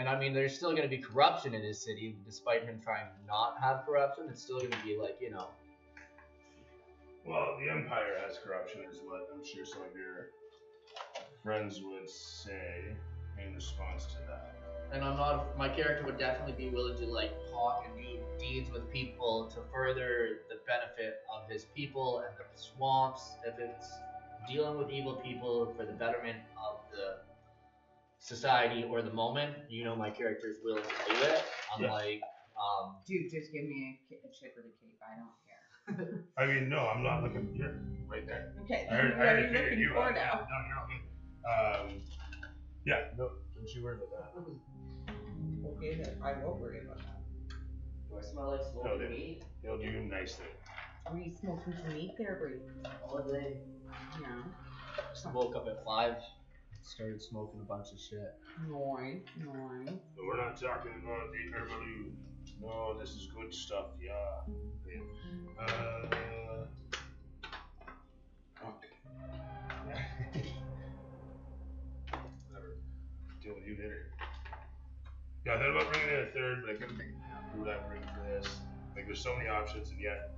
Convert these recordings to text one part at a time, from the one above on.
And I mean, there's still going to be corruption in his city, despite him trying to not have corruption. It's still going to be like, you know. Well, the Empire has corruption, is what I'm sure some of your friends would say in response to that. And my character would definitely be willing to like talk and do deeds with people to further the benefit of his people and the swamps. If it's dealing with evil people for the betterment of the society or the moment, you know, my character is willing to do it. Unlike, dude, just give me a chip or the cape. I don't care. I mean, no, I'm not looking. You're right there. Okay. I already figured looking you for out. now? No, you're all good. Yeah, no, don't you worry about that. Okay, then I won't worry about that. do I smell like smoking meat? He'll do nicely. Are you smoking some meat there, Brady? All day. Yeah. Just woke up at 5, started smoking a bunch of shit. Noise. But we're not talking about the herbal. No, this is good stuff, yeah. Whatever. Deal with you later. Yeah, I thought about bringing in a third, but I couldn't think of who would I bring for this. Like, there's so many options, and yet,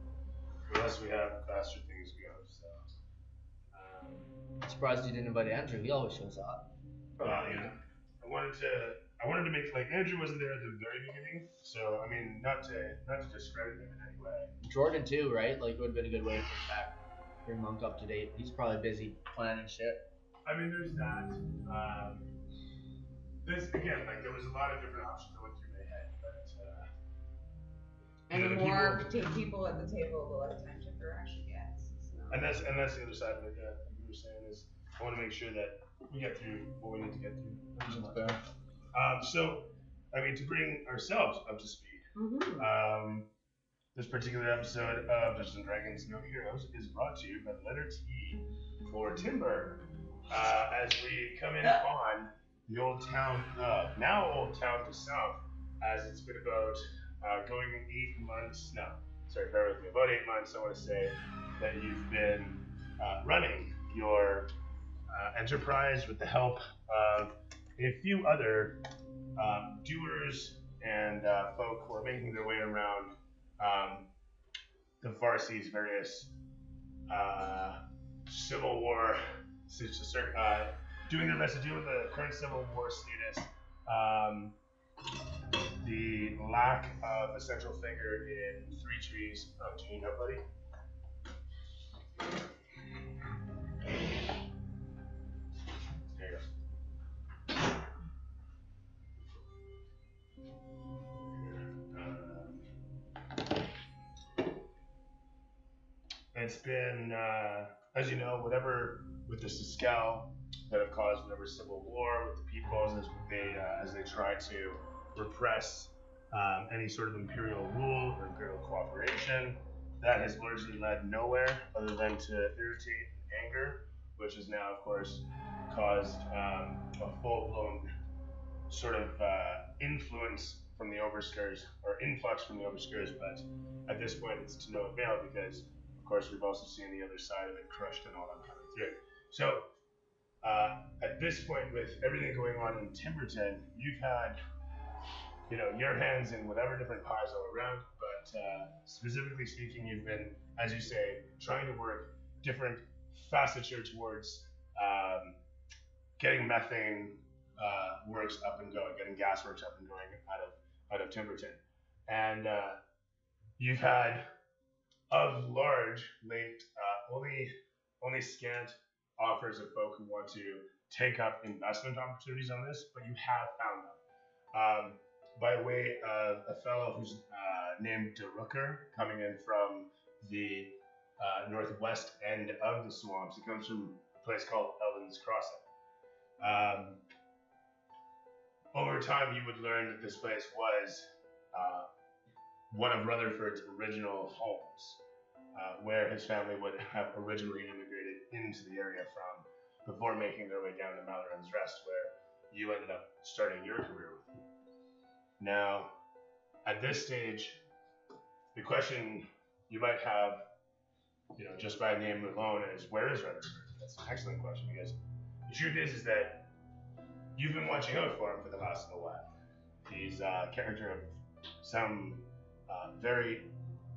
unless we have faster things go, so. I'm surprised you didn't invite Andrew. He always shows up. Yeah. I wanted to make, like, Andrew wasn't there at the very beginning, so I mean, not to discredit him in any way. Jordan too, right? Like, it would have been a good way to bring Monk up to date. He's probably busy planning shit. I mean, there's that. This again, like, there was a lot of different options that went through my head, but and the more people at the table, the less time Chipper actually gets. So. And that's the other side of it. Like you were saying, is I want to make sure that we get through what we need to get through. So, I mean, to bring ourselves up to speed, this particular episode of Dungeons and Dragons No Heroes is brought to you by the letter T for Timber. As we come in on the old town of, now Old Town to South, as it's been about going 8 months, no, sorry, bear with me, about 8 months, I want to say, that you've been running your enterprise with the help of a few other doers and folk who are making their way around the Farseas' various Civil War, doing their best to deal with the current Civil War status, the lack of a central figure in Three Trees. Oh, do you need help, buddy? There you go. It's been, as you know, whatever with the Siskel that have caused whatever civil war with the peoples as they try to repress any sort of imperial rule or imperial cooperation. That has largely led nowhere other than to irritate and anger, which has now, of course, caused a full-blown sort of influence from the overskirts, or influx from the overskirts, but at this point it's to no avail because, of course, we've also seen the other side of it crushed and all that coming through. So, at this point, with everything going on in Timberton, you've had, you know, your hands in whatever different pies all around, but specifically speaking, you've been, as you say, trying to work different faceture towards getting methane works up and going, getting gas works up and going out of Timberton. And you've had, of large, late, only scant offers of folk who want to take up investment opportunities on this, but you have found them. By way of a fellow who's named DeRooker, coming in from the northwest end of the swamps. It comes from a place called Elden's Crossing. Over time, you would learn that this place was one of Rutherford's original homes, where his family would have originally immigrated into the area from before making their way down to Malloran's Rest, where you ended up starting your career with him. Now, at this stage, the question you might have, you know, just by name alone is, where is Rutherford? That's an excellent question, because the truth is that you've been watching out for him for the last little while. he's a character of some very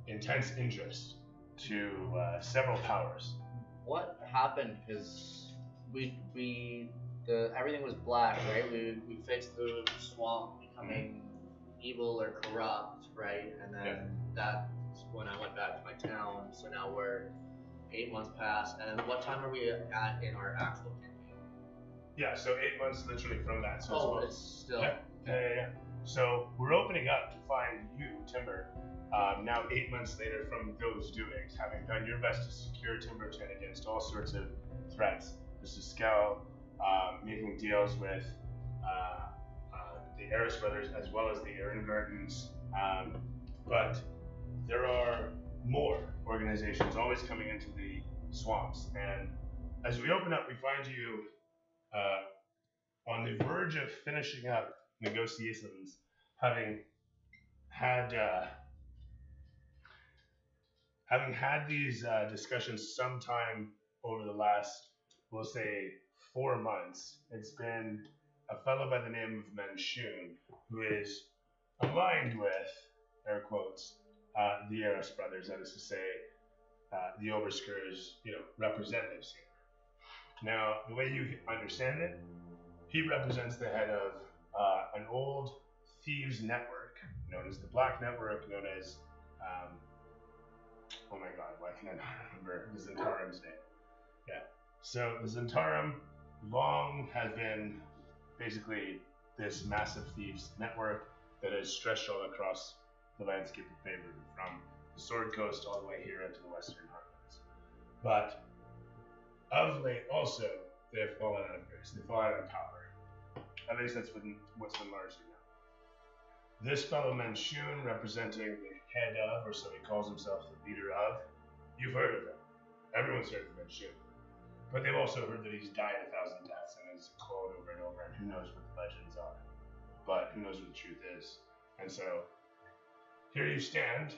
intense interest to several powers. What happened? Because everything was black, right? We fixed the swamp becoming evil or corrupt, right? And then that's when I went back to my town. So now we're 8 months past, and what time are we at in our actual campaign? Yeah, so 8 months literally from that. So it's still. Yeah. So we're opening up to find you, Timber, now 8 months later from those doings, having done your best to secure Timberton against all sorts of threats. This is Scout, making deals with the Eris brothers as well as the Aaron Gardens. But there are more organizations always coming into the swamps. And as we open up, we find you on the verge of finishing up negotiations, having had these discussions sometime over the last, we'll say, 4 months. It's been a fellow by the name of Manshun, who is aligned with, air quotes, the Eris brothers, that is to say, the Overskir's, representatives here. Now, the way you understand it, he represents the head of an old thieves network known as the Black Network, known as, oh my god, why can I not remember the Zentarim's name? Yeah. So the Zentarim long has been basically this massive thieves network that has stretched all across the landscape of Faerun, from the Sword Coast all the way here into the Western Heartlands. But of late also, they have fallen out of grace. They fall out of power. At least that's what's been largely known. This fellow Manshun, representing the head of, or so he calls himself, the leader of, you've heard of him. Everyone's heard of Manshun. But they've also heard that he's died 1,000 deaths and is cloned over and over, and who knows what the legends are. But who knows what the truth is. And so, here you stand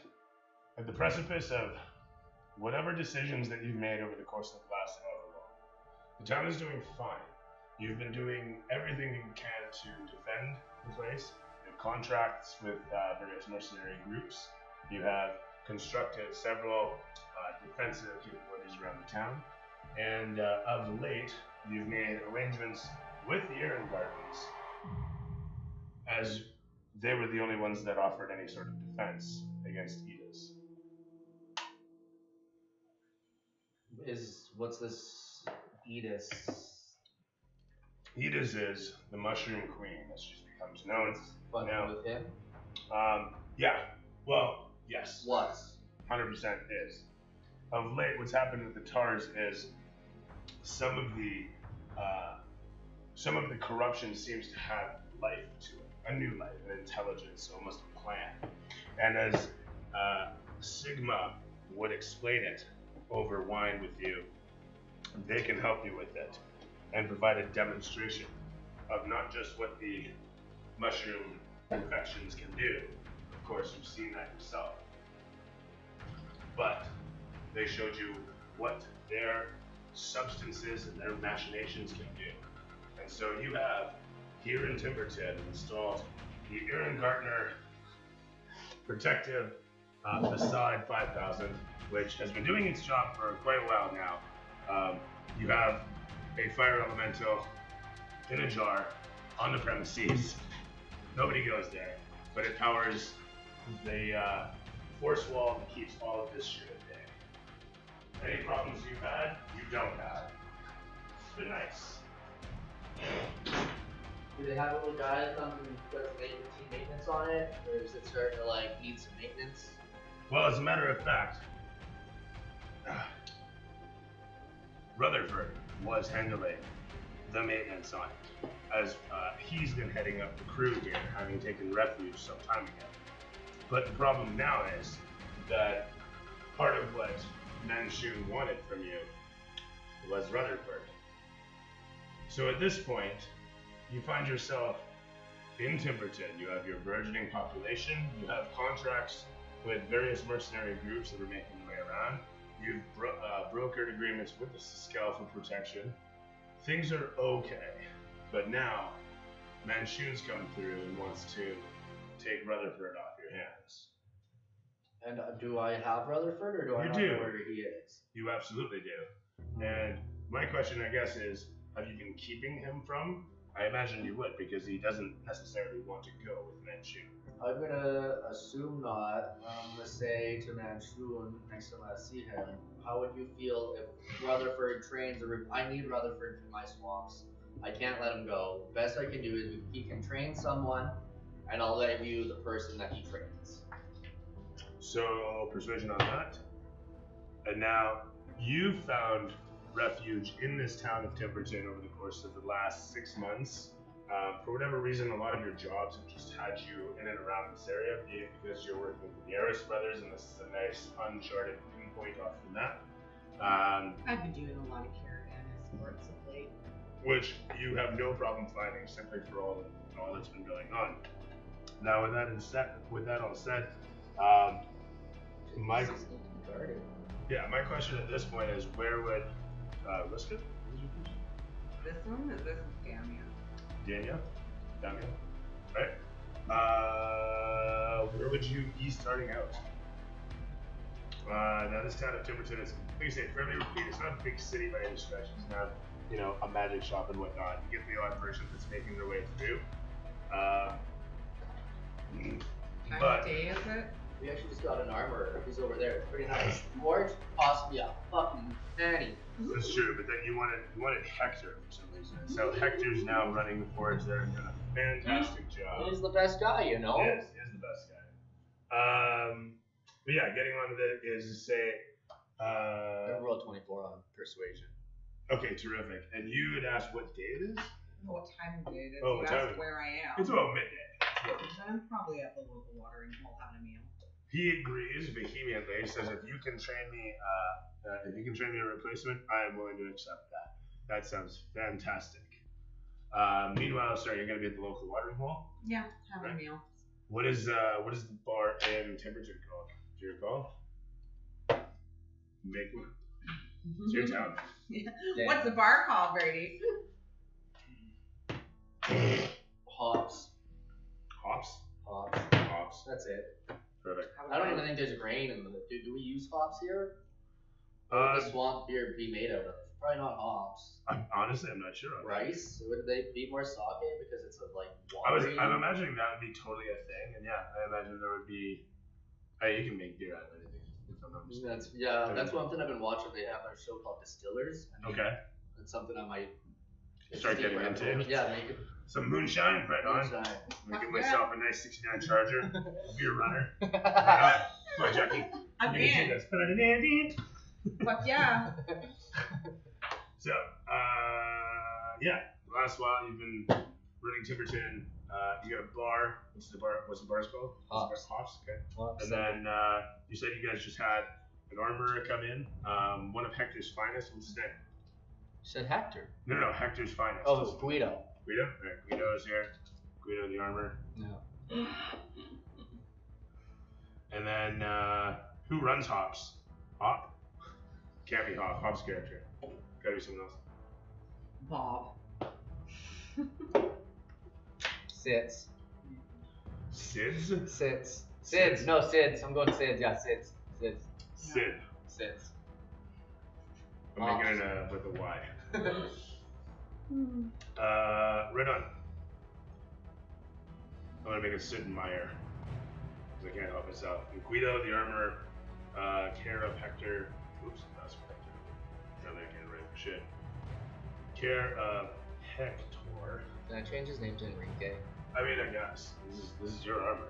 at the precipice of whatever decisions that you've made over the course of the last however long. The town is doing fine. You've been doing everything you can to defend the place. You have contracts with various mercenary groups. You have constructed several defensive capabilities around the town. And of late, you've made arrangements with the Aaron Gardens, as they were the only ones that offered any sort of defense against Edis. What's this Edis? Edis is the Mushroom Queen, as she becomes known. But now with him? Yeah. Well, yes. Was. 100% is. Of late, what's happened with the Tars is some of the corruption seems to have life to it, a new life, an intelligence, almost a plan. And as Sigma would explain it over wine with you, they can help you with it and provide a demonstration of not just what the mushroom infections can do. Of course, you've seen that yourself. But they showed you what their substances and their machinations can do. And so you have, here in Timberton, installed the Aaron Gartner Protective Facade 5000, which has been doing its job for quite a while now. You have a fire elemental in a jar on the premises. Nobody goes there, but it powers the force wall that keeps all of this shit at bay. Any problems you've had, you don't have. It's been nice. Do they have little guys on that make routine maintenance on it, or is it starting to need some maintenance? Well, as a matter of fact, Rutherford was handling the maintenance on it, as he's been heading up the crew here, having taken refuge some time ago. But the problem now is that part of what Manshun wanted from you was Rutherford. So at this point, you find yourself in Timberton. You have your burgeoning population, you have contracts with various mercenary groups that are making their way around. You've brokered agreements with the Siskel for protection. Things are okay, but now Manchun's come through and wants to take Rutherford off your hands. And do I have Rutherford, or do I You not do. know where he is? You absolutely do. And my question, I guess, is, have you been keeping him from? I imagine you would, because he doesn't necessarily want to go with Manchun. I'm gonna assume not. I'm gonna say to Manchun next time I see him, how would you feel if Rutherford trains I need Rutherford for my swamps. I can't let him go. The best I can do is he can train someone, and I'll let you the person that he trains. So, persuasion on that. And now, you've found refuge in this town of Timberton over the course of the last 6 months. For whatever reason, a lot of your jobs have just had you in and around this area, be it because you're working with the Harris brothers, and this is a nice uncharted pinpoint off the map. I've been doing a lot of caravan escorts of late. Which you have no problem finding, simply for all that's been going on. Now, with that all said, my question at this point is, where would risk it? This one is this Damia. Damia, right? Where would you be starting out? Now, this town of Timberton is, like I say, fairly repeated. It's not a big city by any stretch. It doesn't have, a magic shop and whatnot. You get the odd person that's making their way through. How But many day is it? We actually just got an armorer. He's over there. It's pretty nice. Forge, possibly a fucking penny. that's true, but then you wanted Hector for some reason. So Hector's now running the forge there and doing a fantastic job. He's the best guy, you know? Yes, he is the best guy. But yeah, getting on with it is to say, I rolled 24 on persuasion. okay, terrific. And you had asked what day it is? What time of day it is? Oh, You what time? asked where I am. It's about midday. Then I'm probably at the local watering hole having a meal. He agrees vehemently. He says, if you can train me a replacement, I am willing to accept that. That sounds fantastic. Meanwhile, sorry, you're gonna be at the local watering hole. Yeah, having a Right. meal. What is the bar in Timberton called? Do you recall? Make one. It's your town. Yeah. What's the bar called, Brady? Hops. Hops. Hops. Hops. That's it. Perfect. I don't even think there's grain in the. Do we use hops here? What would the swamp beer be made out of? Probably not hops. Honestly, I'm not sure. On that. Rice? Would they be more sake because it's a watery? I'm imagining that would be totally a thing, and yeah, I imagine there would be. You can make beer out of anything. If I'm not mistaken. That's one thing I've been watching. They have a show called Distillers. Okay. It's something I might Start getting into. Yeah, make it. Some moonshine, right on. Moonshine. I'm gonna give myself a nice 69 Charger, beer runner. Right on. Come on, Jackie. I'm You can in. do this. Fuck yeah. So, yeah. Last while you've been running Timberton. You got a bar. What's the bar's called? Hops. Hops. Okay. Hops. And then you said you guys just had an armorer come in. One of Hector's finest. What's his name? You said Hector. No, Hector's finest. Oh, it's Guido. Guido? Alright, Guido is here. Guido the armor. No. And then, who runs Hops? Hop? Can't be Hop. Hop's character. Gotta be someone else. Bob. Sids. Sids? Sids. Sids. No, Sids. I'm going Sids. Yeah, Sids. Sids. Sid. Sids. I'm making it with a Y. Right on. I'm gonna make it Sid and Meyer. Because I can't help myself. And Guido, the armorer, care of Hector. Oops, that's for Hector. No, they can't write for shit. Care of Hector. Can I change his name to Enrique? I mean, I guess. This is your armor.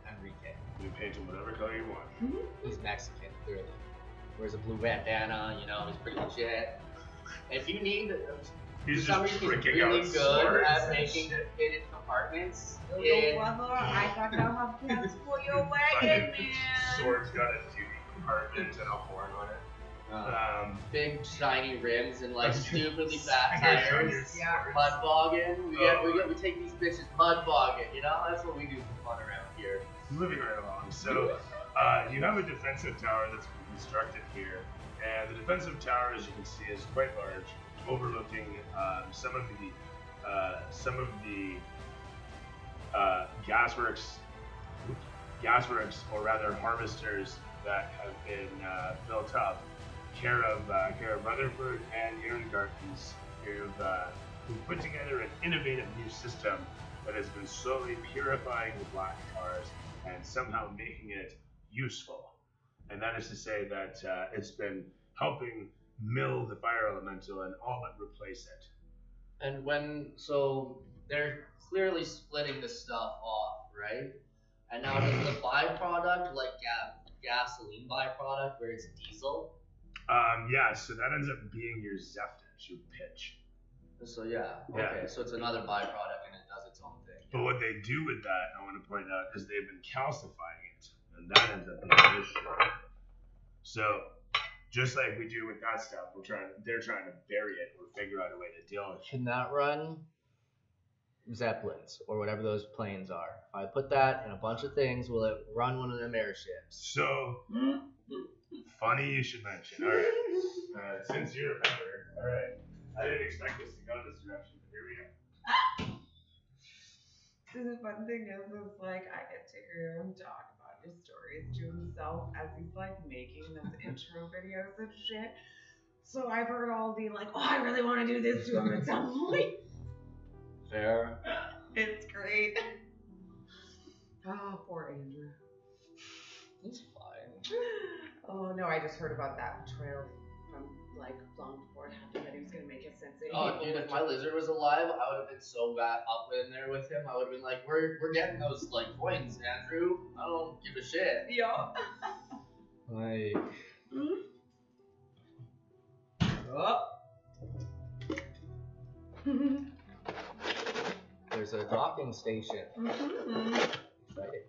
Enrique. You can paint him whatever color you want. He's Mexican, clearly. Wears a blue bandana, he's pretty legit. If you need, He's for some just reason, he's freaking really out good swords at and making shit. hidden compartments. Yo, brother, I got to have plans for your wagon, man. Sword's got a duty compartment and a horn on it. Big shiny rims and stupidly fat Fingers on tires. your Yeah. swords. Mud bogging. We take these bitches mud bogging. That's what we do for fun around here. Moving right along. So, you have a defensive tower that's been constructed here, and the defensive tower, as you can see, is quite large, overlooking some of the gasworks, or rather harvesters that have been built up, care of Rutherford and Irengardens, who've put together an innovative new system that has been slowly purifying the black tars and somehow making it useful. And that is to say that it's been helping mill the fire elemental and all but replace it. And so they're clearly splitting this stuff off, right? And now does the byproduct, like gasoline byproduct, where it's diesel? Yeah, so that ends up being your zeptage, your pitch. So okay, so it's another byproduct and it does its own thing. But what they do with that, I want to point out, is they've been calcifying it, and that ends up being this shit. So, just like we do with that stuff, they're trying to bury it or figure out a way to deal with it. Can that run Zeppelins or whatever those planes are? If I put that in a bunch of things, will it run one of them airships? So, funny you should mention. All right, since you remember, all right. I didn't expect this to go this direction, but here we go. So the fun thing is like I get to hear him talk about his stories to himself as he's like making those intro videos and shit. So I've heard all the like, oh, I really want to do this to him. It sounds like fair. It's great. Oh, poor Andrew. It's fine. Oh no, I just heard about that betrayal from like long before it happened that he was gonna make his sensei. Oh, dude, if my lizard was alive, I would have been so bad up in there with him. I would have been like, we're getting those like coins, Andrew. I don't give a shit. Yeah. Like. Oh. There's a docking station. Exciting.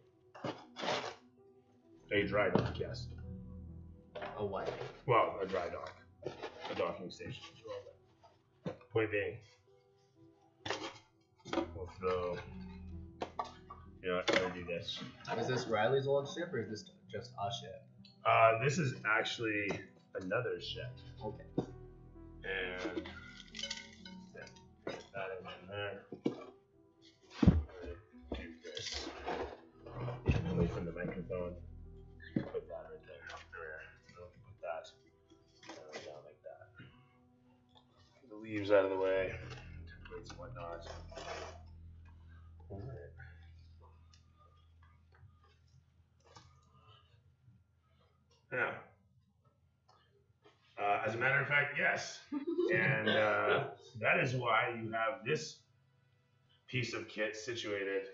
A dry dock, yes. A what? Well, a dry dock. A docking station. Point being, we'll throw. You know, I'm gonna do this. Is this Riley's old ship or is this just a ship? This is actually another ship. Okay. And put that in there. Do this. Away from the microphone. Put that right there. Put that down like that. The leaves out of the way. Templates and whatnot. Alright. Now, as a matter of fact, yes. And that is why you have this piece of kit situated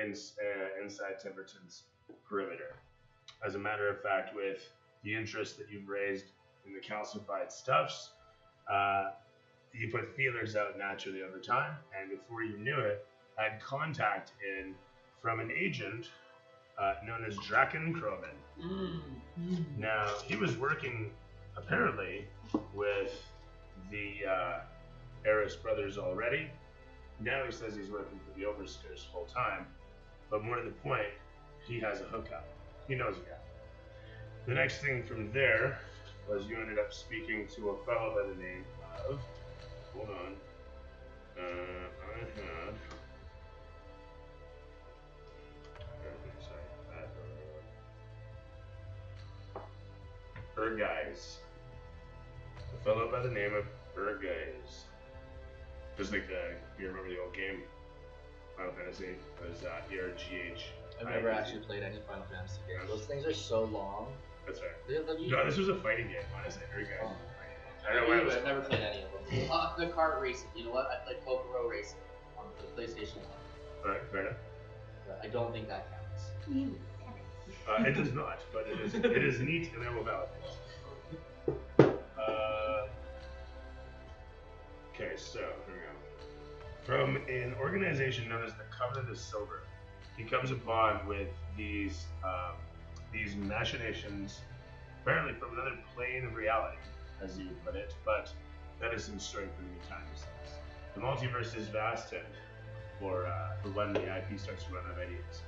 inside Timberton's perimeter. As a matter of fact, with the interest that you've raised in the calcified stuffs, you put feelers out naturally over time, and before you knew it, had contact in from an agent known as Draken Kroven. Now, he was working apparently with the Eris brothers already. Now he says he's working for the Overseers full time, but more to the point, he has a hookup. He knows a guy. The next thing from there was you ended up speaking to a fellow by the name of, hold on, I had, Urguys. A fellow by the name of Urguys. Just like you remember the old game, Final Fantasy? It was ERGH. I've never actually played any Final Fantasy game. Those things are so long. That's right. No, this was a fighting game, honestly. Urguys. Oh. I don't know why I've never played any of them. The kart racing. You know what? I played Kokoro Racing on the PlayStation 1. Alright, fair enough. But I don't think that counts. It does not, but it is neat and I will validate. Okay, so here we go. From an organization known as the Covenant of Silver, he comes upon with these machinations, apparently from another plane of reality, as you would put it, but that is some story for new times. The multiverse is vast, and for when the IP starts to run out of ideas.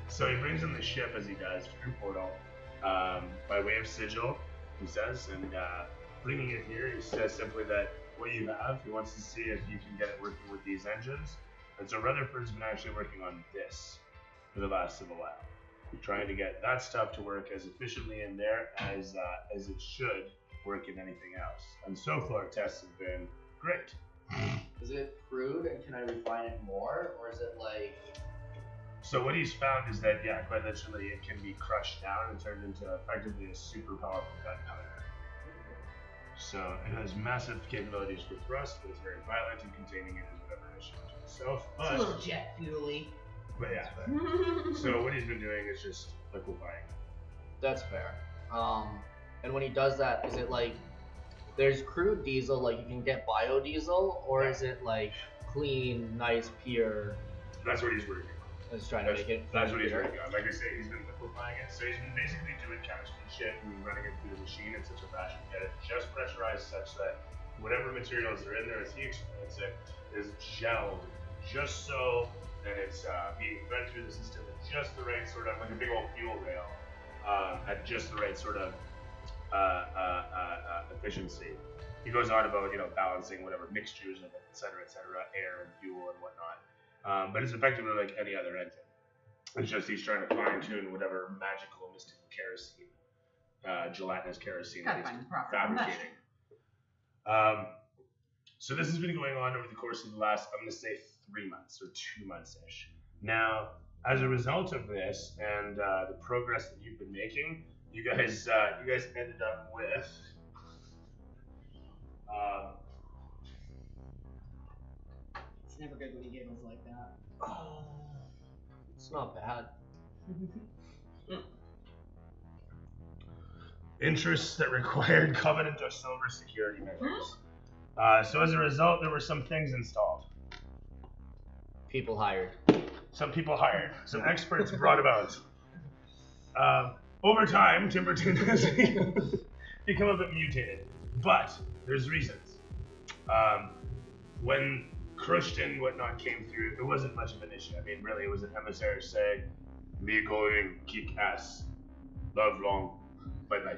So he brings in the ship as he does through Portal by way of sigil, he says, and bringing it here, he says simply that what you have, he wants to see if you can get it working with these engines, And so Rutherford's been actually working on this for the last little while. We're trying to get that stuff to work as efficiently in there as it should work in anything else. And so far, tests have been great. Is it crude and can I refine it more, or is it like? So what he's found is that, yeah, quite literally, it can be crushed down and turned into effectively a super powerful gunpowder. So it has massive capabilities for thrust, but it's very violent, and containing it is whatever issue to itself. It's a little jet fuel-y. But yeah. So what he's been doing is just liquefying. That's fair. And when he does that, is it like there's crude diesel, like you can get biodiesel, or is it like clean, nice, pure? That's what he's working on. He's trying to make it. That's what he's working on. Like I say, he's been liquefying it. So he's been basically doing chemistry shit and running it through the machine in such a fashion to get it just pressurized such that whatever materials are in there, as he explains it, is gelled just so that it's being fed through the system at just the right sort of, like a big old fuel rail, at just the right sort of efficiency. He goes on about, balancing whatever mixtures of it, et cetera, air and fuel and whatnot. But it's effectively like any other engine. It's just he's trying to fine tune whatever magical, mystical kerosene, gelatinous kerosene that he's fabricating. So this has been going on over the course of the last, I'm going to say 3 months or 2 months-ish. Now, as a result of this and the progress that you've been making, you guys ended up with It's never good when he giggles like that. It's not bad. interests that required covenant of silver security measures. So as a result, there were some things installed. People hired. Some people hired. Some experts brought about. Over time, Timberton has become a bit mutated, but there's reasons. When Crushed and whatnot came through, it wasn't much of an issue. I mean, really, it was an emissary saying, "Me going kick ass, love long, bye bye."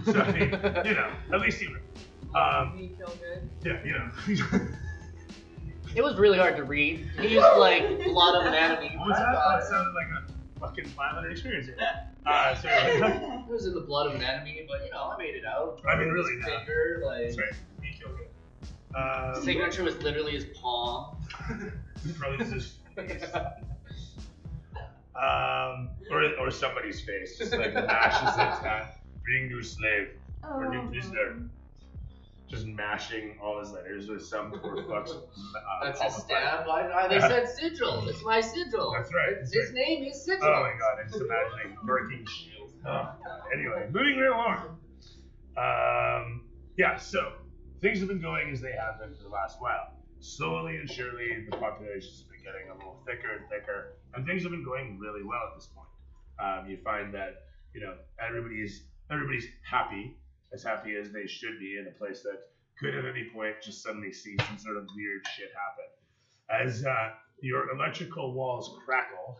So I mean, at least he. Me feel good. Yeah, It was really hard to read. He used like blood of anatomy. What was that? That sounded like a fucking violent experience. Sorry. It was in the blood of anatomy, but I made it out. I mean, really. Finger, like. That's right. Me feel good. Signature was literally his palm. Probably just his face. Or somebody's face, just like mashes it. Bring new slave or new prisoner. Just mashing all his letters with some poor fuck's. That's his stamp. They said sigil. It's my sigil. That's right. His name is sigil. Oh my god, I'm just imagining working shields. Oh god. Anyway, moving right along. Yeah, so things have been going as they have been for the last while. Slowly and surely, the population's been getting a little thicker and thicker, and things have been going really well at this point. You find that everybody's happy as they should be in a place that could at any point just suddenly see some sort of weird shit happen. As your electrical walls crackle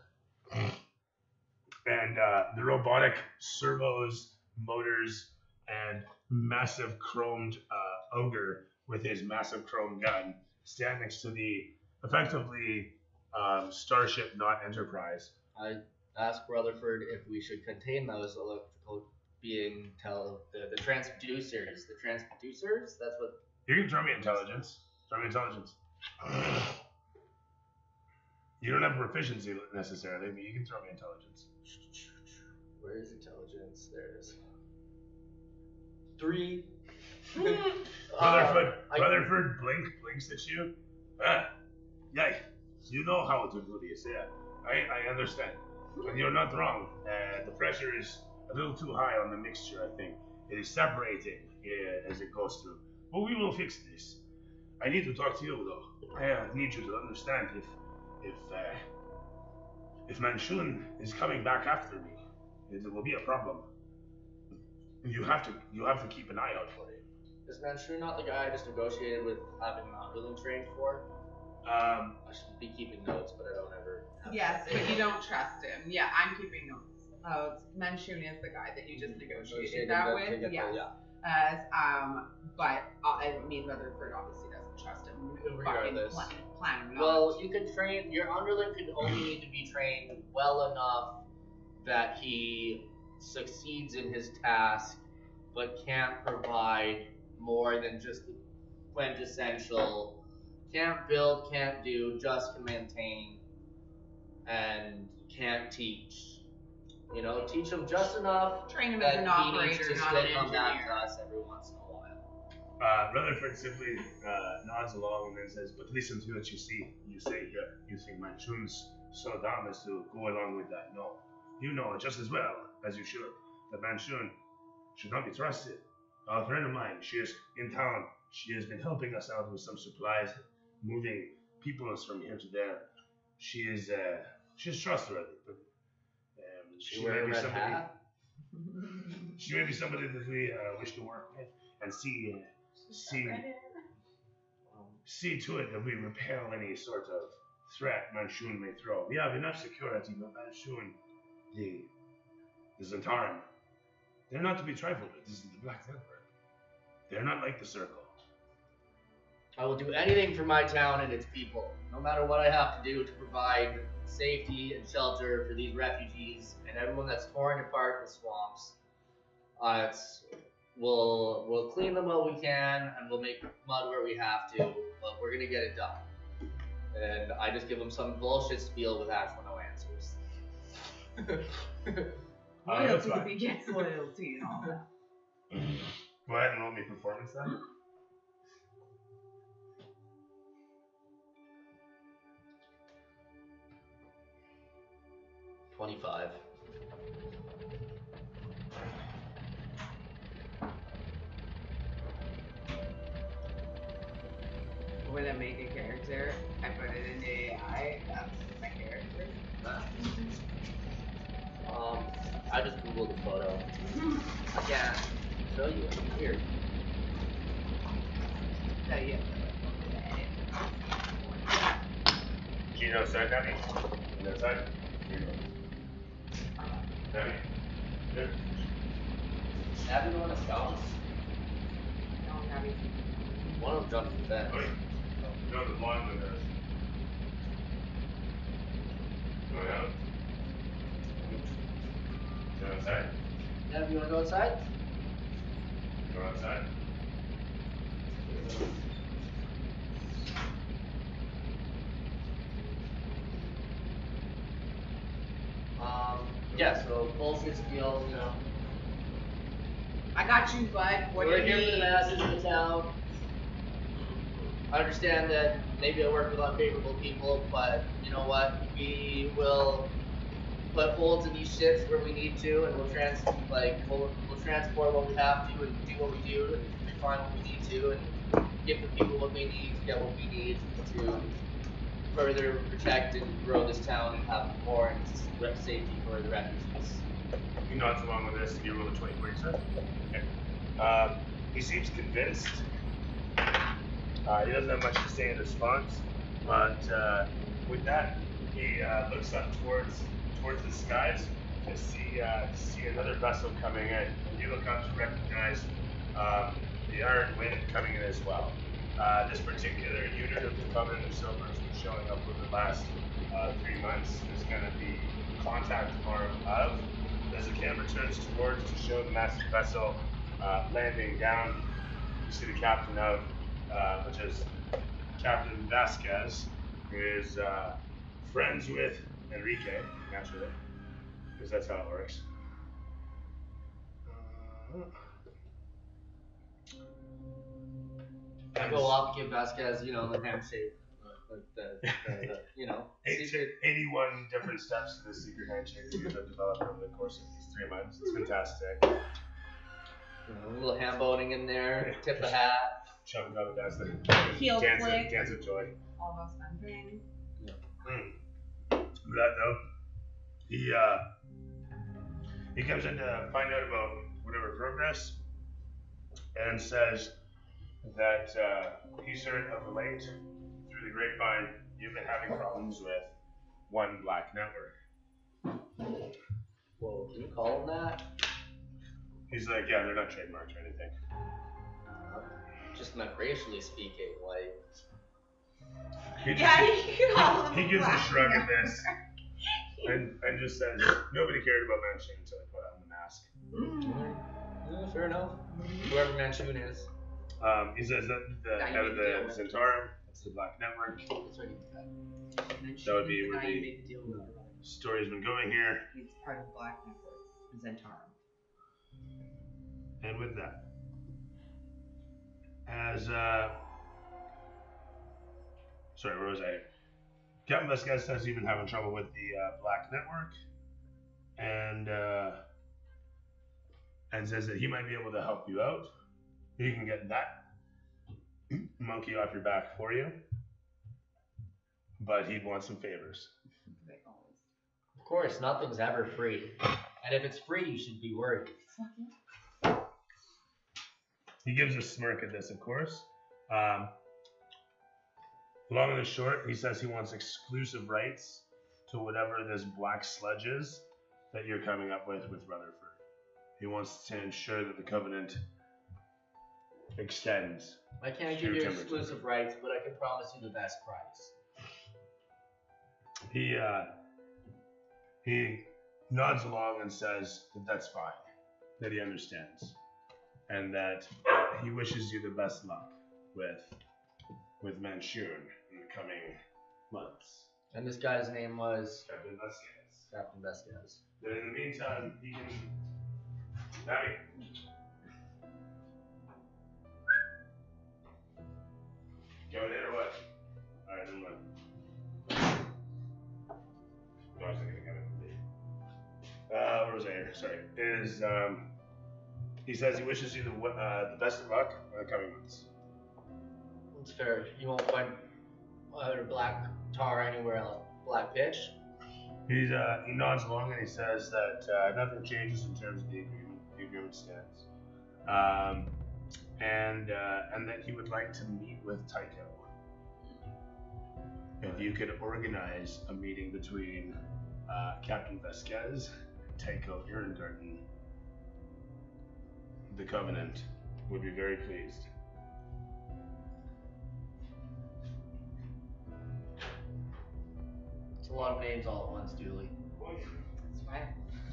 and the robotic servos, motors, and massive chromed ogre with his massive chrome gun stand next to the effectively starship not Enterprise. I asked Rutherford if we should contain those electrical being the transducers. The transducers? That's what. You can throw me intelligence. You don't have proficiency necessarily, but you can throw me intelligence. Where is intelligence? There it is. 3. Rutherford blinks at you. Yeah, you know how to do this. Yeah, I understand. And you're not wrong. The pressure is a little too high on the mixture, I think. It is separating as it goes through. But we will fix this. I need to talk to you, though. I need you to understand if Manchun is coming back after me, it will be a problem. You have to keep an eye out for him. Is Manchun not the guy I just negotiated with having mountain trained for? I should be keeping notes, but I don't ever. Yes, but you don't trust him. Yeah, I'm keeping notes. Manchun is the guy that you just negotiated that with. Yes. Yeah. As But I mean, Rutherford obviously doesn't trust him. Regardless. Plan or not. Well, you could train, your underling could only need to be trained well enough that he succeeds in his task, but can't provide more than just the quintessential, can't build, can't do, just can maintain, and can't teach. You know, teach him just enough Train him as an operator, to not an still come back to engineer. us every once in a while. Rutherford simply nods along and then says, "But listen to what you see. You say here, you think Manchun's so dumb as to go along with that? No. You know just as well as you should that Manchun should not be trusted. A friend of mine, she is in town. She has been helping us out with some supplies, moving peoples from here to there. She is trustworthy, but she may be somebody. She may be somebody that we wish to work with and see to it that we repel any sort of threat Manchun may throw. We have enough security, but Manchun, the Zentarim, they're not to be trifled with. This is the Black Network. They're not like the Circle. I will do anything for my town and its people, no matter what I have to do to provide safety and shelter for these refugees and everyone that's torn apart in the swamps. We'll clean them while we can, and we'll make mud where we have to, but we're gonna get it done. And I just give them some bullshit spiel with actual no answers. That's Loyalty fine. begets loyalty and all that. Go ahead and roll me performance then. $25. When I make a character, I put it into AI. That's my character. I just googled the photo. I can't show you. It's weird. So yeah. Gino said Debbie. Gino said. Debbie. Good. Have you one of scouts? No, I'm having. One of them jumped the fence. Wait. No, the blonde one does. Going out. Go outside. Have you want to go outside? Go outside. Yeah, so bullshit spiel, you know. I got you, bud. What do We're you here for the need? masses of the town. I understand that maybe I work with unfavorable people, but you know what? We will put holes in these ships where we need to, and we'll transport what we have to, and do what we do, and refine what we need to, and give the people what they need to get what we need to further protect and grow this town and have more and safety for the refugees. He nods along with this. You roll a 20 for yourself. Okay. He seems convinced. He doesn't have much to say in response, but with that, he looks up towards the skies to see another vessel coming in. And you look up to recognize the Iron Wind coming in as well. This particular unit of the Covenant of Silver has been showing up over the last 3 months. Is going to be contact arm of. As the camera turns towards to show the massive vessel landing down, you see the captain of, which is Captain Vasquez, who is friends with Enrique, naturally, because that's how it works. I go up, give Vasquez, you know, the handshake. The you know, secret. 81 different steps to this secret handshake that you have developed over the course of these 3 months. It's fantastic. You know, a little hand boning in there, tip the hat. Jumping on the desk, Heel flick. dance of joy. All those fun things. With that though, he comes in to find out about whatever progress, and says that he's heard of late through the grapevine you've been having problems with one black network. Whoa, can you call him that? He's like, yeah, they're not trademarked or anything. just meant racially speaking, like. He just, Yeah, you can call him he gives a black shrug at network. this and just says, nobody cared about Manchun until I put on the mask. Yeah, fair enough. Whoever Manchun is. He says that the Guy you head of made the the deal with. Zentarum, that's the Black Network. That's right. That would be the where guy you the made the deal with. story's been going here. He's part of the Black Network, Zentarum. And with that, as sorry, where was I? Captain Vasquez says he's been having trouble with the Black Network, and says that he might be able to help you out. He can get that monkey off your back for you, but he'd want some favors. They always. Of course, nothing's ever free. And if it's free, you should be worried. He gives a smirk at this, of course. Long and the short, he says he wants exclusive rights to whatever this black sludge is that you're coming up with Rutherford. He wants to ensure that the Covenant extends. I can't give you exclusive rights, but I can promise you the best price. He nods along and says that that's fine, that he understands, and that he wishes you the best luck with Manchun in the coming months. And this guy's name was Captain Vasquez. Captain Vasquez. But in the meantime, he can. Abby. Going in or what? Alright, never mind. No, I was thinking of coming. Where was I here? Sorry. He says he wishes you the best of luck in the coming months. It's fair. You won't find either black tar anywhere else. Black pitch. He nods along and he says that nothing changes in terms of the agreement. The agreement stands, and that he would like to meet with Tycho. If you could organize a meeting between Captain Vasquez and Tycho Irrengarten, the Covenant would be very pleased. It's a lot of names all at once, Dooley. That's why I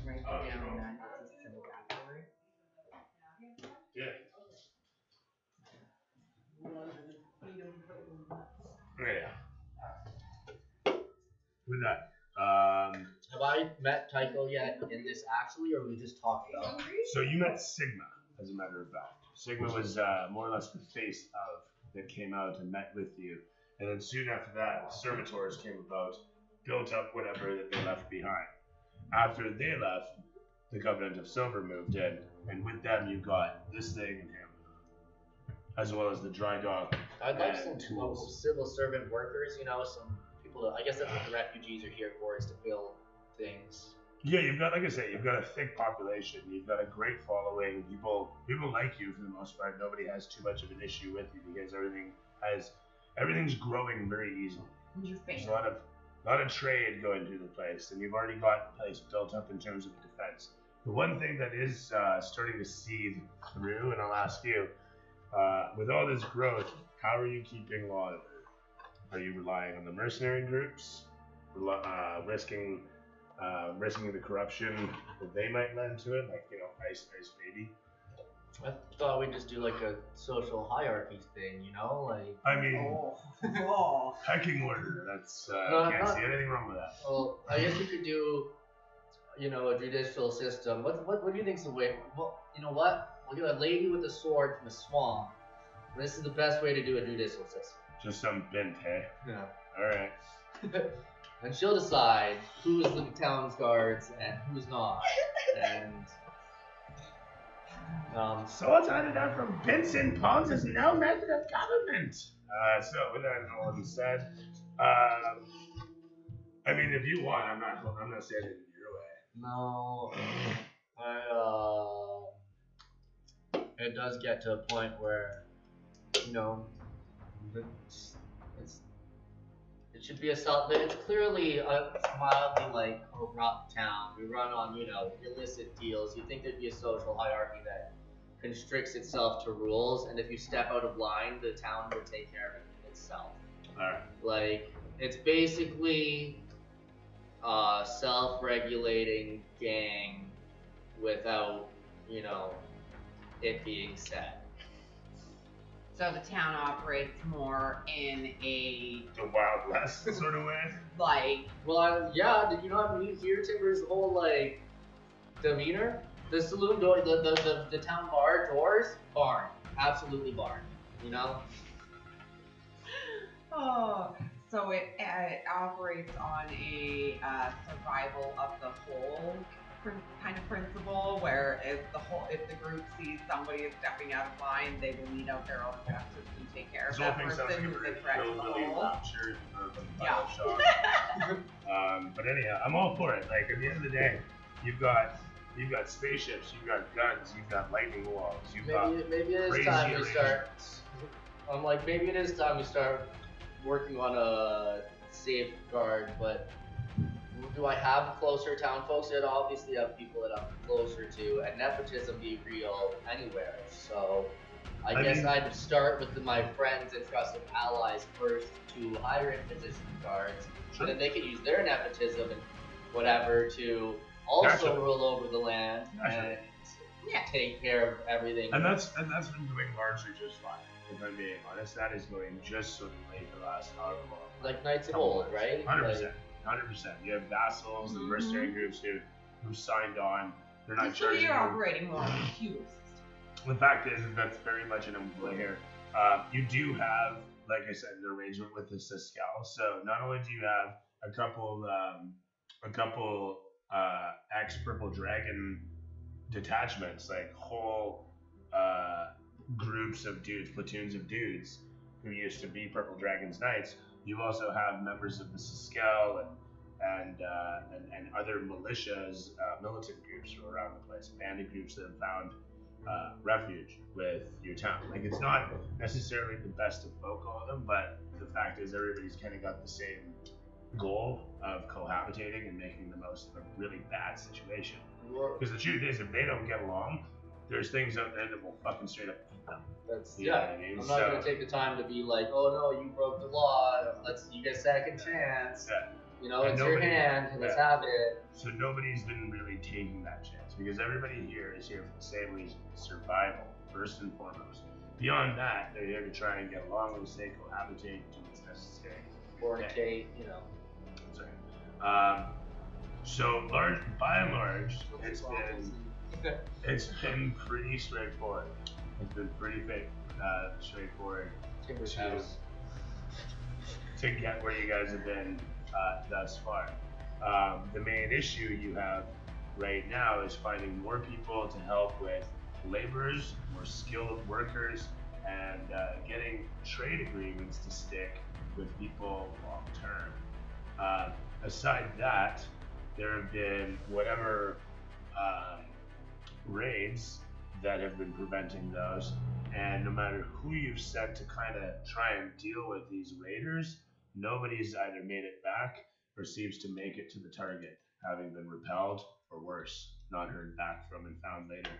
write down that it's a civil backstory. Yeah. Yeah. With that, Have I met Tycho yet in this actually, or we just talked about? so you met Sigma, as a matter of fact. Sigma was more or less the face of that came out and met with you, and then soon after that, servitors came about, built up whatever that they left behind. After they left, the Covenant of Silver moved in, and with them you got this thing and him, as well as the dry dock. I'd like some and tools. civil servant workers, some people to, I guess that's what the refugees are here for, is to build things. Yeah, you've got, like I say, you've got a thick population. You've got a great following. People like you for the most part. Nobody has too much of an issue with you because everything's growing very easily. Who's your There's favorite? a lot of trade going through the place, and you've already got the place built up in terms of the defense. The one thing that is starting to seed through, and I'll ask you, with all this growth, how are you keeping law and order? Are you relying on the mercenary groups, risking the corruption that they might lend to it, like Ice Baby? I thought we'd just do like a social hierarchy thing, like. I mean, Oh. pecking order. That's No, can't not- see anything wrong with that. Well, I guess we could do, a judicial system. What do you think's the way? Well, you know what? We'll get a lady with a sword from a swamp. This is the best way to do a judicial system. Just some bent, hey? Yeah. All right. And she'll decide who's the town's guards and who's not. And So what's added up from Vincent Pons is no method of government. So with that all being said, I mean, if you want, I'm not standing in your way. no, it does get to a point where, it should be it's clearly a mildly corrupt town. We run on, illicit deals. You'd think there'd be a social hierarchy that constricts itself to rules, and if you step out of line, the town will take care of it itself. Alright. Like, it's basically a self-regulating gang without, you know, it being set. So the town operates more in a The Wild West sort of way. like. Well, yeah, did you not meet here, Timber's whole, like, demeanor? The saloon door, the town bar doors, barn. Absolutely barn. You know? Oh, so it operates on a survival of the whole kind of principle, where if the group sees somebody is stepping out of line, they will meet out their own justice and take care of This whole that thing sounds person like a who's very a threat to the hillbilly whole. rapture urban Yeah. Bioshock. But anyhow, I'm all for it. Like at the end of the day, you've got spaceships, you've got guns, you've got lightning walls, you've got Maybe it is crazy time we arrangements. start. I'm like, maybe it is time we start working on a safeguard, but do I have closer town folks? I'd obviously have people that I'm closer to, and nepotism be real anywhere. So I guess mean- I'd start with my friends and trusted allies first to hire in position guards, Sure. and then they could use their nepotism and whatever to also Gotcha. rule over the land Gotcha. and take care of everything. And that's been doing largely just fine. If I'm being honest, that is going just swimmingly for the last however long. like Knights of Couple Old, months. right? 100%. 100%. You have vassals and mercenary groups who signed on. They're not So charging you're you. operating more on a queue system. The fact is that that's very much an umbrella here. You do have, like I said, an arrangement with the Siskel. So not only do you have a couple ex-Purple Dragon detachments, like whole groups of dudes, platoons of dudes who used to be Purple Dragon's Knights. You also have members of the Siskel and other militias, militant groups from around the place, bandit groups that have found refuge with your town. Like, it's not necessarily the best of both of them, but the fact is everybody's kind of got the same goal of cohabitating and making the most of a really bad situation. Because the truth is, if they don't get along, there's things out there that will fucking straight up eat them. That's You know what I mean? I'm not gonna take the time to be like, oh no, you broke the law. You get a second chance. Yeah. You know, And it's your nobody- hand. Let's yeah. have it. So nobody's been really taking that chance because everybody here is here for the same reason: survival, first and foremost. Beyond that, they're here to try and get along and stay cohabitate to what's necessary. Fornicate, you know. Sorry. So by and large, it's been pretty straightforward. It's been pretty straightforward Timber's to- house. to get where you guys have been thus far. The main issue you have right now is finding more people to help with laborers, more skilled workers, and getting trade agreements to stick with people long term. Aside that, there have been whatever raids that have been preventing those, and no matter who you've sent to kind of try and deal with these raiders, nobody's either made it back or seems to make it to the target, having been repelled or worse, not heard back from and found later.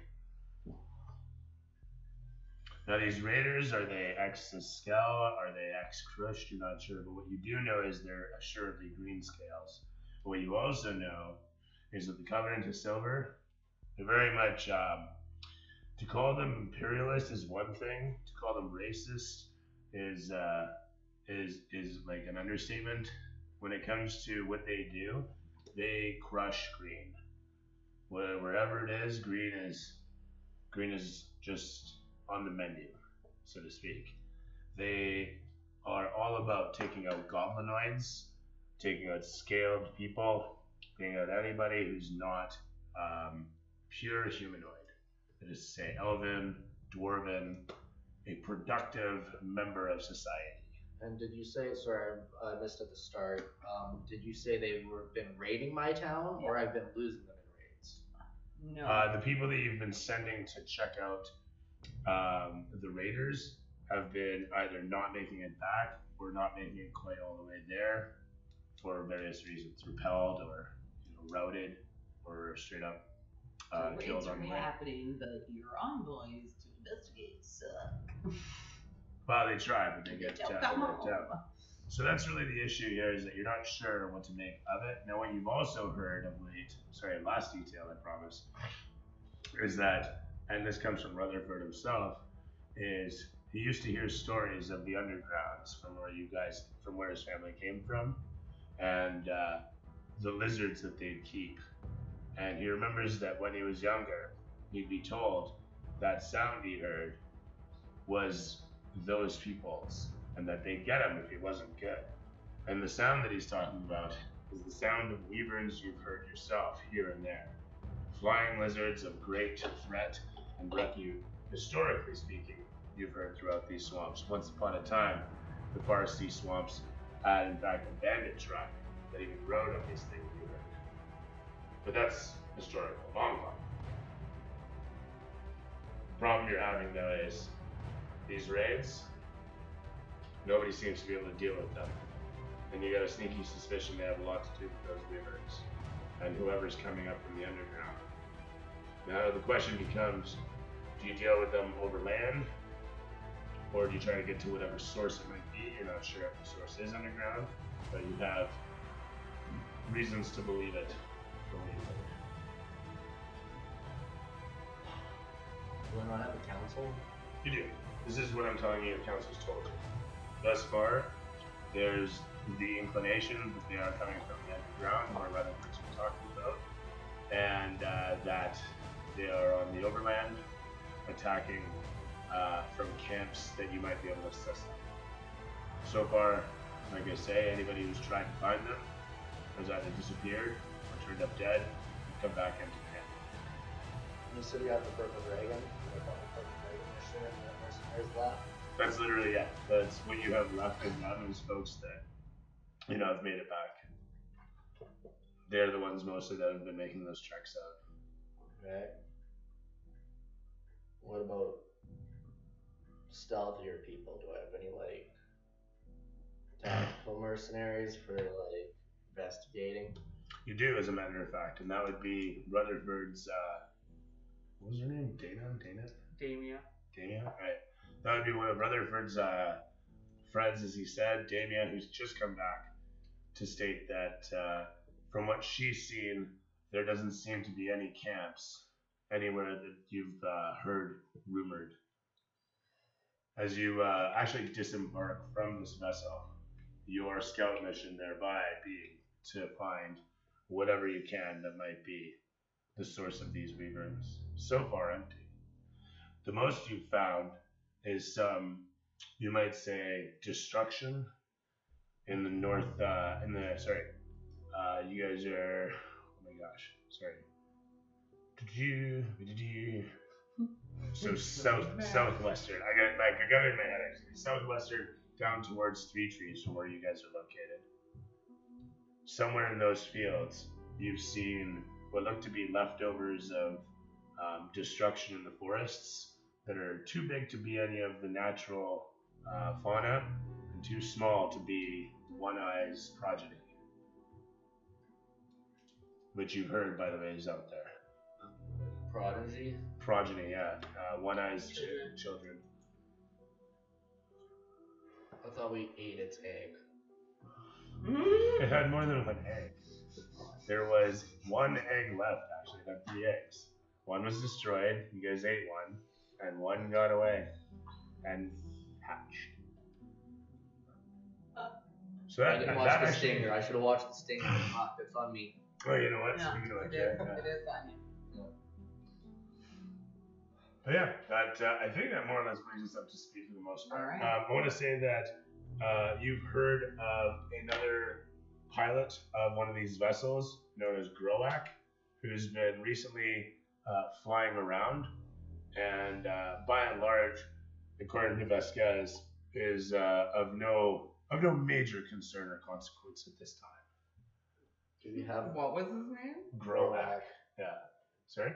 Now, these raiders, are they ex-Siskel? Are they ex-Krush? You're not sure, but what you do know is they're assuredly Greenscales. But what you also know is that the Covenant of Silver, they're very much, to call them imperialist is one thing, to call them racist is like an understatement. When it comes to what they do, they crush green. Wherever it is, green is just on the menu, so to speak. They are all about taking out goblinoids, taking out scaled people, taking out anybody who's not pure humanoid. That is to say, elven, dwarven, a productive member of society. And did you say, sorry, I missed at the start, did you say they've been raiding my town, or I've been losing them in raids? No. The people that you've been sending to check out the raiders have been either not making it back or not making it quite all the way there for various reasons, repelled or routed or straight up So killed on the it's way. happening, but your envoys to investigate suck. Well, they try, but they get Don't wiped come out. home. So that's really the issue here, is that you're not sure what to make of it. Now, what you've also heard of late, last detail, I promise, is that, and this comes from Rutherford himself, is he used to hear stories of the undergrounds from where his family came from, and the lizards that they'd keep. And he remembers that when he was younger, he'd be told that sound he heard was those people's, and that they'd get him if he wasn't good. And the sound that he's talking about is the sound of wyverns you've heard yourself here and there. Flying lizards of great threat and repute, historically speaking, you've heard throughout these swamps. Once upon a time, the Farseas swamps had, in fact, a bandit tribe that even rode on these things you heard. But that's historical, long gone. The problem you're having, though, is these raids, nobody seems to be able to deal with them. And you got a sneaky suspicion they have a lot to do with those wyverns and whoever's coming up from the underground. Now the question becomes, do you deal with them over land, or do you try to get to whatever source it might be? You're not sure if the source is underground, but you have reasons to believe it. Do I not have a council? You do. This is what I'm telling you, the council's told you. Thus far, there's the inclination that they are coming from the underground, or rather what you're talking about, and that they are on the overland, attacking from camps that you might be able to assess them. So far, like I say, anybody who's tried to find them has either disappeared or turned up dead and come back into camp. You said you have the purple dragon. There's left. That's literally it. That's what you have left is now those folks that, have made it back. They're the ones mostly that have been making those treks out. Okay. What about stealthier people? Do I have any, tactical mercenaries for, investigating? You do, as a matter of fact, and that would be Rutherford's, what was her name? Damia. Right. That would be one of Rutherford's friends, as he said, Damia, who's just come back to state that from what she's seen, there doesn't seem to be any camps anywhere that you've heard rumored. As you actually disembark from this vessel, your scout mission thereby being to find whatever you can that might be the source of these wyverns. So far empty. The most you've found is some, you might say, destruction in the north, you guys are, oh my gosh, sorry. So southwestern, I got it in my head actually. Southwestern down towards Three Trees from where you guys are located. Somewhere in those fields, you've seen what look to be leftovers of destruction in the forests that are too big to be any of the natural fauna and too small to be One-Eye's progeny. Which you've heard, by the way, is out there. Progeny, yeah. One-Eye's children. I thought we ate its egg. It had more than one egg. There was one egg left, actually. It had 3 eggs. One was destroyed. You guys ate one. And one got away and hatched. So I didn't watch the stinger. I should have watched the stinger. It's on me. Oh, you know what? Yeah, Speaking of it is on you. But yeah, I think that more or less brings us up to speed for the most part. All right. I want to say that you've heard of another pilot of one of these vessels known as Groak, who's been recently flying around, and by and large, according to Vasquez, is of no major concern or consequence at this time. Do we have What was his name? Groak. Yeah. Sorry?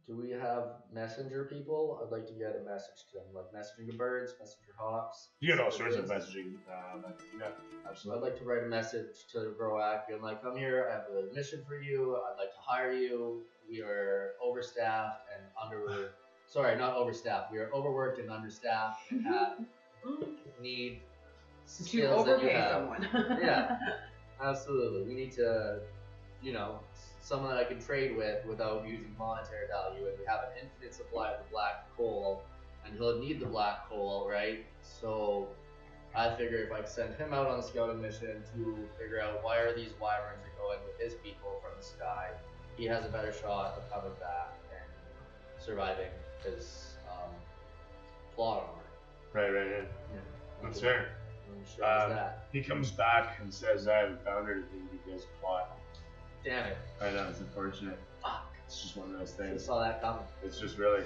Do we have messenger people? I'd like to get a message to them, like messaging birds, messenger hawks. You get all sorts of things. messaging. Yeah, I'd absolutely. like to write a message to Roak, being like, "Come here. I have a mission for you. I'd like to hire you. We are overstaffed and Sorry, not overstaffed. We are overworked and understaffed and need To skills that you overpay have." someone. Yeah, absolutely. We need to, someone that I can trade with without using monetary value, and we have an infinite supply of the black coal, and he'll need the black coal, right? So I figure if I send him out on a scouting mission to figure out why are these wyverns are going with his people from the sky, he has a better shot of coming back and surviving his plot armor. Right. Yeah. That's fair. I'm sure as that. He comes back and says, "I haven't found anything because plot." Damn it. I know, it's unfortunate. Fuck. It's just one of those I things. saw that coming. It's just really,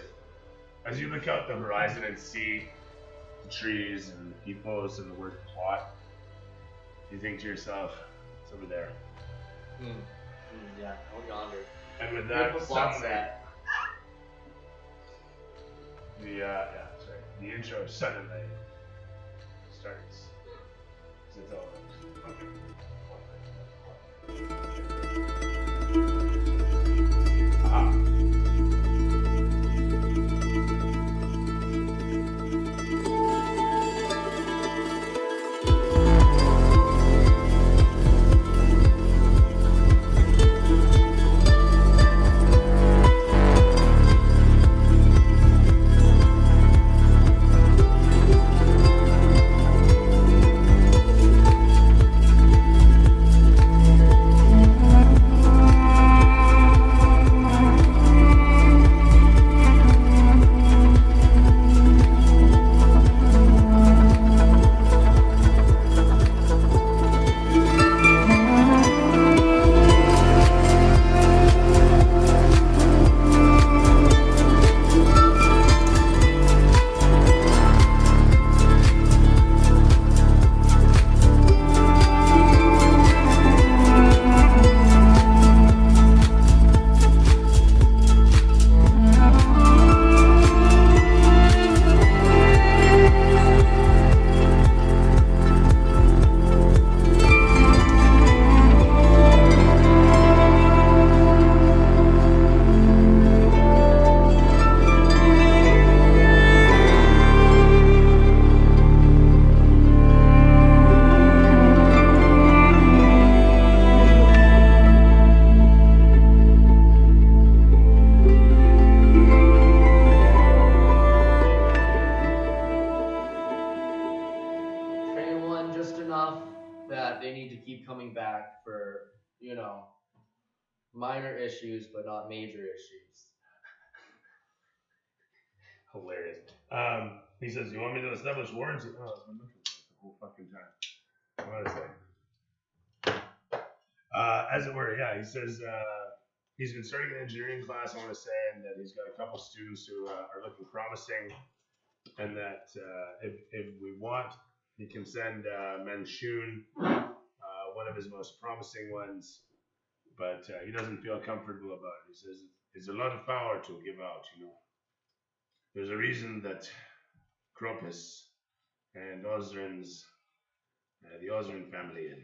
as you look out the horizon and see the trees and the peoples and the word plot, you think to yourself, it's over there. Yeah, out yonder. And with that, Beautiful plot suddenly, set. the intro suddenly starts. It's all okay. Aha. that they need to keep coming back for, minor issues but not major issues. Hilarious. He says, "You want me to establish warrants?" Oh, it's been looking the whole fucking time. What did I say? As it were, yeah. He says he's been starting an engineering class, I want to say, and that he's got a couple students who are looking promising, and that if we want, he can send Manchun, one of his most promising ones, but he doesn't feel comfortable about it. He says it's a lot of power to give out, There's a reason that Kropis and Osrin's, the Osrin family, and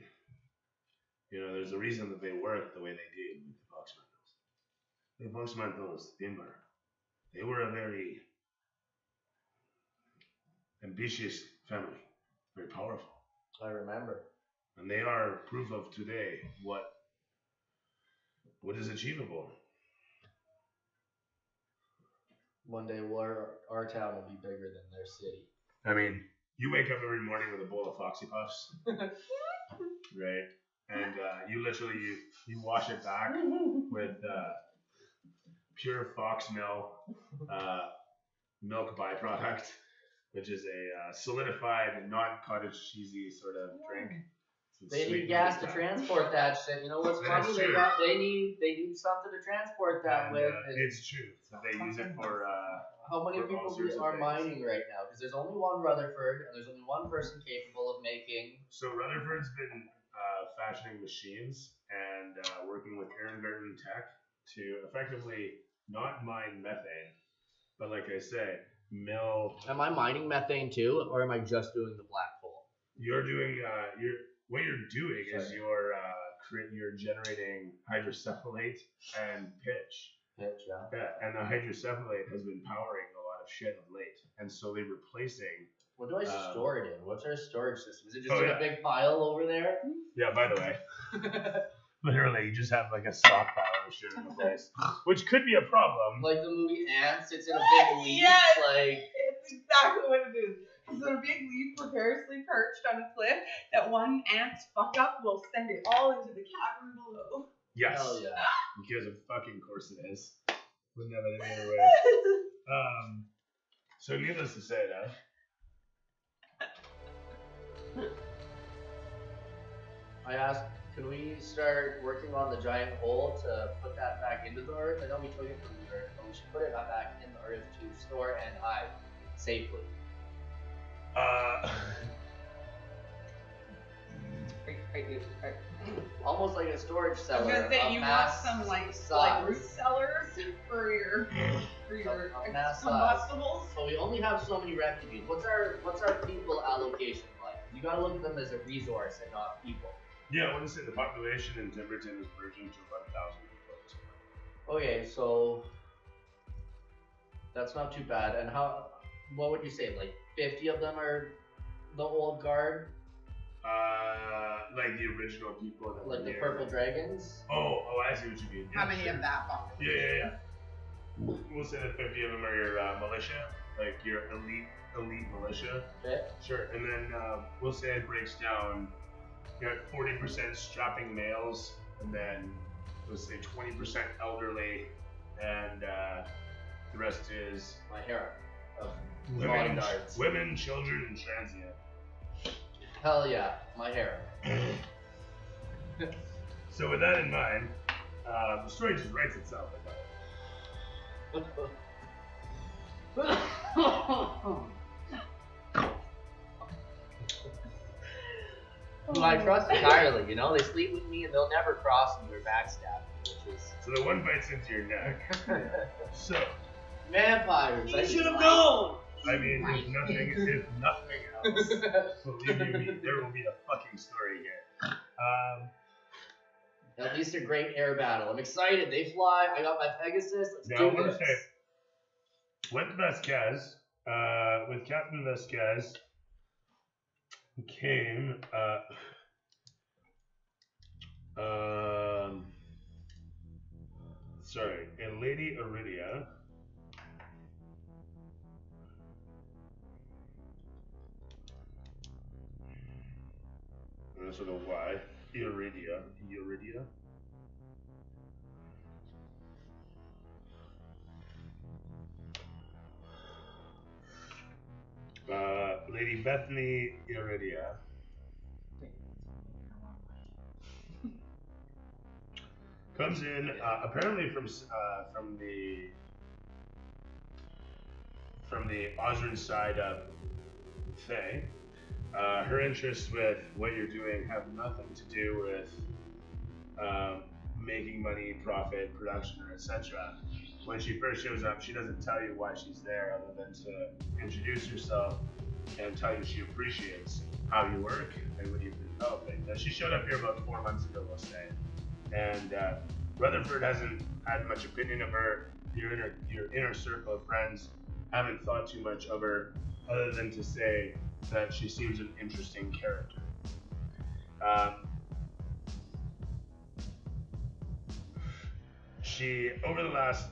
there's a reason that they work the way they did with the Voxmantles. The Voxmantles, Dimber, they were a very ambitious family, very powerful. I remember. And they are proof of today what is achievable. One day our town will be bigger than their city. I mean, you wake up every morning with a bowl of Foxy Puffs, right? And you literally you wash it back with pure fox milk byproduct, which is a solidified, non-cottage cheesy sort of drink. They need gas to transport that shit. You know what's funny? They need something to transport that with. It's true. So they use it for. How many people are mining right now? Because there's only one Rutherford, and there's only one person capable of making. So Rutherford's been fashioning machines and working with Aaron Garden Tech to effectively not mine methane, but like I say, mill. Am I mining methane too, or am I just doing the black hole? You're doing what you're doing is you're generating hydrocephalate and pitch. Pitch, yeah. Yeah, and the hydrocephalate has been powering a lot of shit of late, and slowly replacing. What do I store it in? What's our storage system? Is it just a big pile over there? Yeah, by the way. Literally, you just have like a stockpile of shit in the place, which could be a problem. Like the movie Ants, it's in a big leaf. Yes! Like It's exactly what it is. It's a big leaf precariously perched on a cliff that one ant's fuck up will send it all into the cavern below. Yes. Hell yeah. Because of fucking course it is. Wouldn't have it any other way. So needless to say, I asked, can we start working on the giant hole to put that back into the earth? I know we took it from the earth, but we should put it back in the earth to store and hide safely. Almost like a storage I was cellar. gonna say you want some like root cellars for your combustibles. So we only have so many refugees. What's our people allocation like? You gotta look at them as a resource and not people. Yeah, I want to say the population in Timberton is verging to about 1,000 people. Okay, so that's not too bad. And what would you say? Like 50 of them are the old guard? Like the original people that like the purple dragons? Oh, I see what you mean. How many of that population? Yeah. We'll say that 50 of them are your militia, like your elite militia. Okay. Sure, and then we'll say it breaks down. You got 40% strapping males, and then we'll say 20% elderly, and the rest is my harem of bodyguards. Women, children, and transient. Hell yeah, my harem. So with that in mind, the story just writes itself. Who I trust entirely, you know? They sleep with me and they'll never cross me or backstab me, which is... So the one bites into your neck. So... Vampires, I should have known! I mean, if nothing else, believe you me, there will be a fucking story here. At least a great air battle. I'm excited. They fly. I got my Pegasus. Let's do this. With Vasquez, with Captain Vasquez, came a Lady Iridia. That's with a Y. Iridia. Lady Bethany Iridia. Comes in apparently from the Osran side of Fae. Her interests with what you're doing have nothing to do with making money, profit, production, or etc. When she first shows up, she doesn't tell you why she's there other than to introduce herself and tell you she appreciates how you work and what you've been developing. Now, she showed up here about 4 months ago, we'll say, and Rutherford hasn't had much opinion of her. Your inner circle of friends haven't thought too much of her other than to say that she seems an interesting character. She, over the last,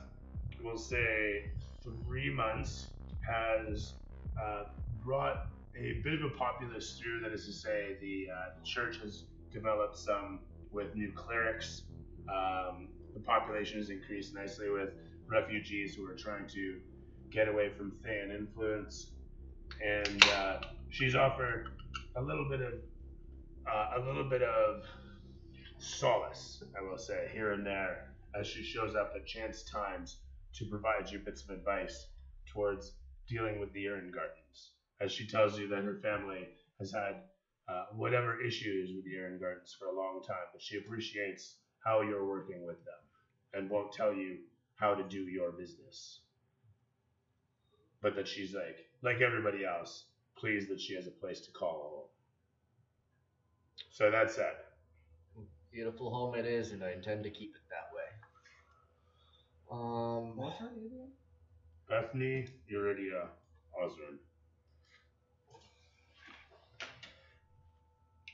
we'll say, 3 months, has brought a bit of a populace through. That is to say, the church has developed some with new clerics. The population has increased nicely with refugees who are trying to get away from Thean influence. And she's offered a little bit of solace, I will say, here and there, as she shows up at chance times to provide you bits of advice towards dealing with the Urn Gardens, as she tells you that her family has had whatever issues with the Urn Gardens for a long time, but she appreciates how you're working with them and won't tell you how to do your business. But that she's like everybody else, pleased that she has a place to call home. So that's it. Beautiful home it is, and I intend to keep it that way. What's her name? Bethany Uridia Osborne.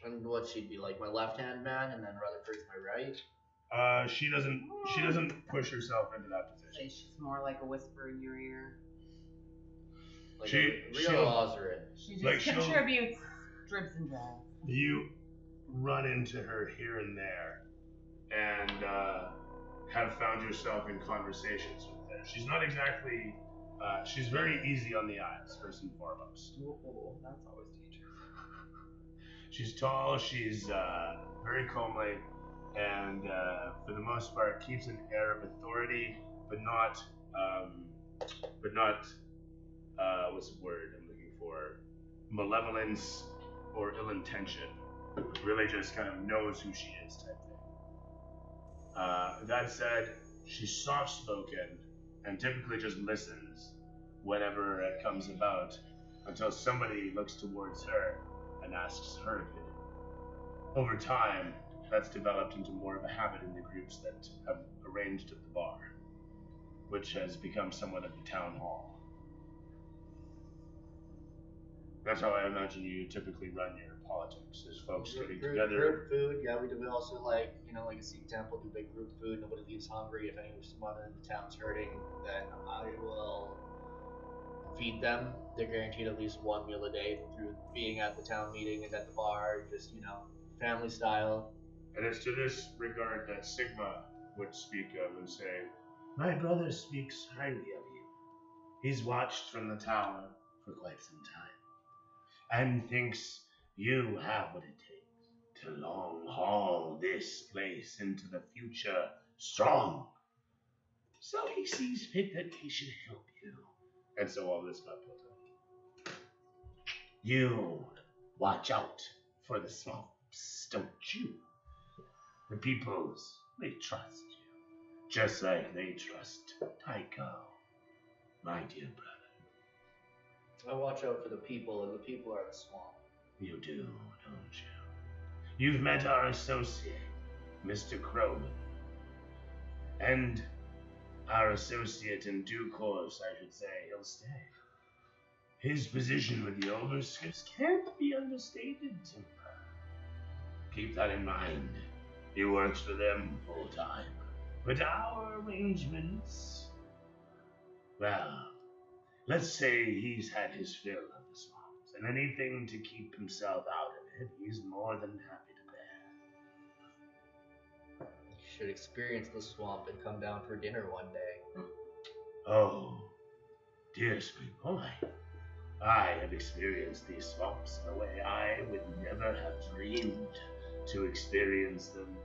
And what, she'd be like my left-hand man, and then Rutherford's my right? She doesn't push herself into that position. She's more like a whisper in your ear. Like She- a real she'll- Osrin. She just Like, she'll- contributes drips and drabs. You run into her here and there, and have found yourself in conversations with her. She's not exactly. She's very easy on the eyes, first and foremost. Oh, that's always dangerous. She's tall. She's very comely, and for the most part keeps an air of authority, but not what's the word I'm looking for? Malevolence or ill intention. Really just kind of knows who she is type thing. That said, she's soft-spoken and typically just listens whenever it comes about until somebody looks towards her and asks her opinion. Over time, that's developed into more of a habit in the groups that have arranged at the bar, which has become somewhat of the town hall. That's how I imagine you typically run your politics, is folks getting together. Group food, yeah, we do. We also like a Sikh temple, do big group food. Nobody leaves hungry. If someone in the town's hurting, then I will feed them. They're guaranteed at least one meal a day through being at the town meeting and at the bar, just family style. And it's to this regard that Sigma would speak of and say, "My brother speaks highly of you. He's watched from the tower for quite some time, and thinks you have what it takes to long haul this place into the future strong. So he sees fit that he should help you." And so all this got built up. You watch out for the swamps, don't you? The peoples, they trust you, just like they trust Tycho, my dear brother. I watch out for the people, and the people are the swamp. You do, don't you? You've met our associate, Mr. Crowman. And our associate in due course, I should say, he'll stay. His position with the Overskirts can't be understated, Timber. Keep that in mind. He works for them full time. But our arrangements, well, let's say he's had his fill of the swamps, and anything to keep himself out of it, he's more than happy to bear. You should experience the swamp and come down for dinner one day. Oh, dear sweet boy, I have experienced these swamps in a way I would never have dreamed to experience them.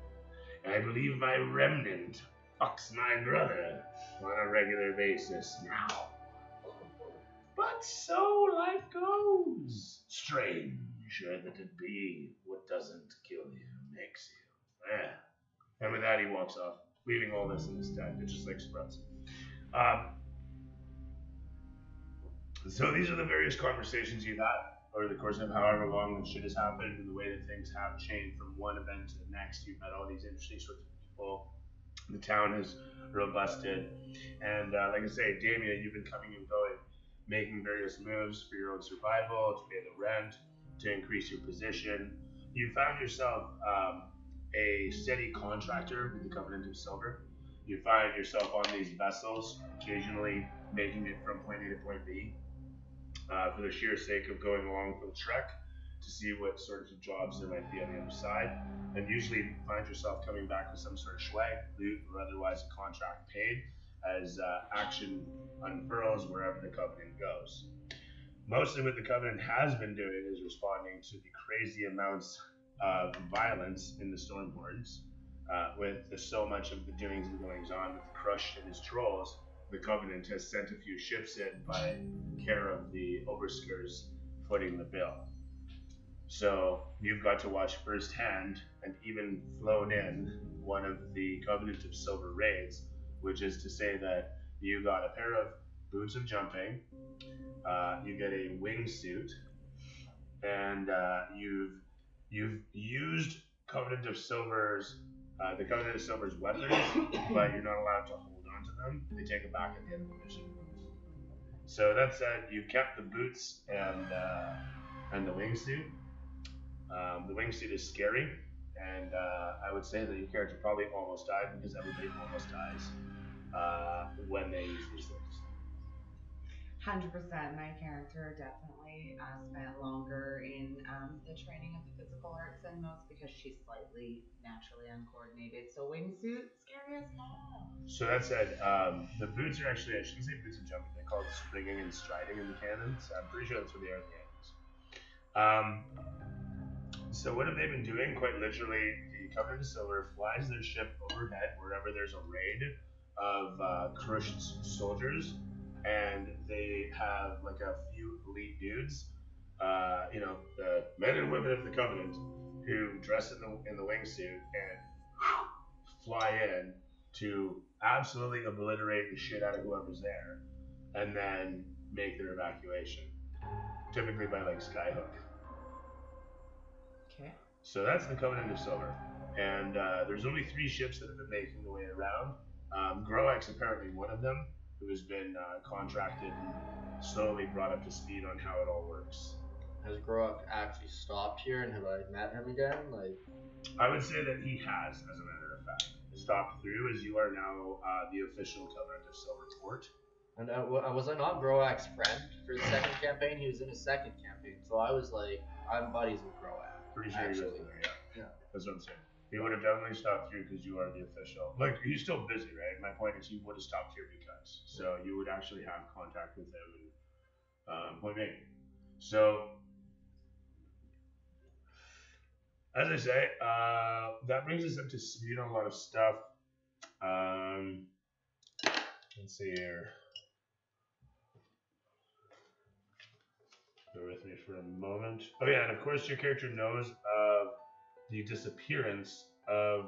And I believe my remnant fucks my brother on a regular basis now. But so life goes. Stranger that it be, what doesn't kill you makes you. Yeah. And with that, he walks off, leaving all this in his tent. It just like sprouts. So these are the various conversations you've had over the course of however long this shit has happened, and the way that things have changed from one event to the next. You've met all these interesting sorts of people. The town has robusted, and like I say, Damien, you've been coming and going, making various moves for your own survival, to pay the rent, to increase your position. You found yourself a steady contractor with the Covenant of Silver. You find yourself on these vessels, occasionally making it from point A to point B, for the sheer sake of going along for the trek to see what sorts of jobs there might be on the other side, and usually find yourself coming back with some sort of swag, loot, or otherwise a contract paid as action unfurls wherever the Covenant goes. Mostly what the Covenant has been doing is responding to the crazy amounts of violence in the Stormhorns, with so much of the doings and goings on with the Crush and his trolls. The Covenant has sent a few ships in by care of the Overskirts footing the bill. So you've got to watch firsthand, and even flown in one of the Covenant of Silver raids, which is to say that you got a pair of boots of jumping, you get a wingsuit, and you've used Covenant of Silver's the Covenant of Silver's weapons, but you're not allowed to hold on to them. They take it back at the end of the mission. So that said, you kept the boots and the wingsuit. The wingsuit is scary, and I would say that your character probably almost died because everybody almost dies when they use these things. 100%. My character definitely spent longer in the training of the physical arts than most because she's slightly naturally uncoordinated. So wingsuit, scary as hell. So that said, the boots are actually, I shouldn't say boots of jumping, they call it springing and striding in the canon, so I'm pretty sure that's what they are in the annals. So what have they been doing? Quite literally, the Covenant of Silver flies their ship overhead wherever there's a raid of crushed soldiers, and they have like a few elite dudes, the men and women of the Covenant, who dress in the wingsuit and fly in to absolutely obliterate the shit out of whoever's there, and then make their evacuation, typically by like skyhook. Okay. So that's the Covenant of Silver, and there's only 3 ships that have been making their way around. Groak's apparently one of them, who has been contracted and slowly brought up to speed on how it all works. Has Groak actually stopped here, and have I met him again? Like, I would say that he has, as a matter of fact, stopped through, as you are now the official Covenant of Silver port. and was I not Groak's friend for the second campaign? He was in his second campaign, so I was like, I'm buddies with Groak. Pretty sure he was there, Yeah. That's what I'm saying. He would have definitely stopped through because you are the official. Like, he's still busy, right? My point is he would have stopped here because. So you would actually have contact with him and point being. So, as I say, that brings us up to speed on a lot of stuff. Let's see here. Bear with me for a moment. Oh yeah, and of course your character knows of the disappearance of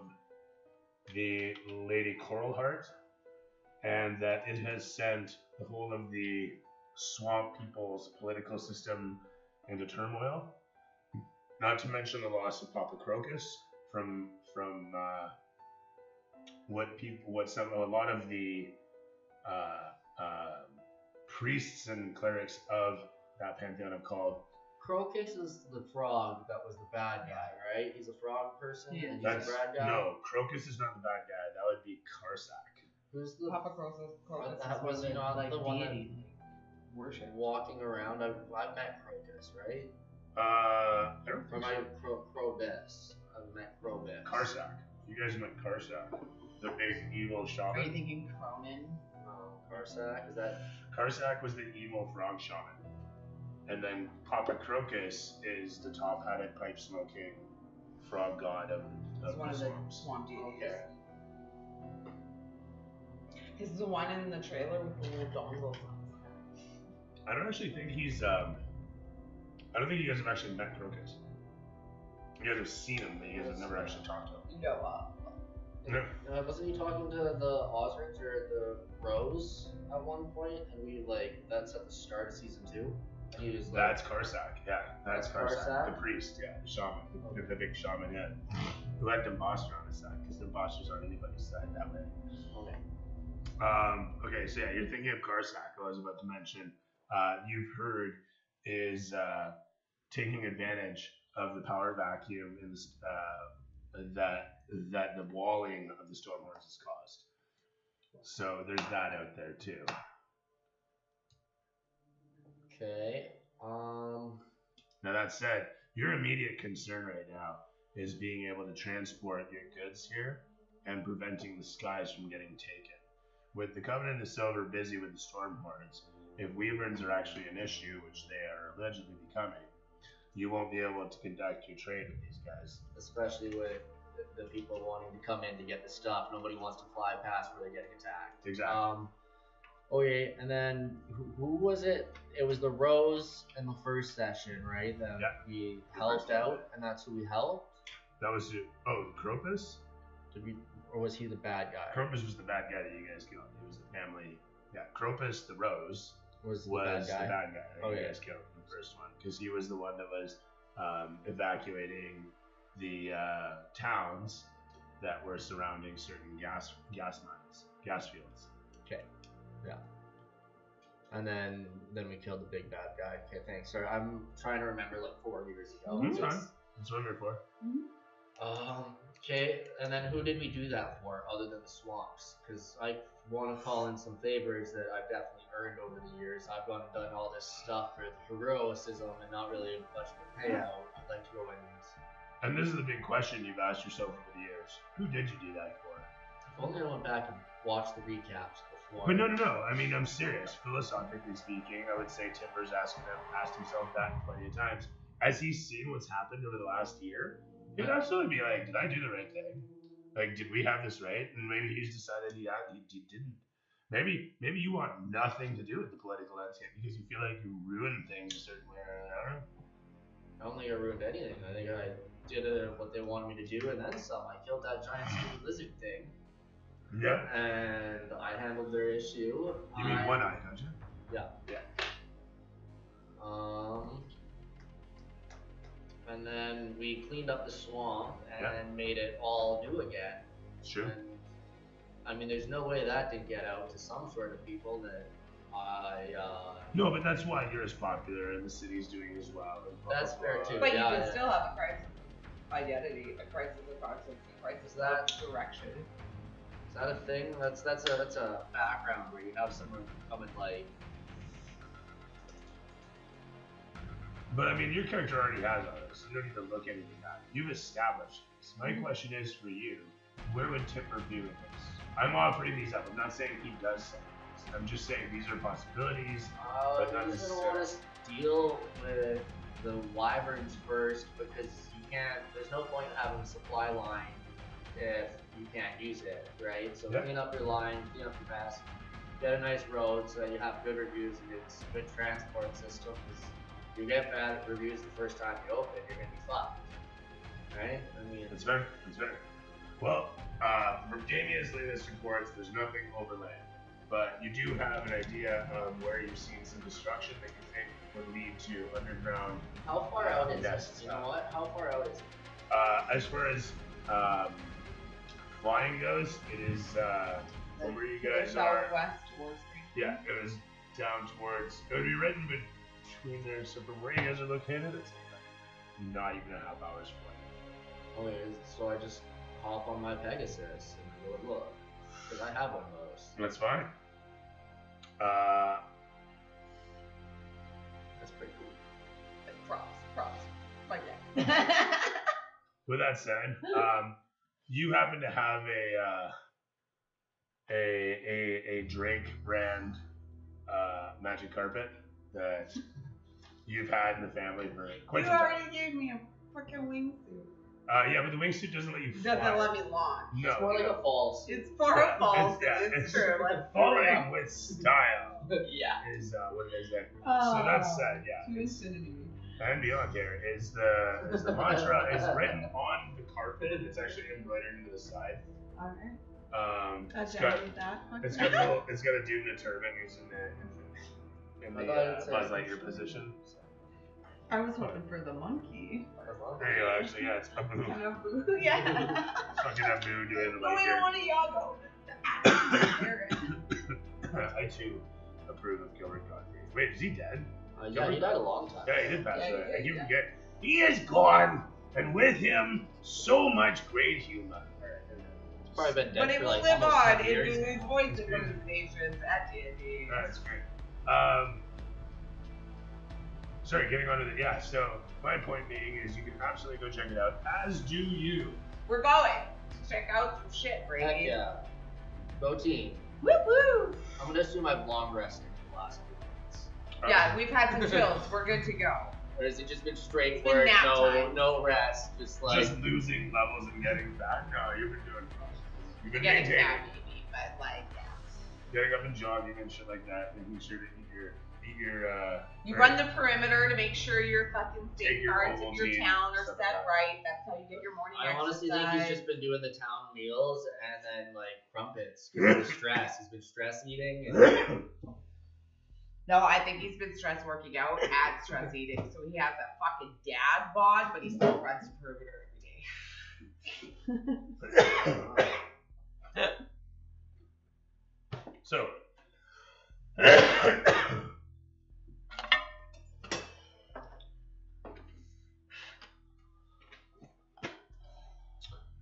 the Lady Coralheart, and that it has sent the whole of the swamp people's political system into turmoil. Not to mention the loss of Papa Crocus from a lot of the priests and clerics of that pantheon have called. Crocus is the frog that was the bad guy, right? He's a frog person, and he's That's, a bad guy. no, Crocus is not the bad guy. That would be Karsak. Who's the Papa Crocus was he not like the one that deity, worship. walking around? I've met Crocus, right? I don't Or think my so. Crobus. I've met Crobus. Karsak. You guys met Karsak, the big evil Are you shaman. thinking Cronin? Oh, Karsak? Is that? Karsak was the evil frog shaman. And then Papa Crocus is the top-hatted, pipe-smoking frog god of He's one the of the swamps. swamp deities. Okay. He's the one in the trailer with the little dongles on. I don't actually think he's. I don't think you guys have actually met Crocus. You guys have seen him, but you guys have never actually talked to him. No, No. Wasn't he talking to the Osrics or the Rose at one point? And we that's at the start of season 2. And he was like, That's Karsak, yeah. That's Karsak, Karsak? the priest, yeah, the shaman, the big shaman head, who had Dimboster on his side, because Dimboster's on anybody's side that way. okay. Okay, so yeah, you're thinking of Karsak, who I was about to mention. You've heard is taking advantage of the power vacuum in this, that the walling of the Stormhorns has caused. So there's that out there too. Okay. Now that said, your immediate concern right now is being able to transport your goods here and preventing the skies from getting taken. With the Covenant of Silver busy with the Stormhorns, if Wyverns are actually an issue, which they are allegedly becoming, you won't be able to conduct your trade with these guys. Especially with the people wanting to come in to get the stuff. Nobody wants to fly past where they're getting attacked. Exactly. Okay, and then who was it? It was the Rose in the first session, right? That we The helped first out, campaign. and that's who we helped. That was the Cropus? Did we, Or was he the bad guy? Cropus was the bad guy that you guys killed. It was the family. Yeah, Cropus the Rose Was the bad guy that Oh, you yeah. guys killed in the first one, because he was the one that was evacuating the towns that were surrounding certain gas mines, gas fields. Okay. Yeah. And then we killed the big bad guy. Okay, thanks. Sorry, I'm trying to remember like 4 years ago. That's fine. That's what I'm here for. Okay, and then who did we do that for other than the swamps? Because I want to call in some favors that I've definitely earned over the years. I've gone and done all this stuff for heroicism and not really much of a payout. I'd like to go in and... And this is the big question you've asked yourself over the years. Who did you do that for? If only I went back and watched the recaps before. But no. I mean, I'm serious. Philosophically speaking, I would say Timber's asked himself that plenty of times. As he's seen what's happened over the last year, he would absolutely be like, did I do the right thing? Like, did we have this right? And maybe he's decided he didn't. Maybe you want nothing to do with the political landscape because you feel like you ruined things a certain way or another. I don't think I ruined anything. I think I did what they wanted me to do and then some. I killed that giant stupid lizard thing. Yeah. And I handled their issue. You mean One Eye, don't you? Yeah. And then we cleaned up the swamp and made it all new again. Sure. And, I mean, there's no way that didn't get out to some sort of people that No, but that's why you're as popular and the city's doing as well. That's fair too. But you can still have a crisis of identity, a crisis of conscience, a crisis of direction. Is that a thing? That's a background where you have someone come and like. But I mean, your character already has all this. You don't need to look anything up. You've established this. My question is for you: where would Tipper be with this? I'm offering these up. I'm not saying he does say this. I'm just saying these are possibilities, but not He's gonna want us to deal with the wyverns first because you can't. There's no point in having a supply line if you can't use it, right? So clean up your line, clean up your mess, get a nice road so that you have good reviews and it's a good transport system. If you get bad reviews the first time you open, you're gonna be fucked, right? I mean, It's fair. Well, from Damien's latest reports, there's nothing overland, but you do have an idea of where you've seen some destruction that you think would lead to underground. how far out is this? You know what? How far out is it? As far as flying goes, it is from where you guys are. Southwest towards Green. Yeah, it was down towards. It would be right in between there. So from where you guys are located, it's not even a half hour's flight. Okay, so I just hop on my Pegasus and go and look because I have one of those. That's fine. That's pretty cool. Props. Like that. With that said, you happen to have a Drake brand magic carpet that you've had in the family for quite You some time. already gave me a freaking wingsuit. Yeah, but the wingsuit doesn't let you fly. Doesn't let me launch. No, It's more like a false. It's for a false. It's true. Like falling with style Yeah. is what it is there. So that's said, yeah. To infinity. And beyond here is the mantra is written on the carpet. It's actually embroidered into the side. Alright. It's got a dude in a turban who's in the Buzz Lightyear position. I was hoping for the monkey. There you go, actually, yeah, it's Abu. Abu, yeah. Fucking Abu doing the But we don't Lightyear. want a Yago. I too approve of Gilbert Gottfried. Wait, is he dead? Yeah, he died a long time. Yeah, he did pass Yeah, away. he I keep did, forgetting. He is gone, and with him, so much great humor. He's probably been dead But it for will like live almost on 10 in years. his voice impersonations at D&D. That's great. Sorry, getting on to the so my point being is you can absolutely go check it out, as do you. We're going to check out some shit, Heck Brady. yeah. Go team. Woo woo! I'm gonna assume I've long rested for the last few months. Yeah, we've had some chills. We're good to go. Or has it just been straight It's been work, nap time. no rest, just like Just losing levels and getting fat? No, you've been doing fine. You've been Getting maintaining. fat, maybe, but like, yeah. Getting up and jogging and shit like that, making sure to You run the perimeter to make sure your fucking state cards of your town are set right. That's how you get your morning I honestly think he's just been doing the town meals and then like crumpets because of the stress. He's been stress eating. And... No, I think he's been stress working out and stress eating. So he has a fucking dad bod, but he still runs the perimeter every day. So.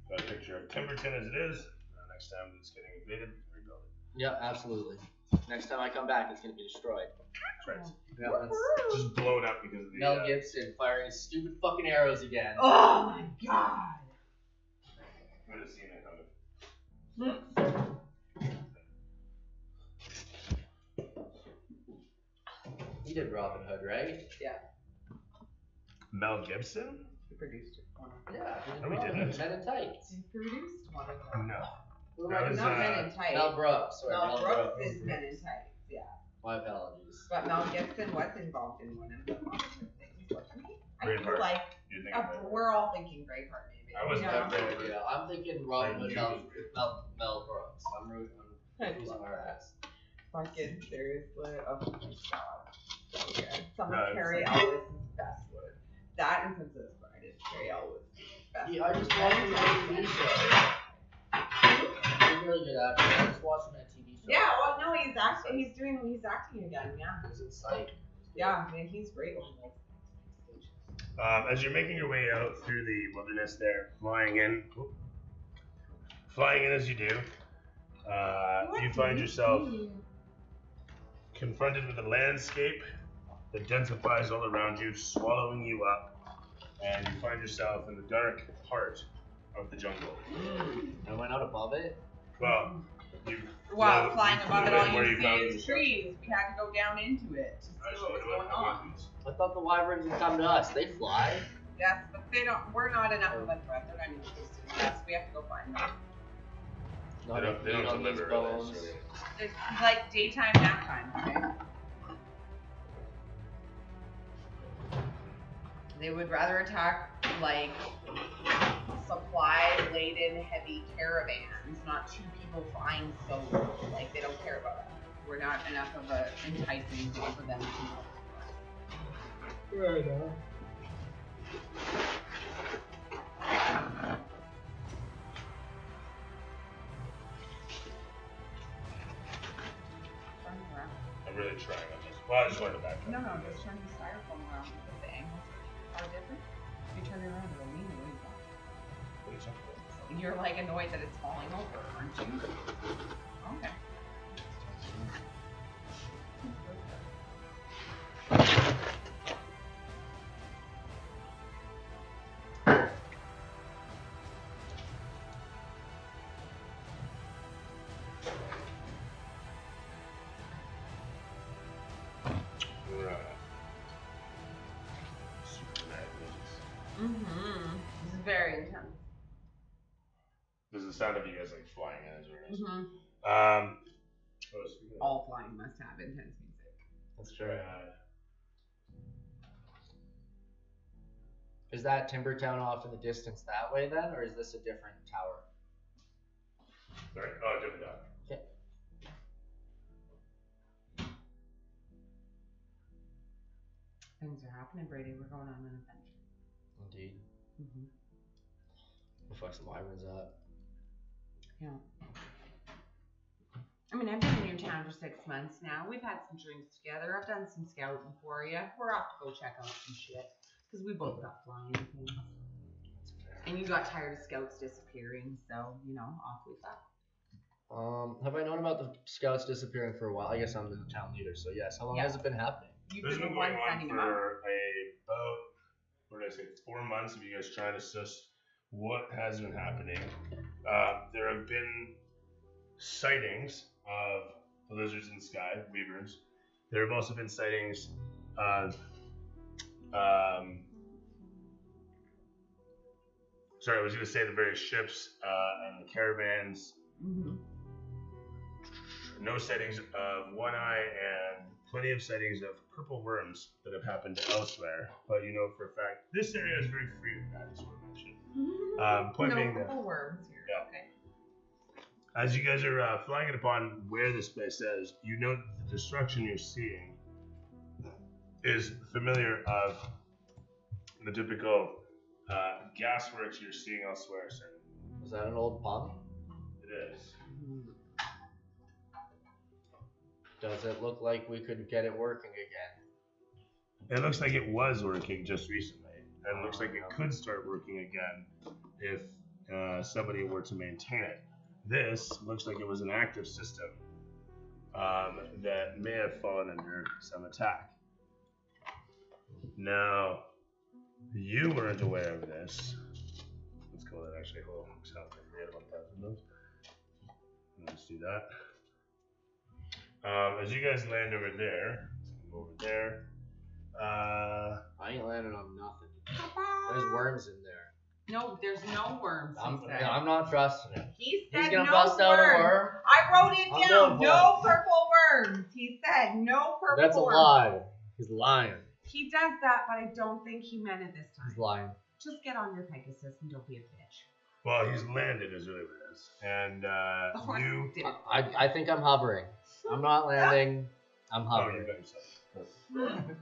Got a picture of Timberton as it is. Next time it's getting invaded, rebuild it. Yeah, absolutely. Next time I come back, it's gonna be destroyed. That's right. Yeah, just blow it up because of the. Mel Gibson firing his stupid fucking arrows again. Oh my god. I've never seen it coming. He did Robin Hood, right? Yeah. Mel Gibson? He produced it. Yeah. No, he didn't. Men in Tights. He produced one of them. No. That was not Men in Tights. Mel Brooks. Sorry, Mel Brooks is Men in Tights, yeah. My apologies. But Mel Gibson was involved in one of the things, wasn't he? I feel Braveheart. like we're all thinking Braveheart, maybe. I wasn't that Braveheart. Yeah, I'm thinking Robin Hood, Mel Brooks. I'm losing our ass. Fucking seriously. Oh my god. So good. Some of Carrie Ellis' best work. That and Princess Bride is Carrie Ellis' best. Yeah, I just watched him on a TV show. He's a really good actor. I just watched him on a TV show. Yeah, well, no, he's acting again, yeah. He's in Psych. Yeah, man, he's great. As you're making your way out through the wilderness there, flying in as you do, you find yourself confronted with a landscape that densifies all around you, swallowing you up, and you find yourself in the dark heart of the jungle. I went out above it? Well, flying above it, all you see is trees. We had to go down into it to see what was going on. I thought the wyverns would come to us. They fly. Yes, but they don't. We're not enough of a threat. They're not even close to us. We have to go find them. They don't deliver bones. It's like daytime, nap time, right? They would rather attack like supply-laden heavy caravans, not two people flying solo. Like they don't care about us. We're not enough of a enticing thing for them to know. Right on. I'm really trying on this. Well, I just wanted to back up. No, just turn the styrofoam around because the angles are different. If you turn it around, it'll lean away back. What are you talking about? You're like annoyed that it's falling over, aren't you? Okay. This is very intense. There's the sound of you guys like flying in as well. All flying must have intense music. That's true. Is that Timbertown off in the distance that way then, or is this a different tower? Sorry. Oh, different tower. Okay. Things are happening, Brady. We're going on an adventure. Indeed. We'll fuck some wyverns up. Yeah. I mean, I've been in your town for 6 months now. We've had some drinks together. I've done some scouting for you. We're off to go check out some shit. Because we both got flying things. And you got tired of scouts disappearing, so, you know, off we got. Have I known about the scouts disappearing for a while? I guess I'm the town leader, so yes. How long has it been happening? You've been the one sending them out. About, what did I say, 4 months of you guys trying to suss what has been happening. There have been sightings of the lizards in the sky, weavers. There have also been sightings of, sorry, I was going to say the various ships and the caravans. No sightings of One Eye and plenty of sightings of purple worms that have happened elsewhere, but you know for a fact this area is very free of that, as we mentioned. Point no being that, purple worms here. Yeah. Okay. as you guys are flying it upon where this place is, you know that the destruction you're seeing is familiar of the typical gasworks you're seeing elsewhere, sir. Was that an old pump? It is. Does it look like we could get it working again? It looks like it was working just recently, and it looks like it could start working again if somebody were to maintain it. This looks like it was an active system that may have fallen under some attack. Now, you weren't aware of this. Let's go ahead, actually, hold on. I forget about that for those. Let's do that. As you guys land over there, let's go over there. I ain't landing on nothing. There's worms in there. No, there's no worms. I'm not trusting him. He He's said gonna no bust out a worms. worm. I wrote it I'm down. going for No purple worms. He said no purple That's a worms. lie. He's lying. He does that, but I don't think he meant it this time. He's lying. Just get on your Pegasus and don't be a bitch. Well, he's landed, is really what it is. And you. I think I'm hovering. I'm not landing. I'm Oh, hovering. you got yourself.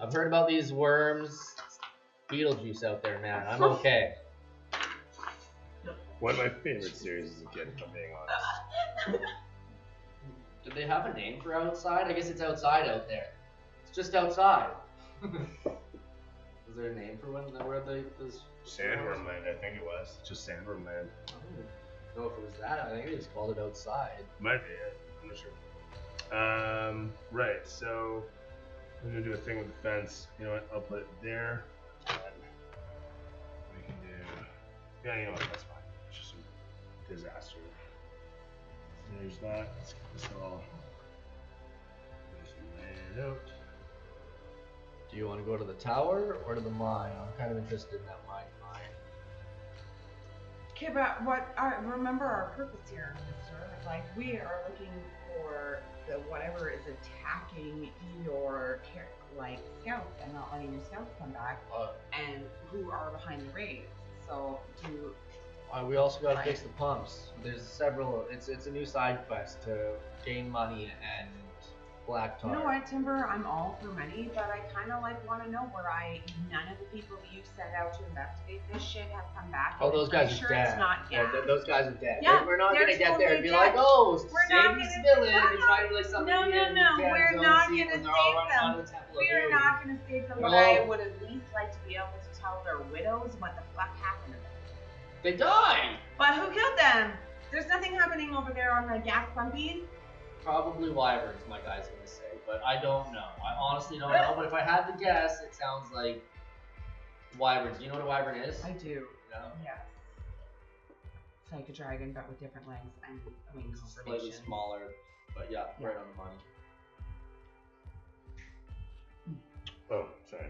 I've heard about these worms. Beetlejuice out there, man. I'm okay. One of my favorite series as a kid, if I'm being honest. Did they have a name for outside? I guess it's outside out there. It's just outside. Is there a name for where this Sandworm Land, I think it was. Just Sandworm Land. I don't know if it was that. I think they just called it outside. Might be it. I'm not sure. Right, so I'm gonna do a thing with the fence. You know what? I'll put it there. And we can do. Yeah, you know what? That's fine. It's just a disaster. There's that. Let's get this all laid out. Do you want to go to the tower or to the mine? I'm kind of interested in that mine. Okay, but remember our purpose here, mister. Like, we are looking for the whatever is attacking your scouts and not letting your scouts come back, and who are behind the raids. So We also got to fix the pumps. There's several. It's a new side quest to gain money and black tar. you know what, Timber? I'm all for money, but I kind of want to know none of the people you've sent out to investigate this shit have come back. Oh, those guys sure are dead. It's not Those guys are dead. Yeah, we're not they're gonna get there and be totally like, oh, We're save not this gonna- village. no, It's not gonna be like something no, in no, Kansas we're Zone not Sea gonna when they're all save running them. out of the Temple of We're Doom. not going to save them, but No. I would at least like to be able to tell their widows what the fuck happened to them. They died. But who killed them? There's nothing happening over there on the gas pumpies. Probably wyverns, my guy's gonna say, but I don't know. I honestly don't know. But if I had to guess, it sounds like wyverns. Do you know what a wyvern is? I do. No. Yes. It's like a dragon, but with different legs and wing Slightly conformations. smaller, but yeah, right on the money. Oh, sorry.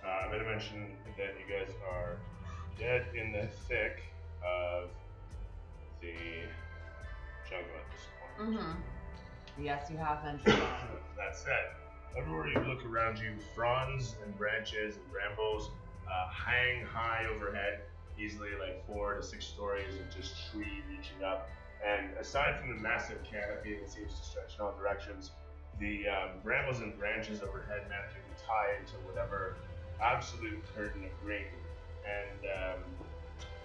I'm going to mention that you guys are dead in the thick of the jungle at this point. Mm-hmm. Yes, you have mentioned that. That said, everywhere you look around you, fronds and branches and brambles hang high overhead, easily like 4 to 6 stories of just tree reaching up. And aside from the massive canopy that seems to stretch in all directions, the brambles and branches overhead magically tie into whatever absolute curtain of green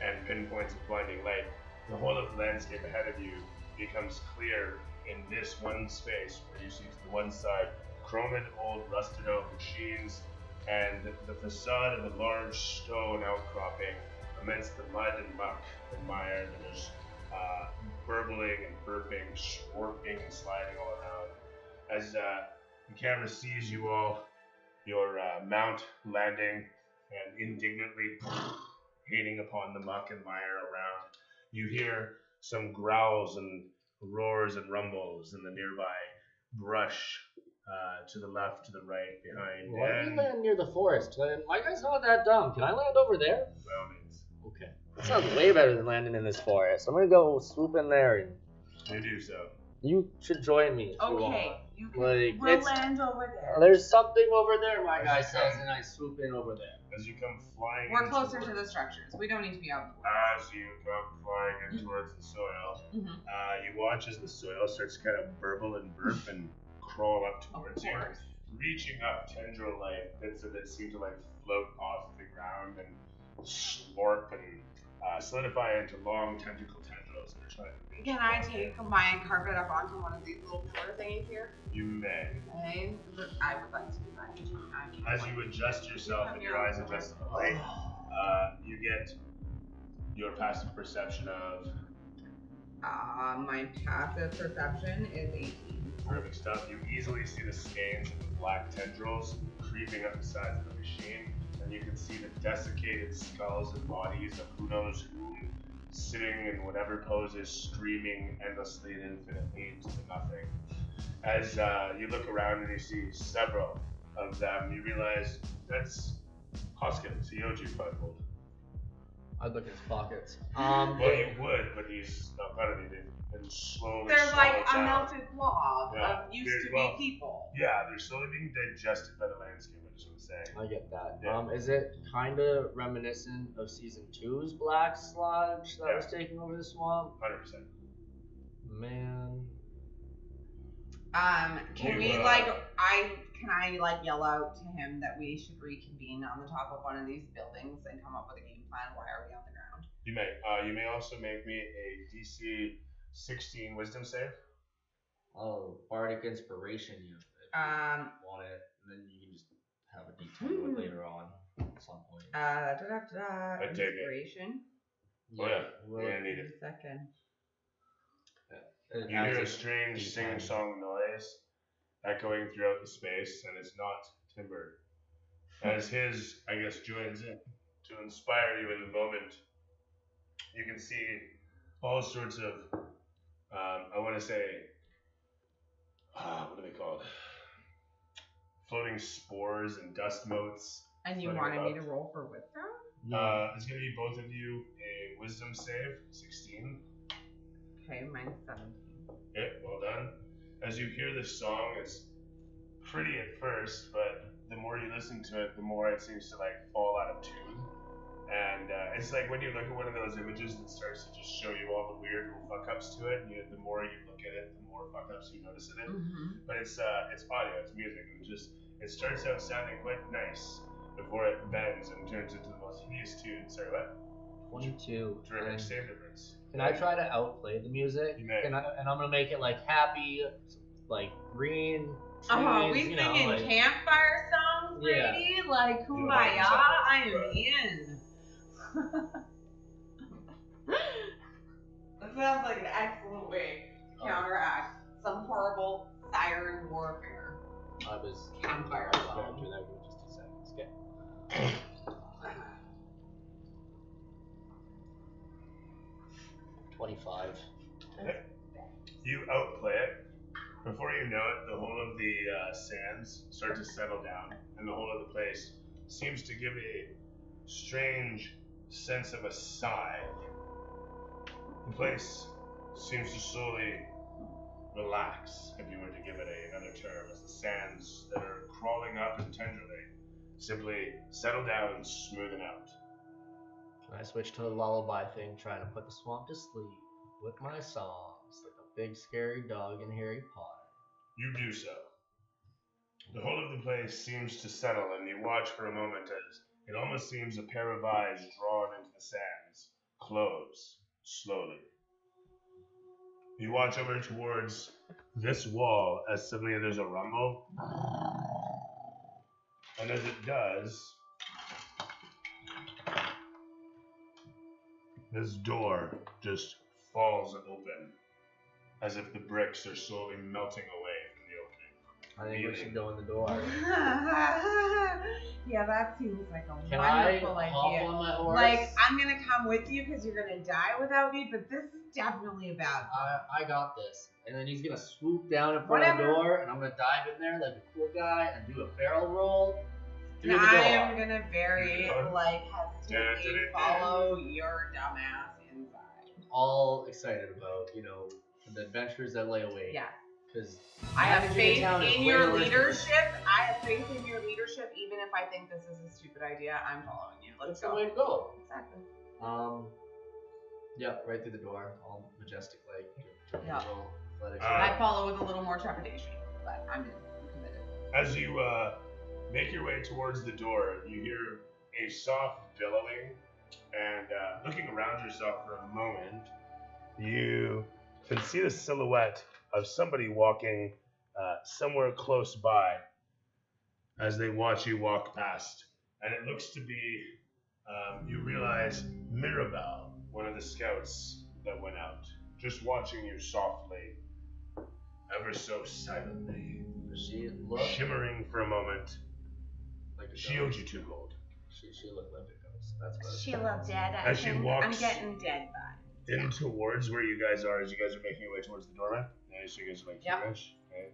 and pinpoints of blinding light. The whole of the landscape ahead of you becomes clear in this one space where you see to the one side chromed old rusted oak machines and the facade of a large stone outcropping amidst the mud and muck and mire that is burbling and burping, warping and sliding all around. As the camera sees you all, your mount landing and indignantly hating upon the muck and mire around, you hear some growls and roars and rumbles in the nearby brush to the left, to the right, behind. Why do we land near the forest? My guy's not that dumb. Can I land over there? By all means. Okay. That sounds way better than landing in this forest. I'm gonna go swoop in there and. You do so. You should join me if you want. Okay, you can. Like, we'll it's- land over there. There's something over there, my guy says, and I swoop in over there. As you come flying We're in closer to towards- the structures. We don't need to be out. As you come flying in towards the soil, Mhm. you watch as the soil starts to kind of burble and burp and crawl up towards you, reaching up tendril-like bits of it seem to like float off the ground and slurp and solidify into long tentacle tendrils that are trying to reach. Can I take my carpet up onto one of these little floor thingies here? You may. Okay. I would like to do that. I can't As wait. you adjust yourself and your eyes adjust to the light, you get your passive perception of My passive perception is 18. perfect stuff. You easily see the skeins of the black tendrils creeping up the sides of the machine, and you can see the desiccated skulls and bodies of who knows who sitting in whatever poses, screaming endlessly and infinitely into nothing. As you look around and you see several of them, you realize that's Hoskins. He owed you 5 gold. I'd look at his pockets. Well, you would, but he's not got anything. And slowly They're like swallows a down. melted blob Yeah, of used very to well. be people. Yeah, they're slowly being digested by the landscape, I just want to say. I get that. Yeah. Is it kind of reminiscent of season 2's Black Sludge that Yeah. was taking over the swamp? 100%. Man. Can You, we can I like yell out to him that we should reconvene on the top of one of these buildings and come up with a game plan? Why are we on the ground? You may. You may also make me a DC 16 Wisdom save. Oh, Bardic Inspiration, you if you want it, and then you can just have a D10 with later on at some point. I take it. Inspiration. Oh yeah, Well, you're gonna need it. Second. it You adds hear a a strange D10. sing-song noise echoing throughout the space, and it's not Timber. As his, I guess, joins in to inspire you in the moment, you can see all sorts of, I want to say, what are they called? Floating spores and dust motes. And you floating wanted me to above. roll for wisdom? It's going to be both of you a wisdom save, 16. Okay, mine's 17. Okay, well done. As you hear this song, it's pretty at first, but the more you listen to it, the more it seems to like fall out of tune. And it's like when you look at one of those images that starts to just show you all the weird little fuck ups to it. And the more you look at it, the more fuck ups you notice in it. Mm-hmm. But it's audio, it's music, and it starts out sounding quite nice before it bends and turns into the most hideous tune. Sorry, what? 22. Terrific And save difference. can I try to outplay the music? You may. And I'm gonna make it like happy, like green. Oh, trees, we you know, singing like, campfire songs, Yeah. Brady? Like You know, Kumbaya? like I am something, in. That sounds like an excellent way to counteract some horrible siren warfare. I was Campfire going song. through that. Give me just 2 seconds. Okay. 25. You outplay it. Before you know it, the whole of the sands start to settle down, and the whole of the place seems to give a strange sense of a sigh. The place seems to slowly relax, if you were to give it another term, as the sands that are crawling up and tenderly simply settle down and smoothen out. I switched to the lullaby thing, trying to put the swamp to sleep with my songs, like a big scary dog in Harry Potter. You do so. The whole of the place seems to settle, and you watch for a moment as it almost seems a pair of eyes drawn into the sands close slowly. You watch over towards this wall as suddenly there's a rumble, and as it does, this door just falls open, as if the bricks are slowly melting away from the opening. I think we should go in the door. Yeah, that seems like a Can I wonderful hop idea. on my horse? Like, I'm gonna come with you because you're gonna die without me, but this is definitely a bad one. I got this. And then he's gonna swoop down in front of the Whatever. door, and I'm gonna dive in there like a cool guy and do a barrel roll through And the I door. am gonna very, like, hesitantly Da-da-da-da. follow your dumbass inside. All excited about, For the adventures that lay await. Yeah. Because I have managing a faith town is in way your worse than- leadership. I have faith in your leadership, even if I think this is a stupid idea. I'm following you. Let's That's the go. way to go. Exactly. Yeah, right through the door, all majestic like. Yeah. Athletics. I follow with a little more trepidation, but I'm committed. As you make your way towards the door, you hear a soft billowing, and looking around yourself for a moment, you can see the silhouette of somebody walking somewhere close by as they watch you walk past. And it looks to be, you realize, Mirabelle, one of the scouts that went out, just watching you softly, ever so silently. Does she look Shimmering for a moment. like a She owed you 2 gold. She looked like a ghost. That's what. She looked dead. As she walks I'm getting dead vibes. in towards where you guys are, as you guys are making your way towards the doorway. Yeah, so you guys are like here-ish. Okay.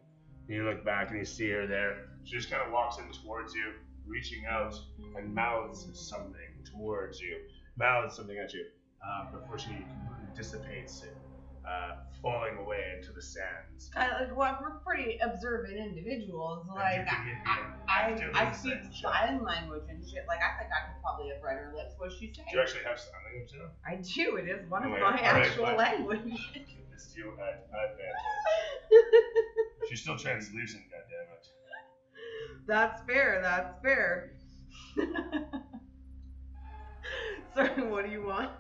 And you look back and you see her there. She just kind of walks in towards you, reaching out and mouths something towards you. Mouths something at you before she completely dissipates it, falling away into the sands. Well, we're pretty observant individuals. Like, And you can I speak sign language and shit. Like, I think I could probably have read her lips. What's she saying? Do you actually have sign language now? I do. It is one of Oh, my yeah. All right, actual fine. language. Give this to you at advantage. She's still translucent, goddammit. That's fair. That's fair. Sorry, what do you want?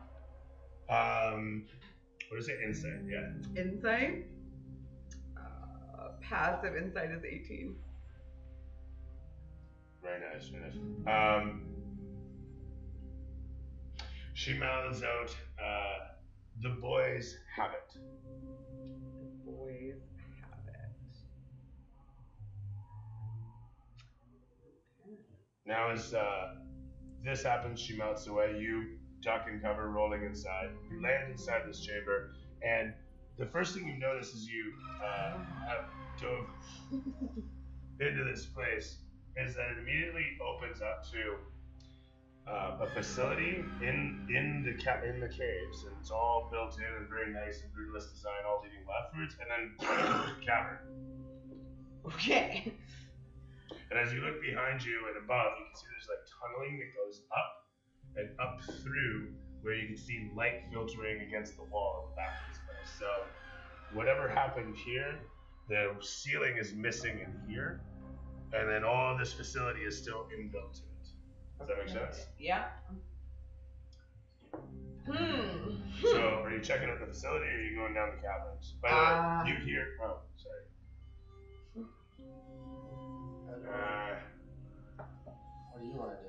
What is it? Insight, yeah. Insight? Passive insight is 18. Very nice, very nice. She mouths out, the boys have it. The boys have it. Now as this happens, she melts away. You duck and cover, rolling inside. You land inside this chamber, and the first thing you notice as you have dove into this place is that it immediately opens up to a facility in the caves, and it's all built in and very nice and brutalist design, all leading leftwards, and then cavern. Okay. And as you look behind you and above, you can see there's like tunneling that goes up and up through where you can see light filtering against the wall at the back of this place. So whatever happened here, the ceiling is missing in here, and then all this facility is still inbuilt to it. Does that make sense? Yeah. So are you checking out the facility, or are you going down the caverns? By the way, you hear... Oh, sorry. What do you want to do?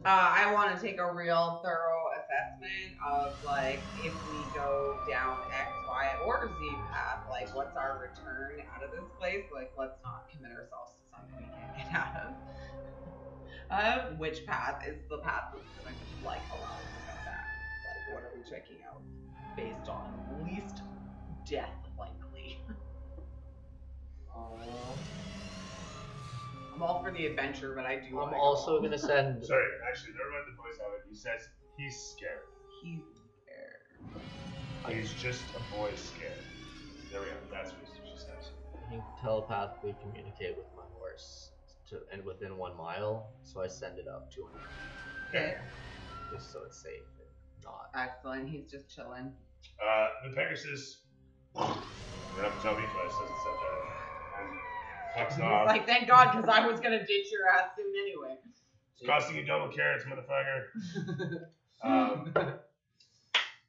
I want to take a real thorough assessment of, like, if we go down X, Y, or Z path, like, what's our return out of this place? Like, let's not commit ourselves to something we can't get out of. Which path is the path that's going to, like, allow us to come back? Like, what are we checking out based on least death likely? I'm all for the adventure, but I do want I'm to also go. gonna send. Sorry, actually, never mind the voice of it. He says he's scared. He's scared. He's just a boy scared. There we go. That's what she says. I can telepathically communicate with my horse and within 1 mile, so I send it up 200, Okay. just so it's safe and not. Excellent. He's just chilling. The Pegasus. I'm gonna have to tell me twice. Doesn't set that. And fucks He's off. like, thank God, because I was gonna ditch your ass soon anyway. It's costing you double carrots, motherfucker.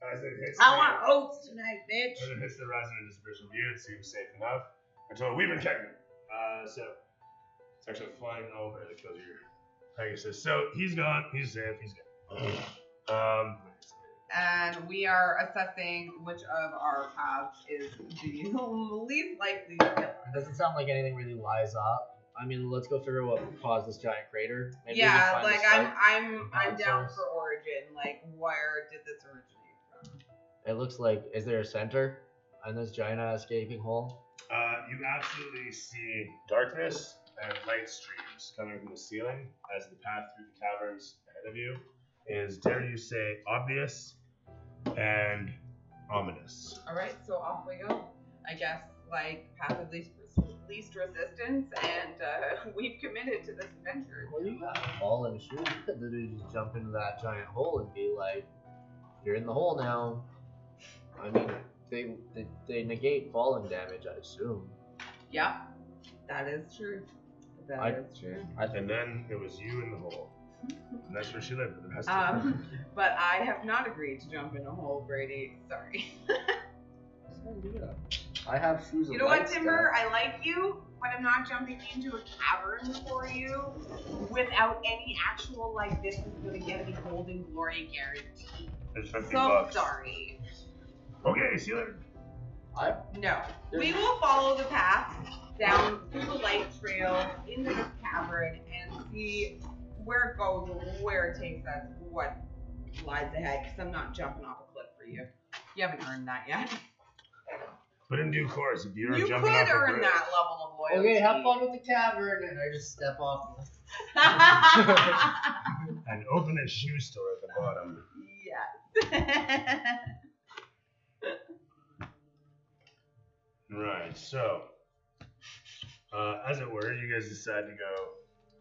As it hits I want oats tonight, bitch. As it hits the resident dispersal view, it seems safe enough. Until we've been checking. So it's actually flying over that kills your Pegasus. So he's gone. He's safe. He's good. And we are assessing which of our paths is the least likely to kill us. It doesn't sound like anything really lies up. I mean, let's go figure out what caused this giant crater. Maybe we Yeah, can find like the site. I'm down source. for origin. Like, where did this originate from? It looks like, is there a center on this giant ass gaping hole? You absolutely see darkness and light streams coming from the ceiling as the path through the caverns ahead of you is, dare you say, obvious and ominous. All right, so off we go. I guess like path of least resistance, and we've committed to this adventure. Well, you got falling shoes. You could literally just jump into that giant hole and be like, "You're in the hole now." I mean, they negate falling damage, I assume. Yeah, that is true. That is true. And then it was you in the hole. And that's where she lived for the rest of the time. But I have not agreed to jump in a hole, Brady. Sorry. I have shoes. You know what, Timber? I like you, but I'm not jumping into a cavern for you without any actual, like, this is going to get me golden glory guarantee. There's 50 So bucks. sorry. Okay, see you later. No. We will follow the path down through the light trail into this cavern and see where it goes, where it takes us, what lies ahead, because I'm not jumping off a cliff for you. You haven't earned that yet. But in due course, if you're You jumping could off a earn bridge, that level of loyalty. Okay, have fun with the cavern, and I just step off. and open a shoe store at the bottom. Yes. Right, so, as it were, you guys decide to go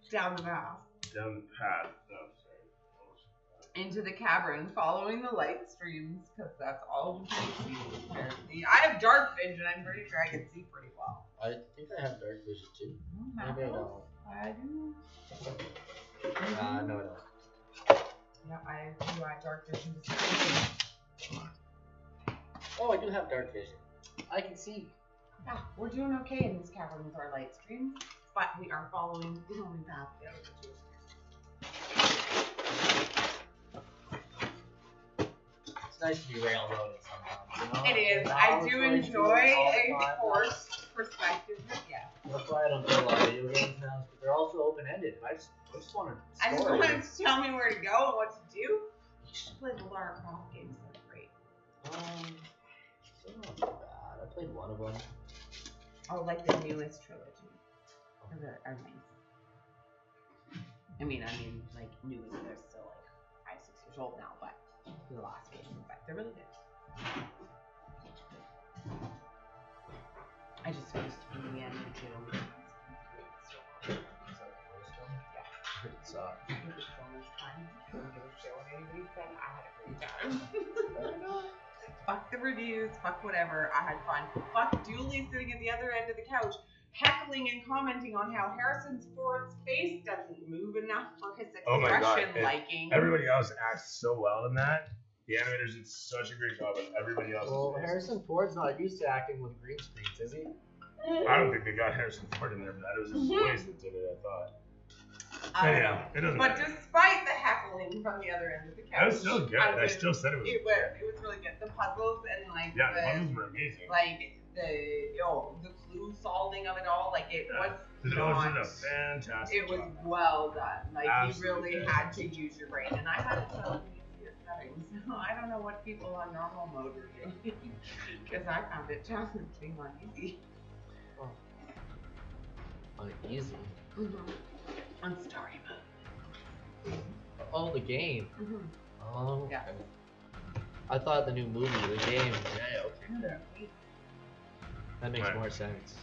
Down the path. down the path. Oh, sorry. Into the cavern, following the light streams, because that's all we can see. Apparently. I have dark vision. I'm pretty sure I can see pretty well. I think I have dark vision too. Maybe I don't. I do. No, I don't. Yeah, I do have dark vision. To see. Oh, I do have dark vision. I can see. Yeah, we're doing okay in this cavern with our light streams, but we are following the only path down to It's nice to be railroaded sometimes, you know? It is. I do enjoy a forced perspective. Yeah. That's why I don't play a lot of video games now, but they're also open-ended. I just want to. I just want to tell me where to go and what to do. You should play the Lara Croft games. They're great. They're not too bad. I played one of them. Oh, like the newest trilogy. Are nice. I mean, like new. They're still like 5, 6 years old now, but the last game, but they're really good. I just finished the end too. It's It was so much fun. I don't give a shit what anybody said. I had a great time. Fuck the reviews. Fuck whatever. I had fun. Fuck Dooley sitting at the other end of the couch, heckling and commenting on how Harrison Ford's face doesn't move enough for his expression liking. Everybody else acts so well in that. The animators did such a great job, and everybody else. Well, Harrison Ford's not used to acting with green screens, is he? I don't think they got Harrison Ford in there for that. It was his voice that did it, I thought. Anyhow, it doesn't But matter. despite the heckling from the other end of the couch, That was still good. I still said it was. It was really good. The puzzles and like Yeah, the puzzles were amazing. like the clue solving of it all, like it was It not. was a fantastic. It was job. well done. Like Absolutely you really fantastic. had to use your brain, and I had it set on the easiest settings. I don't know what people on normal mode were doing, because I found it challenging on easy. On easy. On story mode. Oh, the game. Oh. Yeah. I thought the new movie, the game. Yeah, okay. That makes more sense.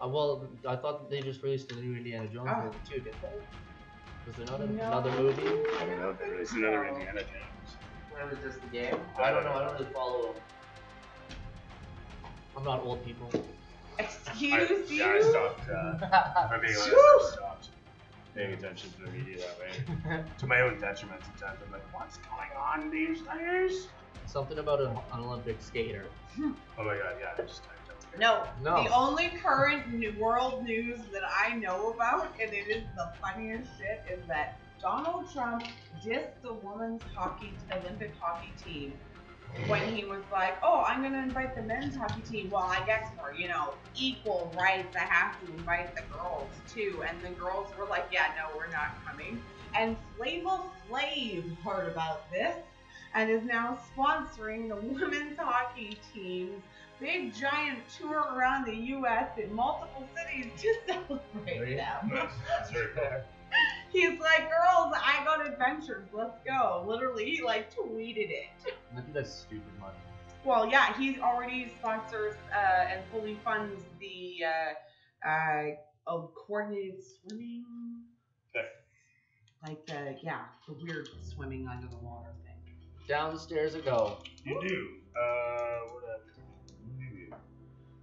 Well, I thought they just released the new Indiana Jones movie too, didn't they? Was there not another movie? I don't know if they released another Indiana Jones. Or was this the game? I don't know. I don't really follow them. I'm not old people. Excuse you? I stopped. I'm being honest, I stopped paying attention to the media that way. To my own detriment sometimes. I'm like, what's going on these days? Something about an Olympic skater. Oh my god, yeah, I just typed up. No. No. The only current world news that I know about, and it is the funniest shit, is that Donald Trump dissed the women's Olympic hockey team when he was like, oh, I'm going to invite the men's hockey team. Well, I guess for, equal rights, I have to invite the girls too. And the girls were like, yeah, no, we're not coming. And Flavor Flav heard about this and is now sponsoring the women's hockey team's big giant tour around the U.S. in multiple cities to celebrate them. That's very cool. He's like, girls, I got adventures, let's go. Literally, he tweeted it. I think that's stupid money. Well, yeah, he already sponsors and fully funds the coordinated swimming. Okay. Like the weird swimming under the water thing. Down the stairs I go. You do.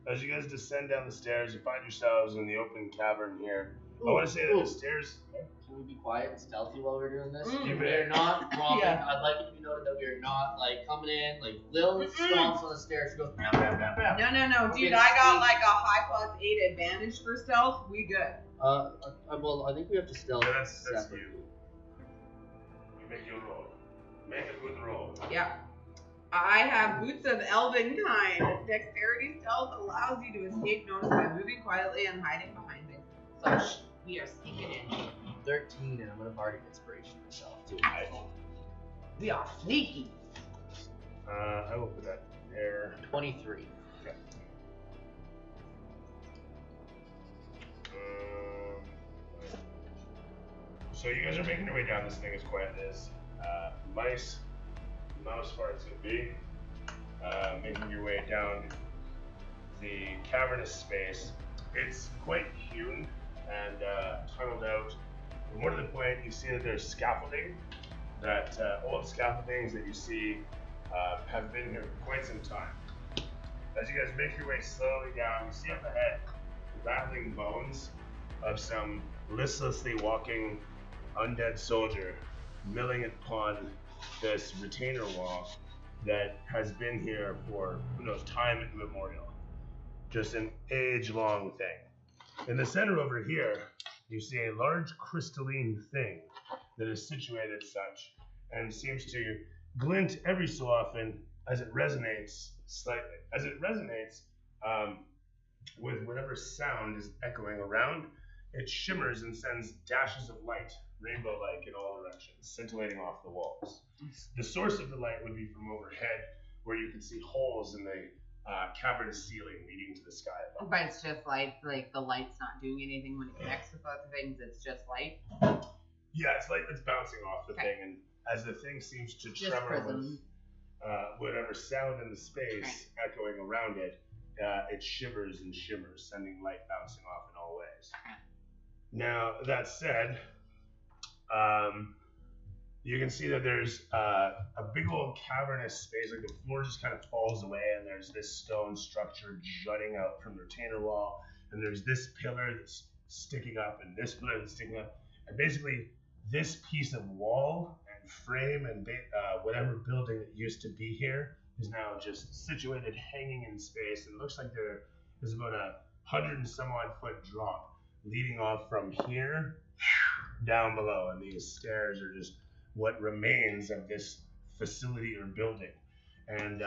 As you guys descend down the stairs, you find yourselves in the open cavern here. I want to say that the stairs. Can we be quiet and stealthy while we're doing this? You We may. are not robbing. Yeah. I'd like it to be noted that we are not like coming in. Like Lil stomps on the stairs. She goes bam, bam, bam, bam. No, Okay, dude, I got sneak. like a high +8 advantage for stealth. We good. Well, I think we have to stealth. That's separately. you. We make you a roll. Make a good roll. Yeah. I have boots of elven kind. Dexterity stealth allows you to escape notice by moving quietly and hiding behind things. So we are sneaking in. 13, and I'm gonna bardic inspiration myself too. Excellent. We are sneaky. I will put that there. 23. Okay. So you guys are making your way down this thing as quiet as mouse farts could be. Making your way down the cavernous space. It's quite hewn and tunneled out. And more to the point, you see that there's scaffolding. That old scaffoldings that you see have been here for quite some time. As you guys make your way slowly down, you see up ahead the rattling bones of some listlessly walking undead soldier milling upon this retainer wall that has been here for who knows time immemorial. Just an age-long thing. In the center over here, you see a large crystalline thing that is situated such and seems to glint every so often as it resonates slightly. As it resonates with whatever sound is echoing around, it shimmers and sends dashes of light, rainbow-like in all directions, scintillating off the walls. The source of the light would be from overhead, where you can see holes in the cavernous ceiling leading to the sky above. But it's just like the light's not doing anything when it connects with other things. It's just light. Yeah, it's light that's bouncing off the Okay. thing, and as the thing seems to Just tremor with prism. whatever sound in the space echoing around it, it shivers and shimmers, sending light bouncing off in all ways. Now, that said, you can see that there's a big old cavernous space, like the floor just kind of falls away, and there's this stone structure jutting out from the retainer wall, and there's this pillar that's sticking up, and this pillar that's sticking up, and basically this piece of wall and frame and whatever building that used to be here is now just situated hanging in space, and it looks like there is about 100 and some odd foot drop leading off from here down below, and these stairs are just what remains of this facility or building. And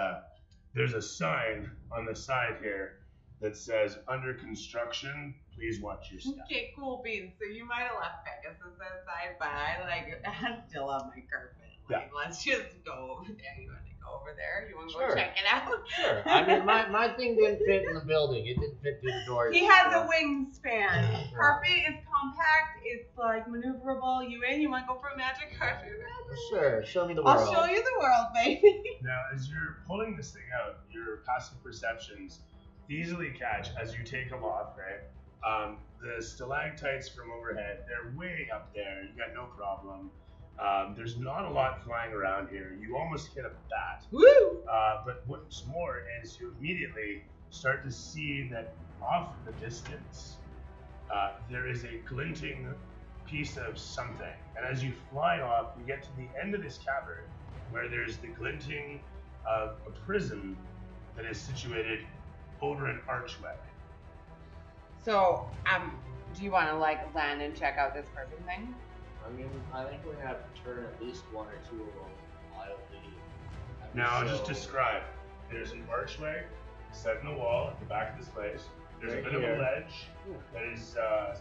there's a sign on the side here that says, "Under construction, please watch your step." Okay, cool beans. So you might have left Pegasus outside, but I still have my carpet. Like, let's just go over there. You want to go over there? You want to go Sure. check it out? Sure. I mean, my thing didn't fit in the building. It didn't fit through the door. He has a wingspan. Yeah. Carpet is compact. It's like maneuverable. You in? You want to go for a magic carpet? Sure. Show me the world. I'll show you the world, baby. Now, as you're pulling this thing out, your passive perceptions easily catch as you take them off, right? The stalactites from overhead, they're way up there. You got no problem. There's not a lot flying around here. You almost hit a bat. Woo! But what's more is you immediately start to see that off in the distance, there is a glinting piece of something. And as you fly off, you get to the end of this cavern where there's the glinting of a prism that is situated over an archway. So, do you want to like land and check out this person thing? I mean, I think we're gonna have to turn at least one or two of them wildly. Now, I'll just describe. There's an archway set in the wall at the back of this place. There's Right a bit of here. a ledge that is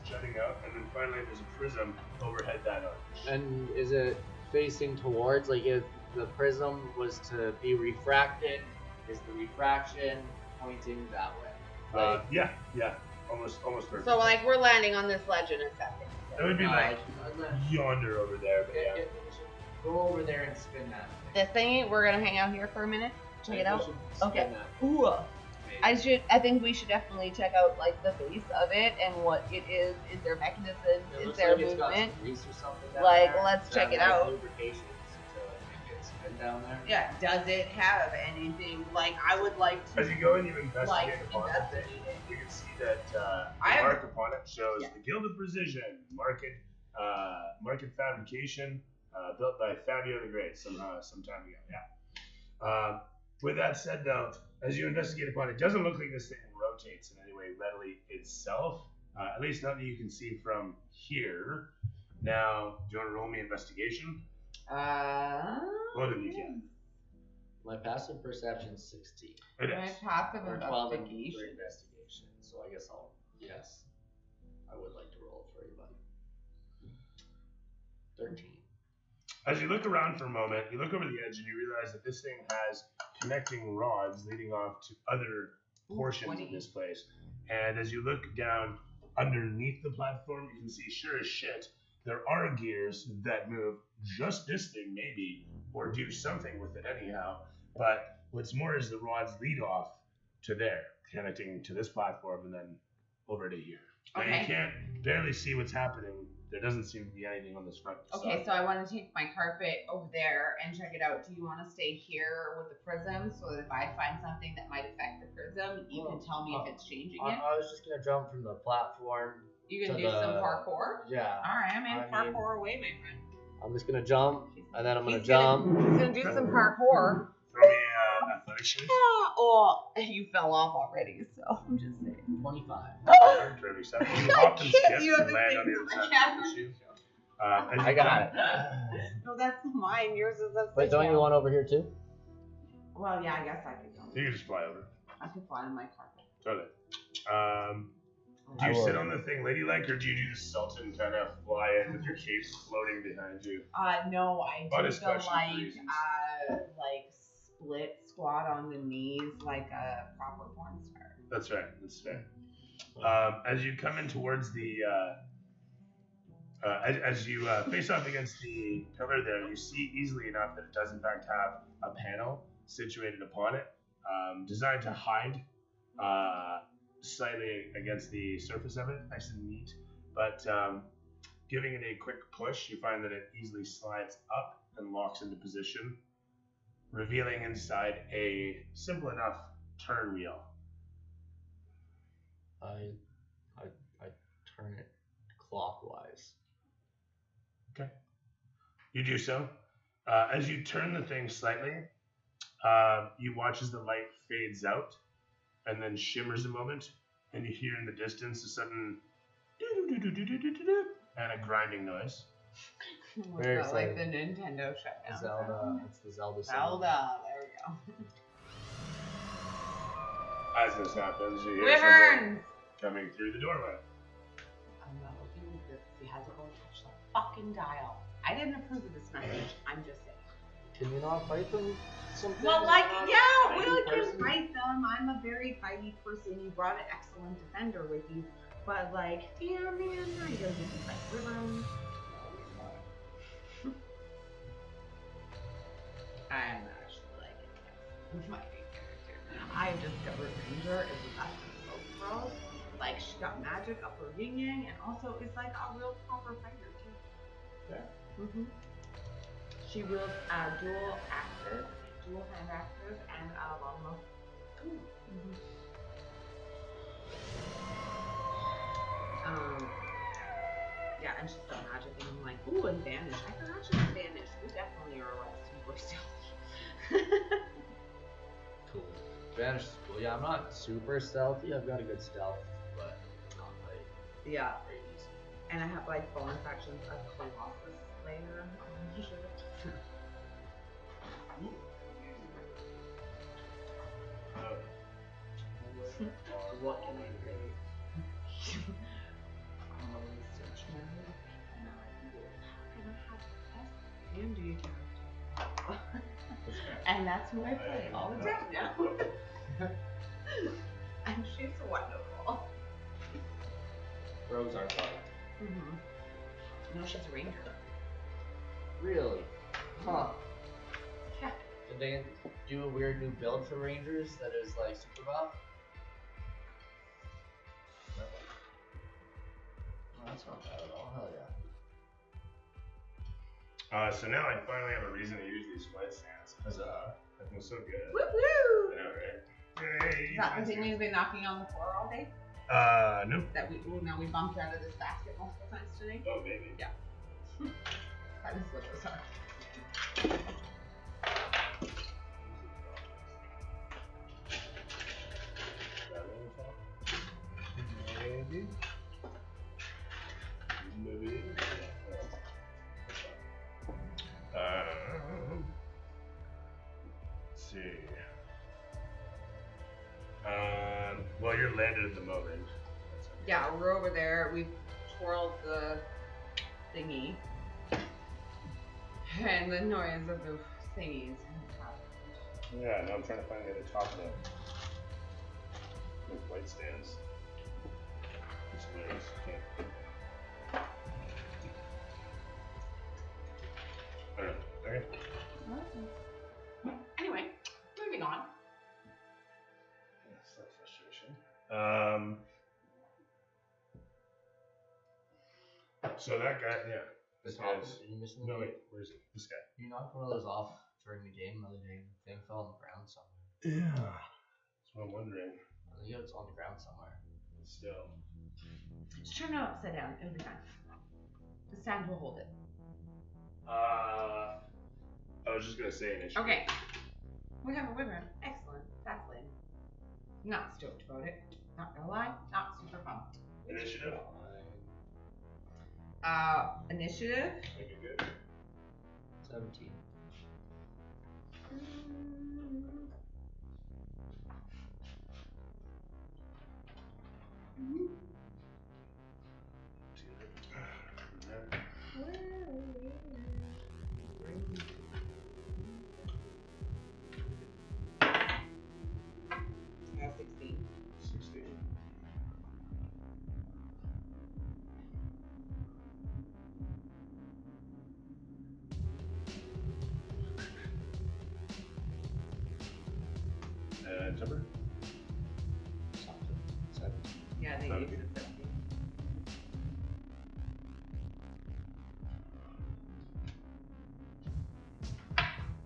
jutting out, and then finally there's a prism overhead that arch. And is it facing towards, like, if the prism was to be refracted, is the refraction pointing that way? Like, Yeah, almost perfect. So, like, we're landing on this ledge in a second. It would be like I'd let- yonder over there, but yeah. Go over there and spin that. This thingy, we're gonna hang out here for a minute. Check it out. Okay. That. Ooh. I think we should definitely check out like the base of it and what it is. Is there mechanisms? Is there It's got movement? some grease or something down Like, there. let's Does check that it have out. Lubrication to make it spin down there. Yeah. Does it have anything? Like, I would like to. As you go and you investigate Like, upon it, investigate it. you can see that the I have- mark upon it shows the Guild of Precision, market fabrication, built by Fabio the Great some time ago. Yeah. With that said, though, as you investigate upon it, it doesn't look like this thing rotates in any way readily itself. At least not that you can see from here. Now, do you want to roll me investigation? Both of you can. My passive perception is 16. It My is. passive Or 12 for investigation. investigation. So I guess yes. I would like to roll it for you, buddy. 13. As you look around for a moment, you look over the edge and you realize that this thing has connecting rods leading off to other portions of this place. And as you look down underneath the platform, you can see, sure as shit, there are gears that move just this thing maybe, or do something with it anyhow. But what's more is the rods lead off to there, connecting to this platform and then over to here. Now Okay. you can't barely see what's happening. There doesn't seem to be anything on this front. Okay, so I want to take my carpet over there and check it out. Do you want to stay here with the prism so that if I find something that might affect the prism, you can tell me if it's changing it? I was just gonna jump from the platform. You can to do the- some parkour? Yeah. Alright, I'm in I mean- parkour away, my friend. I'm just gonna jump, and then I'm gonna He's jump. He's gonna do some parkour. Throw me athletics, please. Oh, you fell off already, so I'm just saying. 25. Very sad. You hopped and can't- skipped you have and to land think on the other of side the of the issue. As I you got come- it. No, that's mine. Yours is upside Wait, don't down. you want over here too? Well, yeah, I guess I could go. You can just fly over. I could fly on my carpet. Totally. Do you sit on the thing ladylike, or do you do the Sultan kind of fly in with your cape floating behind you? No, I do Bonus the question for like reasons. split squat on the knees like a proper porn star. That's right. That's fair. As you come in towards the, as you face off against the pillar there, you see easily enough that it does in fact have a panel situated upon it, designed to hide slightly against the surface of it, nice and neat. But giving it a quick push, you find that it easily slides up and locks into position, revealing inside a simple enough turn wheel. I turn it clockwise. Okay. You do so. As you turn the thing slightly, you watch as the light fades out and then shimmers a moment, and you hear in the distance a sudden and a grinding noise. What's Very that, like the exciting. Nintendo shutdown? Zelda. It's the Zelda sound. Zelda. There we go. As this happens, you hear Wyverns! something coming through the doorway. I'm not looking at this. He has to go touch the fucking dial. I didn't approve of this message. I'm just saying. Can you not fight them? Something? Well, like, Not a yeah, fighting we can person? fight them. I'm a very fighty person. You brought an excellent defender with you. But, like, yeah, man, I don't get to fight Wyverns. I'm actually like it. My character. I discovered Ranger is the best of both worlds. Like, she got magic up her yin yang, and also is like a real proper fighter too. Yeah. She wields dual hand axes, and longbow. Yeah, and she's got magic, and I'm like, ooh, and vanish. I forgot she was vanish. We definitely are like super stealthy. Cool. Vanish is cool. Yeah, I'm not super stealthy. I've got a good stealth, but not like Yeah, very easy. and I have like bonus actions of Colossus later on the ship. What can I say? Research mode. How can I have the best D&D character? And that's who I play all the time now. And she's wonderful. Rogues aren't fun. No, she's a ranger. Really? Huh. Yeah. Did they do a weird new build for Rangers that is like super buff? No. Oh, that's not bad at all. Hell yeah. So now I finally have a reason to use these flight stands. Huzzah. That feels so good. Woo woo! I know, right? Yay! Is that the thing you've been knocking on the floor all day? Nope. That we bumped out of this basket multiple times today? Oh, maybe. Yeah. That is what those are. Maybe. Maybe. Let's see. Well, you're landed at the moment. Yeah, we're over there. We've twirled the thingy. And the noise of the thingies has happened. Yeah, now I'm trying to find the other top of the white stands. It's hilarious. I don't know. Okay. Anyway, moving on. That's that frustration. So that guy, yeah. This Are guy's. you missing No, the wait, where's it? This guy. You knocked one of those off during the game the other day. The thing fell on the ground somewhere. Yeah. That's what I'm wondering. I think it's on the ground somewhere. Still. Just turn it upside down. It'll be fine. The stand will hold it. I was just gonna say initially. Okay. We have a winner. Excellent. That's Lynn. Not stoked about it. Not gonna lie. Not super pumped. Initiative. Initiative. Make it good. 17. I have 16. 16. Timber? Something. 17. Yeah, I think Okay. you said 17.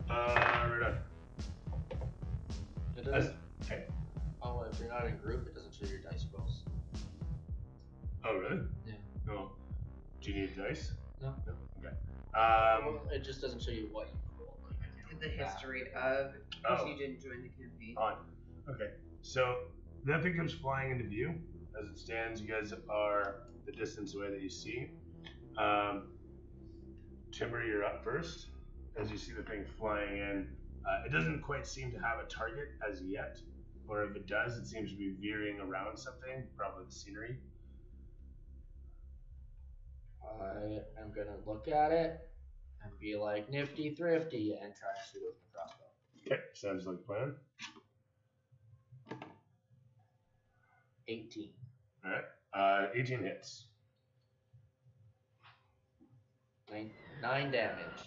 Right on. It does. Okay. Oh, if you're not in group, it doesn't show your dice rolls. Oh, really? Yeah. No. Do you need dice? No. No? Okay. Well, it just doesn't show you what you rolled. Like, I can't The look back. history of, because Oh. you didn't join the campaign. On. Okay. So that thing comes flying into view. As it stands, you guys are the distance away that you see. Timber, you're up first. As you see the thing flying in, it doesn't quite seem to have a target as yet. Or if it does, it seems to be veering around something, probably the scenery. I am gonna look at it and be like nifty thrifty and try and shoot it with my crossbow. Okay, sounds like a plan. 18. Alright. 18 hits. 9 damage.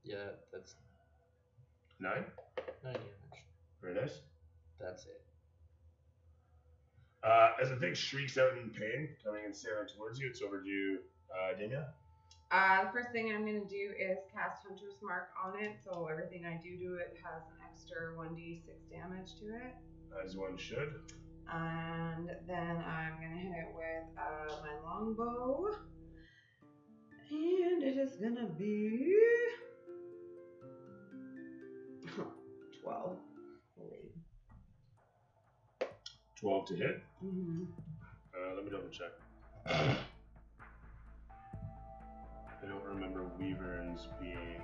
Yeah, that's 9. 9 damage. Very nice. That's it. As the thing shrieks out in pain, coming and sailing towards you, it's over to you, Damia. The first thing I'm going to do is cast Hunter's Mark on it, so everything I do to it has an extra 1d6 damage to it. As one should. And then I'm going to hit it with my longbow. And it is going to be 12. 12 to hit. Mm-hmm. Let me double check. I don't remember Weaverns being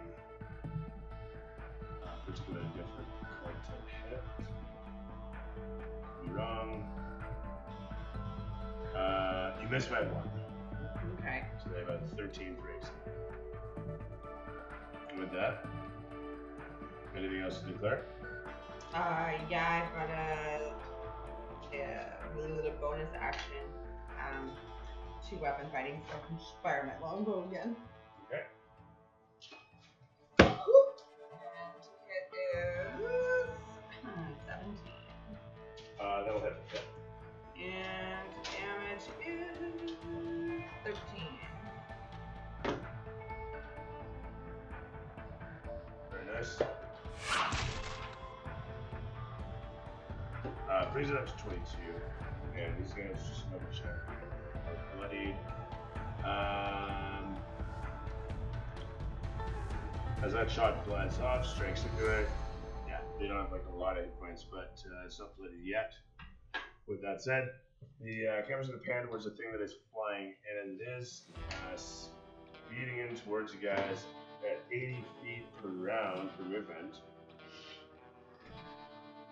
particularly different to hit. Could be wrong. You missed by 1. Okay. So they have a 13 brace. With that, anything else to declare? Yeah, I've got a bonus action to weapon fighting, so I can just fire my longbow again. Okay. And it is 17. That'll hit. And damage is 13. Very nice. Brings it up to 22. And these guys just double check. Bloodied. As that shot glides off, strikes into it. Yeah, they don't have like a lot of hit points, but it's not bloodied yet. With that said, the camera's going to pan towards the thing that is flying, and it is speeding in towards you guys at 80 feet per round per movement.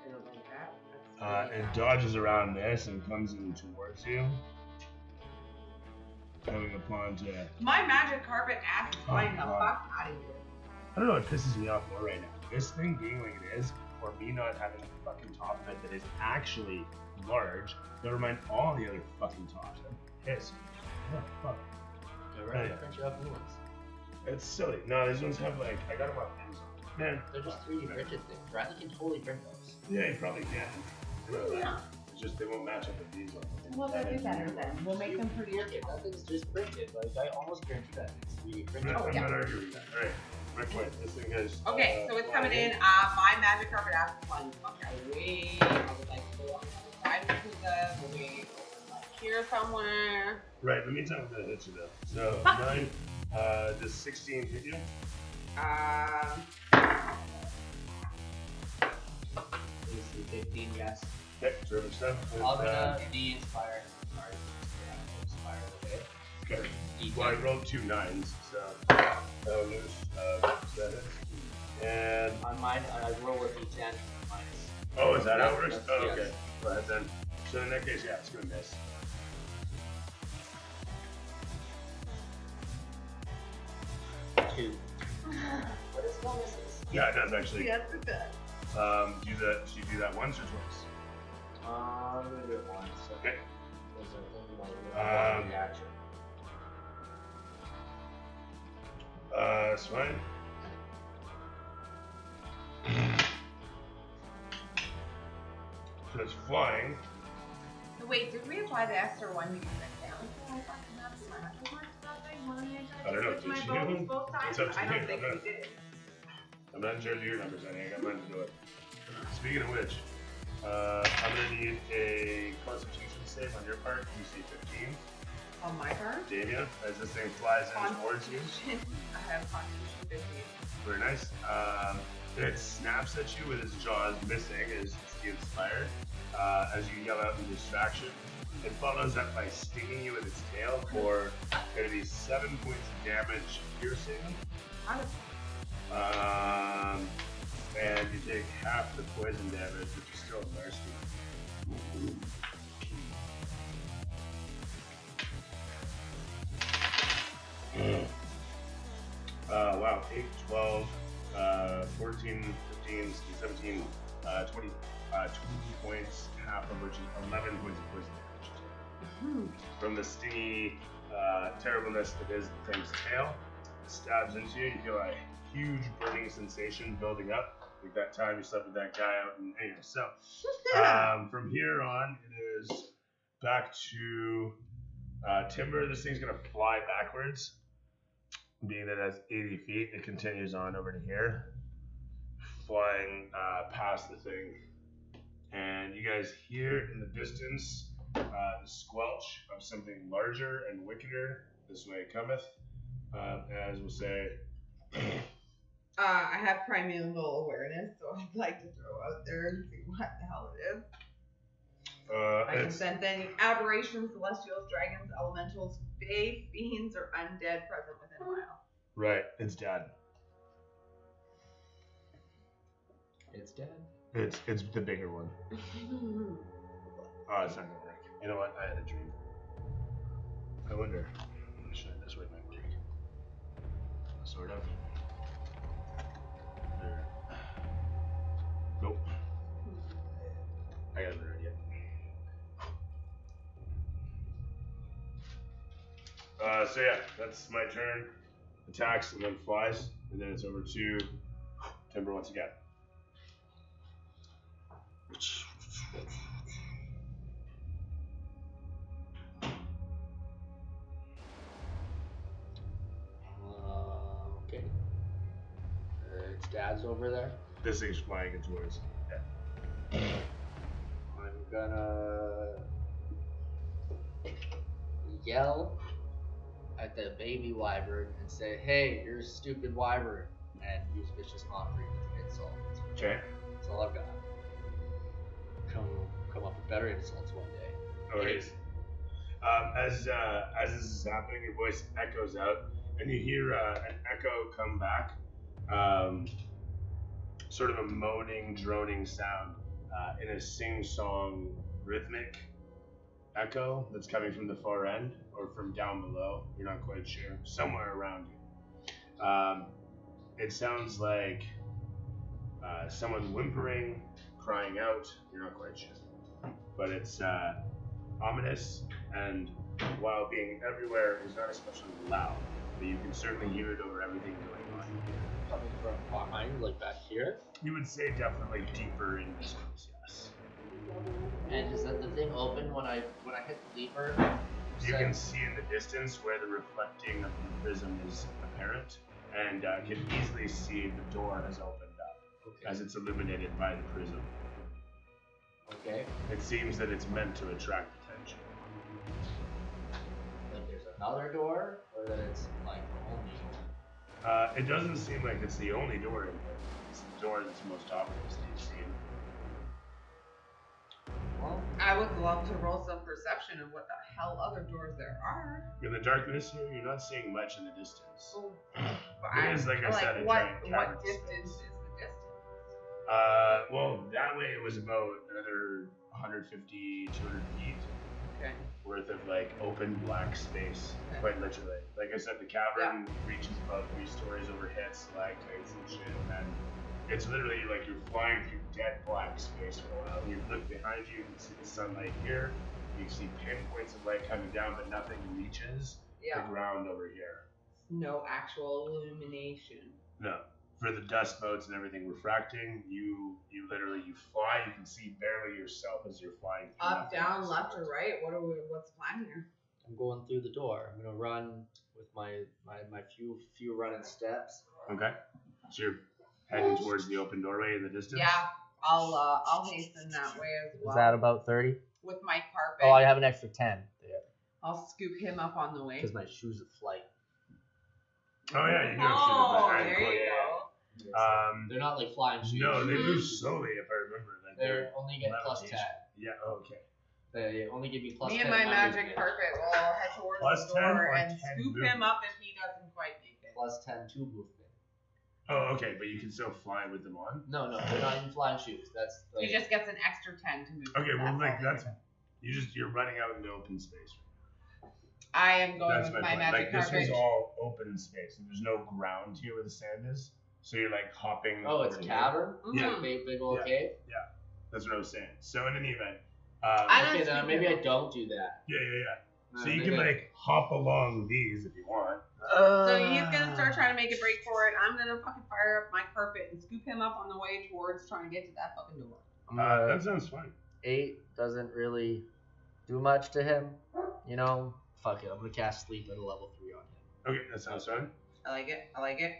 I don't like that. It dodges around this and comes in towards you. Coming upon to. My magic carpet ass is flying the God. fuck out of here. I don't know what pisses me off more right now. This thing being like it is, or me not having a fucking top of it that is actually large. Never mind all the other fucking tops. I'm pissed. Oh, fuck. Alright, print you up new ones. It's silly. No, these ones have like, I got them on Amazon. Man. They're just 3D printed things. Bradley can totally print those. Yeah, you probably can. Yeah. It's just they won't match up with these ones. Well, that'd be better then. We'll make them prettier. Okay, that thing's just printed. Like, I almost guarantee that it's 3D printed. I'm yeah. not arguing with that. Alright, my point. This thing has. Okay, so it's coming in. My magic carpet ass is flying the fuck out of the way. I would like to go on the other side of the way, like here somewhere. Right, let me tell you what that hits you though. So, 9, does 16 hit you? This is 15, yes. Okay, terrific stuff. I'm gonna de-inspire. Sorry. Yeah, inspire, okay? Okay. D10. Well, I rolled 2 9s, so that'll lose 7. And. On mine, I roll with D10 minus. Oh, is that how it works? Yes. Oh, okay. Go ahead then. So in that case, yeah, it's gonna miss. Two. What is bonuses? Yeah, it does actually. Yes, it does. Do that. Should you do that once or twice? I'm gonna do it once. Okay. There's a thing about reaction. It's fine. So it's flying. Wait, did we apply the extra one to get that down? I don't know, did My you? bonus both times? It's up to I don't you. think we did. I'm not in charge of your numbers, honey. I got mine to do it. Speaking of which, I'm gonna need a Constitution save on your part, DC 15. On my part? Damien, as this thing flies in towards you. I have Constitution 15. Very nice. It snaps at you with its jaws missing as you inspired. As you yell out in distraction, it follows up by stinging you with its tail for going to be 7 points of damage piercing. And you take half the poison damage, which is still nasty. Wow, 8, 12, 14, 15, 17, 20 points, half of which is 11 points of poison damage. From the stingy terribleness that is the thing's tail, it stabs into you. You feel a huge burning sensation building up. Like that time you slept with that guy out in anyway. So from here on, it is back to Timber. This thing's gonna fly backwards. Being that it's 80 feet, it continues on over to here, flying past the thing. And you guys hear in the distance the squelch of something larger and wickeder. This way it cometh. As we'll say. I have primeval awareness, so I'd like to throw out there and see what the hell it is. I can sense any aberrations, celestials, dragons, elementals, fae, fiends, or undead present within a mile. Right, it's dead. It's dead. It's the bigger one. Oh, it's not gonna work. You know what? I had a dream. I wonder. This way might work. Sort of. There. Nope. I got another idea. So yeah, that's my turn. Attacks and then flies, and then it's over to Timber once again. Okay. Its dad's over there. This thing's flying in towards. Yeah. I'm gonna yell at the baby wyvern and say, "Hey, you're a stupid wyvern," and use vicious mockery with insult. Okay. That's all I've got. Come up with better insults one day. Okay. As this is happening, your voice echoes out, and you hear an echo come back. Sort of a moaning, droning sound in a sing-song rhythmic echo that's coming from the far end or from down below. You're not quite sure. Somewhere around you. It sounds like someone whimpering, crying out. You're not quite sure. But it's ominous, and while being everywhere, is not especially loud. But you can certainly hear it over everything going on. Coming from behind, like back here. You would say definitely deeper in distance, yes. And is that the thing open when I hit the lever? You can see in the distance where the reflecting of the prism is apparent, and can easily see the door has opened up as it's illuminated by the prism. Okay. It seems that it's meant to attract attention. Like there's another door, or that it's like the only door? It doesn't seem like it's the only door in there. It's the door that's most obvious that you've seen. Well, I would love to roll some perception of what the hell other doors there are. In the darkness here, you're not seeing much in the distance. But It is, like I said, a what giant cavern distance space. is the distance? Well, that way it was about another 150, 200 feet Okay. worth of like open black space, Okay. quite literally. Like I said, the cavern reaches about 3 stories overhead, stalactites and shit, and it's literally like you're flying through dead black space for a while. You look behind you, you can see the sunlight here. You can see pinpoints of light coming down, but nothing reaches the ground over here. No actual illumination. No. For the dust motes and everything refracting, you literally fly. You can see barely yourself as you're flying through. Up, down, left, or right? What's the plan here? I'm going through the door. I'm gonna run with my few running steps. Okay. So you're heading towards the open doorway in the distance. Yeah, I'll hasten that way as well. Is that about 30? With my carpet? Oh, I have an extra 10 there I'll scoop him up on the way. because my shoes are flight. Oh yeah, you got Oh, shit. there you go. They're not like flying shoes. No, they move slowly if I remember. Like They're only get plus 10. Yeah. Okay. They only give you plus 10. Me and my magic carpet will head towards Plus the 10 door or and 10 scoop movement? him up if he doesn't quite make it. Plus 10 to movement. Oh, okay, but you can still fly with them on. No, they're not even flying shoes. That's like, He just gets an extra 10 to move. Okay, well, like all. that's you're running out into open space. I am going That's with my point. magic Like this carpet. is all open space, and there's no ground here where the sand is. So you're like hopping. oh, it's a over here. cavern. Yeah. Big old Yeah. cave. That's what I was saying. So in any event, I don't Okay, then scoop maybe him I don't do that. So you can like hop along these if you want. So he's gonna start trying to make a break for it. I'm gonna fucking fire up my carpet and scoop him up on the way towards trying to get to that fucking door. That sounds fine. 8 doesn't really do much to him. You know, fuck it. I'm gonna cast sleep at a level 3 on him. Okay, that sounds fine. I like it. I like it.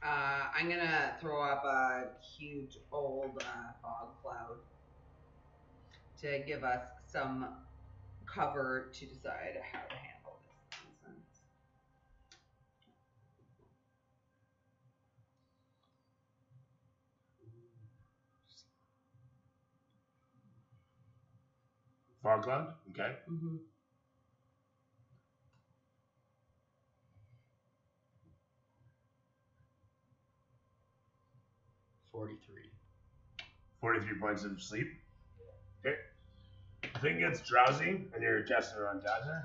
I'm gonna throw up a huge old fog cloud to give us some cover to decide how to handle this nonsense. Fog cloud. Okay. Mm-hmm. $43. 43 points of sleep. Okay. The thing gets drowsy, and you're casting it on Dazzler.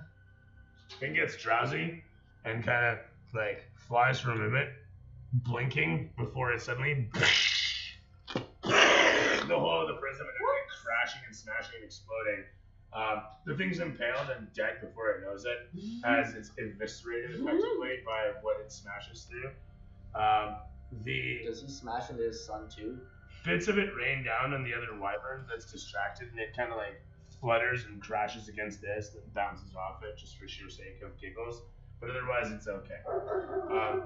Thing gets drowsy and kind of like flies for a minute, blinking before it suddenly the whole of the prism and everything crashing and smashing and exploding. The thing's impaled and dead before it knows it, as it's eviscerated effectively by what it smashes through. Does he smash into his son too? Bits of it rain down on the other wyvern that's distracted, and it kind of like flutters and crashes against this, then bounces off it just for sheer sake of giggles. But otherwise, it's okay.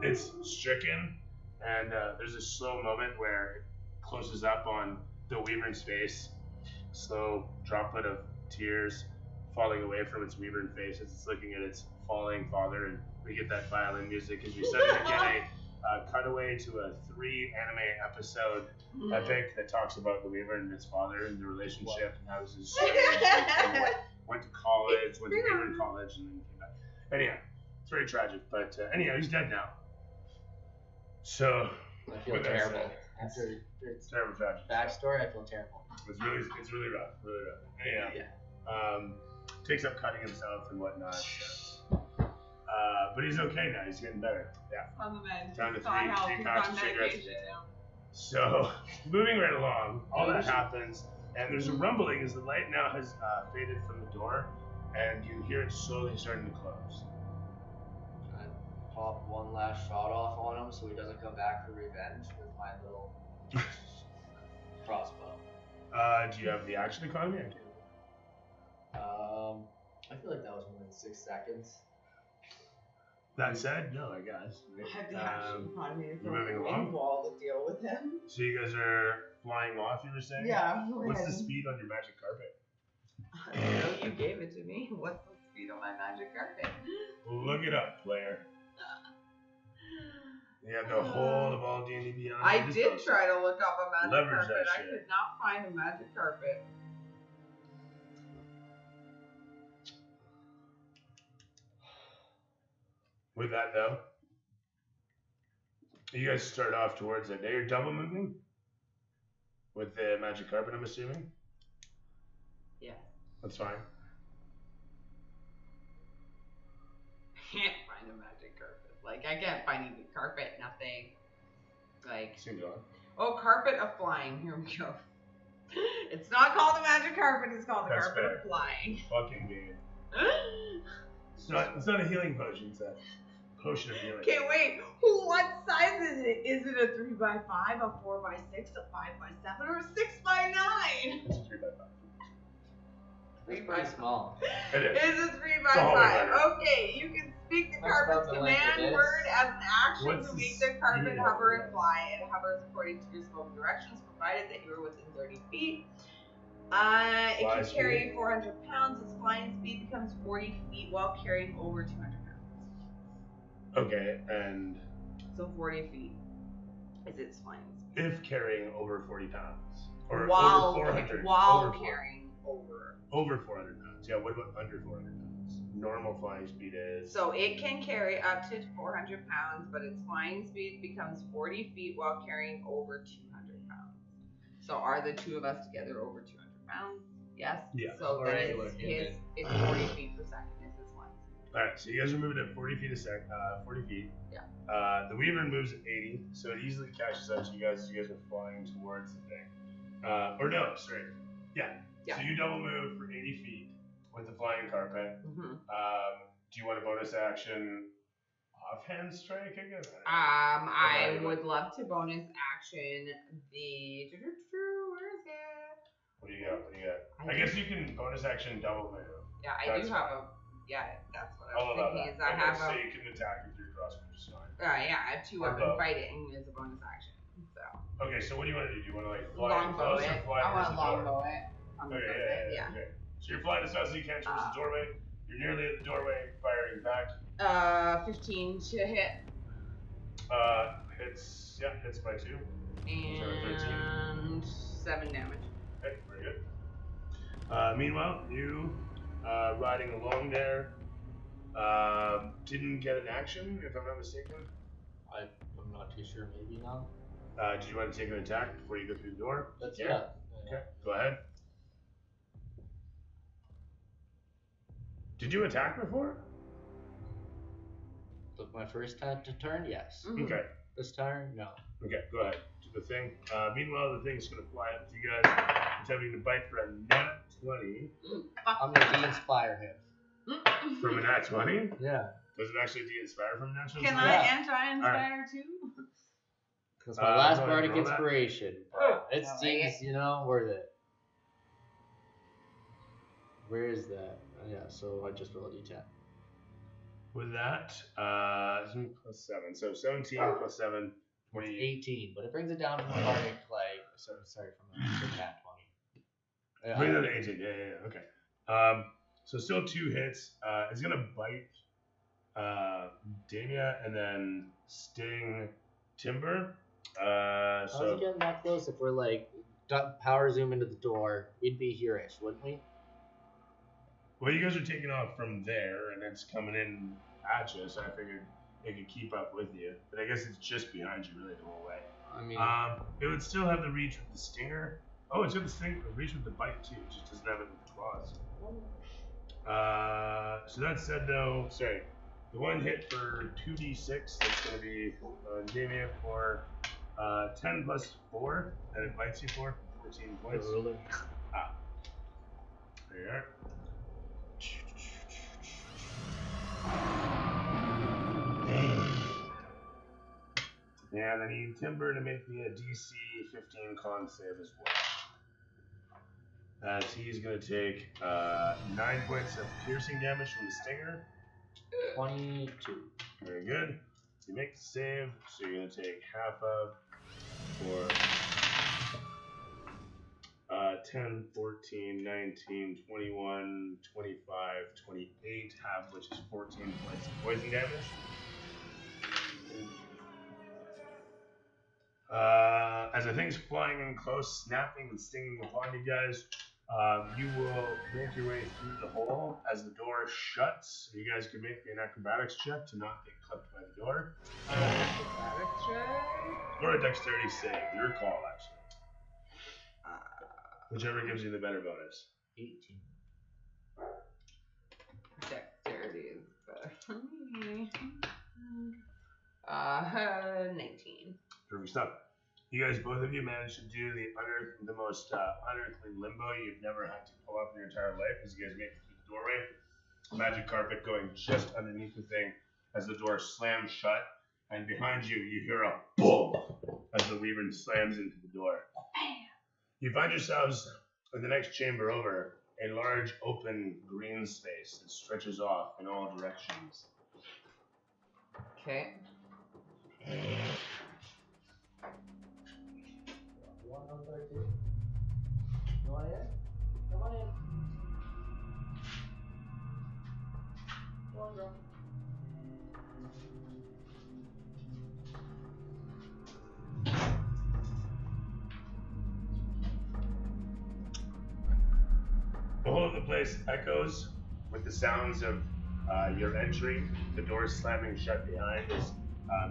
It's stricken, and there's a slow moment where it closes up on the wyvern's face. Slow droplet of tears falling away from its wyvern face as it's looking at its falling father, and we get that violin music as we suddenly get a cutaway to a 3 anime episode epic that talks about the wyvern and its father and the relationship and how this is strange. And went to college, went to wyvern college, and then came back. Anyhow, it's very tragic, but anyhow, he's dead now. So, I feel terrible. After it's terrible tragic. Backstory, I feel terrible. It's really rough, really rough. Anyhow, takes up cutting himself and whatnot. So. But he's okay now. He's getting better. Yeah. On the mend. Down to He's on help. 3 He's packs on of cigarettes. medication now. So, moving right along, all that happens, and there's a rumbling as the light now has faded from the door, and you hear it slowly starting to close. I pop one last shot off on him so he doesn't come back for revenge with my little crossbow. Do you have the action economy? I feel like that was more than 6 seconds. That said, no, I guess. I have the action economy to you're moving throw along? a wall to deal with him. So you guys are flying off, you were saying? Yeah. What's the speed on your magic carpet? I don't know, you gave it to me. What's the speed on my magic carpet? Look it up, player. You have the whole of all D&D Beyond. I did try to look up a magic Leverage carpet. that I shit. could not find a magic carpet. With that, though, you guys start off towards it. Now you're double moving with the magic carpet, I'm assuming? Yeah. That's fine. Can't find a magic carpet. Like, I can't find even carpet, nothing. Like, Seems odd. oh, carpet of flying. Here we go. It's not called a magic carpet, it's called the That's carpet fair. of flying. Fucking weird. It's not a healing potion, it's a potion of healing. Okay, wait. What size is it? Is it a 3x5, a 4x6, a 5x7, or a 6x9? It's a 3x5. It's pretty small. It is. It's a It's a whole 3x5. record. Okay, you can speak the That's carpet's about the length of command this. word as an action What's to the make the carpet speed hover of and it? fly. It hovers according to your spoken directions, provided that you are within 30 feet. It Fly can speed. carry 400 pounds. Its flying speed becomes 40 feet while carrying over 200 pounds. Okay, and So 40 feet is its flying speed. if carrying over 40 pounds. Or While, over 400. while over carrying over. Over 400 pounds. Yeah, what about under 400 pounds? Normal flying speed is. So it can carry up to 400 pounds, but its flying speed becomes 40 feet while carrying over 200 pounds. So are the two of us together over 200 pounds? Yes? Yeah. So Or then regular it's 40 feet per second is his flying speed. Alright, so you guys are moving at 40 feet a sec. 40 feet. Yeah. The Wyvern moves at 80, so it easily catches up to you guys as you guys are flying towards the thing. Or no, sorry. Yeah. Yeah. So you double move for 80 feet with the flying carpet. Mm-hmm. Do you want a bonus action offhand strike again? I would love to bonus action the. Where is it? What do you got? I guess you can bonus action double move. Yeah, I That's do have a. Yeah, that's what I I'll was allow thinking. that. Is I have so a. you can attack with your crossbow, which is fine. Yeah, I have 2 Or weapon bow. fighting as a bonus action. So. Okay, so what do you want to do? Do you want to like fly in Longbow close it. or fly I towards want to the door? longbow it. I'm Okay, gonna yeah. Okay. So you're flying as fast as you can towards the doorway. You're nearly at the doorway, firing back. 15 to hit. Hits by 2. And 7 damage. Okay, very good. Meanwhile, you riding along there didn't get an action, if I'm not mistaken. I'm not too sure. Maybe not. Did you want to take an attack before you go through the door? That's Yeah. Okay, go ahead. Did you attack before? Look, my first time to turn, yes. Mhm. Okay. This turn, no. Okay, go ahead. Do the thing. Meanwhile, the thing's going to fly up to you guys, attempting to bite for a net. 20. I'm gonna de-inspire him. From a nat 20? Yeah. Does it actually de-inspire from natural? Can 20? I anti-inspire too? Because my last roll bardic that. inspiration. It seems, worth it. Where is that? Oh, yeah, so I just rolled a d10. With that, plus 7. So 17 plus 7, 20. 18, but it brings it down to my bardic, sorry, from a nat 20. Bring that to 18. Yeah. Okay. So still 2 hits. It's gonna bite Damia and then sting Timber. How's it getting that close? If we're like power zoom into the door, we'd be here-ish, wouldn't we? Well, you guys are taking off from there, and it's coming in at you, so I figured it could keep up with you. But I guess it's just behind you, really, the whole way. I mean, it would still have the reach with the stinger. Oh, it's got the reach with the bite too. It just doesn't have it with the claws. So that said, though, sorry, the one hit for 2d6. That's going to be Damien for 10 plus 4, and it bites you for 14 points. There you are. And I need Timber to make me a DC 15 con save as well. As he's going to take 9 points of piercing damage from the stinger. 22. Very good. You make the save, so you're going to take half of for 10, 14, 19, 21, 25, 28, half which is 14 points of poison damage. As the thing's flying in close, snapping and stinging upon you guys, you will make your way through the hole as the door shuts. You guys can make an acrobatics check to not get clipped by the door. Acrobatics check. Or a dexterity save, your call actually. Whichever gives you the better bonus. 18. Dexterity is better for me. 19. Perfect stuff. You guys, both of you managed to do the most unearthly limbo you've never had to pull up in your entire life as you guys make it through the doorway. Magic carpet going just underneath the thing as the door slams shut, and behind you, you hear a boom as the Weaver slams into the door. You find yourselves in the next chamber over, a large open green space that stretches off in all directions. Okay. You want to there too? You want in? Come on in. Come on, girl. The whole of the place echoes with the sounds of your entry, the doors slamming shut behind as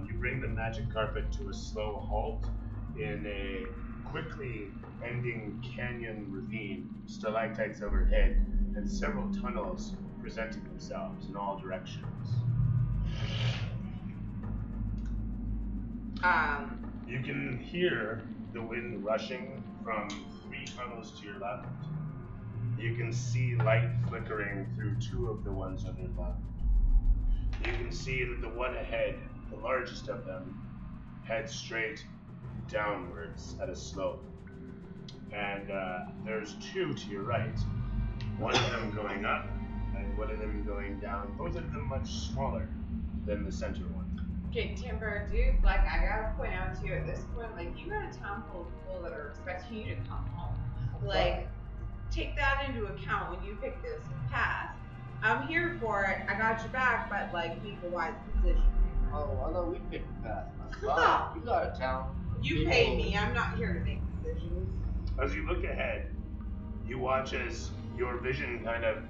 you bring the magic carpet to a slow halt in a quickly ending canyon ravine, stalactites overhead, and several tunnels presenting themselves in all directions. You can hear the wind rushing from 3 tunnels to your left. You can see light flickering through 2 of the ones on your left. You can see that the one ahead, the largest of them, heads straight downwards at a slope. And there's 2 to your right. One of them going up, and one of them going down. Both of them much smaller than the center one. Okay, Timber, dude, like, I gotta point out to you at this point, like, you got a town full of people that are expecting you to come home. Like, take that into account when you pick this path. I'm here for it. I got your back, but like, make a wise decision. Oh, I thought we picked the path. Wow. You got a town. You paid me. I'm not here to make decisions. As you look ahead, you watch as your vision kind of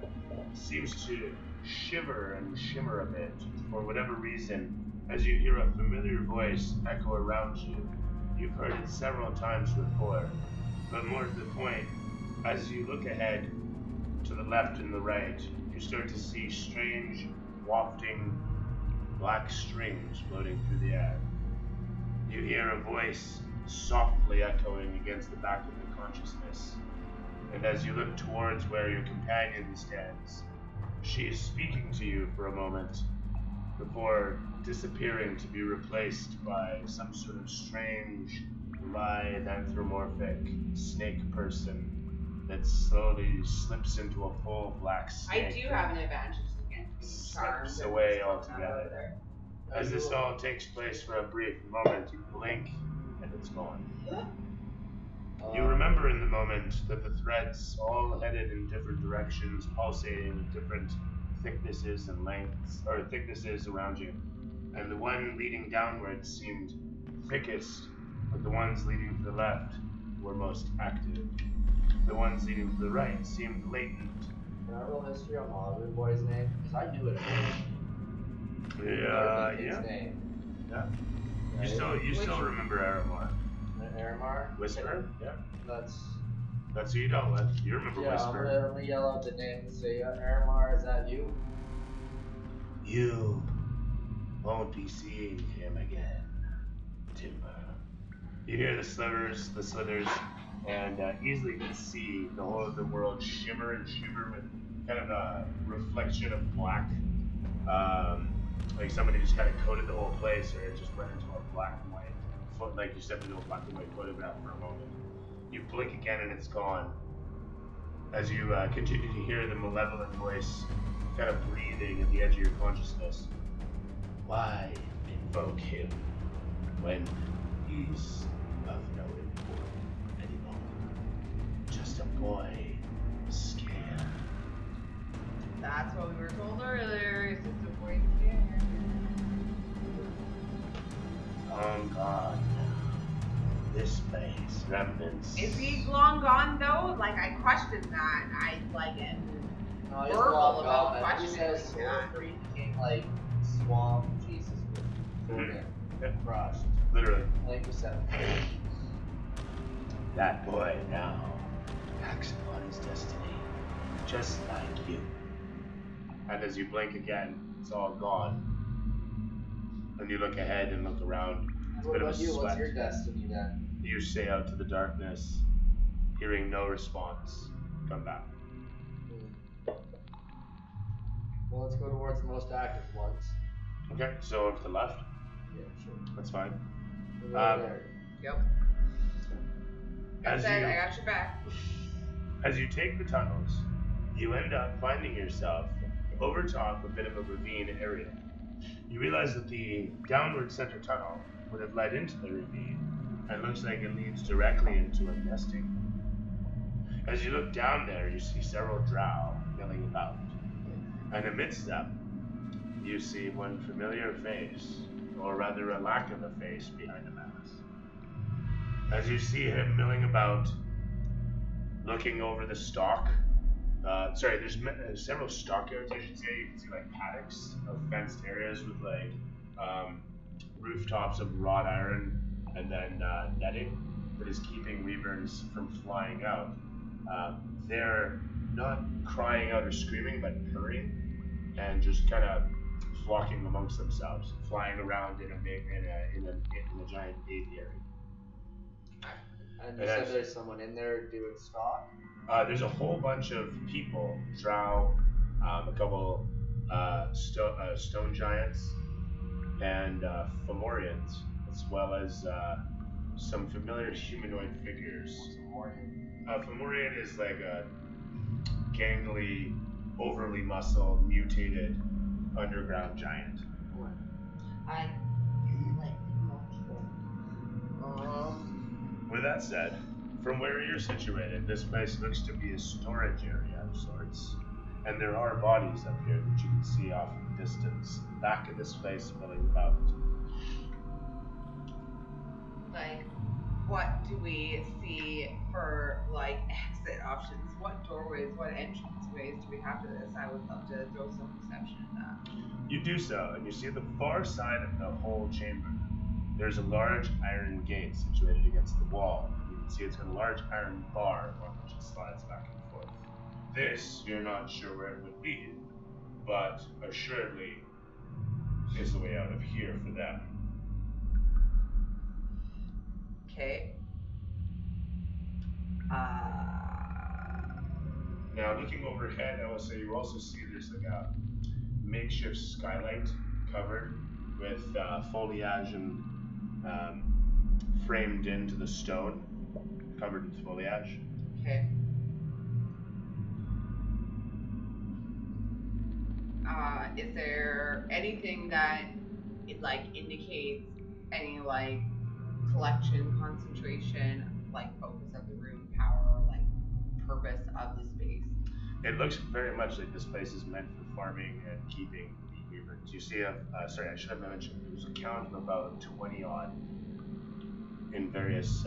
seems to shiver and shimmer a bit for whatever reason as you hear a familiar voice echo around you. You've heard it several times before, but more to the point, as you look ahead to the left and the right, you start to see strange, wafting black strings floating through the air. You hear a voice softly echoing against the back of your consciousness, And as you look towards where your companion stands, she is speaking to you for a moment before disappearing to be replaced by some sort of strange, lithe, anthropomorphic snake person that slowly slips into a full black snake. I do have an advantage against being charmed. Slips away altogether. As this all takes place for a brief moment, you blink and it's gone. You remember in the moment that the threads all headed in different directions, pulsating with different thicknesses and lengths, or thicknesses around you. And the one leading downwards seemed thickest, but the ones leading to the left were most active. The ones leading to the right seemed latent. Can I roll history on my other boy's name? Because I knew it. Yeah. Name. Yeah. Right? You still remember Aramar. Aramar? Whisper? Yeah. That's who you dealt with. You remember yeah, Whisper. I'm gonna yell out the name and say, Aramar, is that you? You won't be seeing him again, Timber. You hear the slithers, and easily can see the whole of the world shimmer and shiver with kind of a reflection of black. Like somebody just kind of coated the whole place, or it just went into a black and white, like you stepped into a black and white photograph for a moment. You blink again and it's gone. As you continue to hear the malevolent voice kind of breathing at the edge of your consciousness. Why invoke him when he's of no import anymore? Just a boy scared. That's what we were told earlier. It's just a boy scared. Oh God. This place, remnants. Is he long gone though? Like I questioned that. I like it. No, he's verbal long about gone. I think he questioning says that. Soul became like swamp Jesus crushed. Literally. Like we said. That boy now acts upon his destiny, just like you. And as you blink again, it's all gone. And you look ahead and look around. It's a What bit of a about you? sweat. What's your destiny then? You say out to the darkness, hearing no response. Come back. Well, let's go towards the most active ones. Okay, so to the left. Yeah, sure. That's fine. We'll go over there. Yep. I As said you- I got your back. As you take the tunnels, you end up finding yourself over top a bit of a ravine area. You realize that the downward center tunnel would have led into the ravine, and looks like it leads directly into a nesting. As you look down there, you see several drow milling about, and amidst them, you see one familiar face, or rather a lack of a face behind a mask. As you see him milling about, looking over the stock. There's several stockyards, I should say. You can see like paddocks of fenced areas with like rooftops of wrought iron, and then netting that is keeping reavers from flying out. They're not crying out or screaming, but purring and just kind of flocking amongst themselves, flying around in a giant aviary. And you said there's someone in there doing stock? There's a whole bunch of people, drow, a couple stone giants, and Fomorians, as well as some familiar humanoid figures. Fomorian is like a gangly, overly muscled, mutated underground giant. I like With that said, from where you're situated, this place looks to be a storage area of sorts. And there are bodies up here that you can see off in the distance, back of this place milling about. like, what do we see for like exit options? What doorways, what entrance ways do we have to this? I would love to throw some perception in that. You do so, and you see the far side of the whole chamber. There's a large iron gate situated against the wall. You can see it's got a large iron bar on which it slides back and forth. This, you're not sure where it would lead, but assuredly is the way out of here for them. Okay. Now, looking overhead, I will say you also see there's like a makeshift skylight covered with foliage and framed into the stone, covered with foliage. Okay. Is there anything that it like indicates any like collection, concentration, like focus of the room, power, like purpose of the space? It looks very much like this place is meant for farming and keeping the weavers. You see, sorry, I should have mentioned, there's a count of about 20 odd in various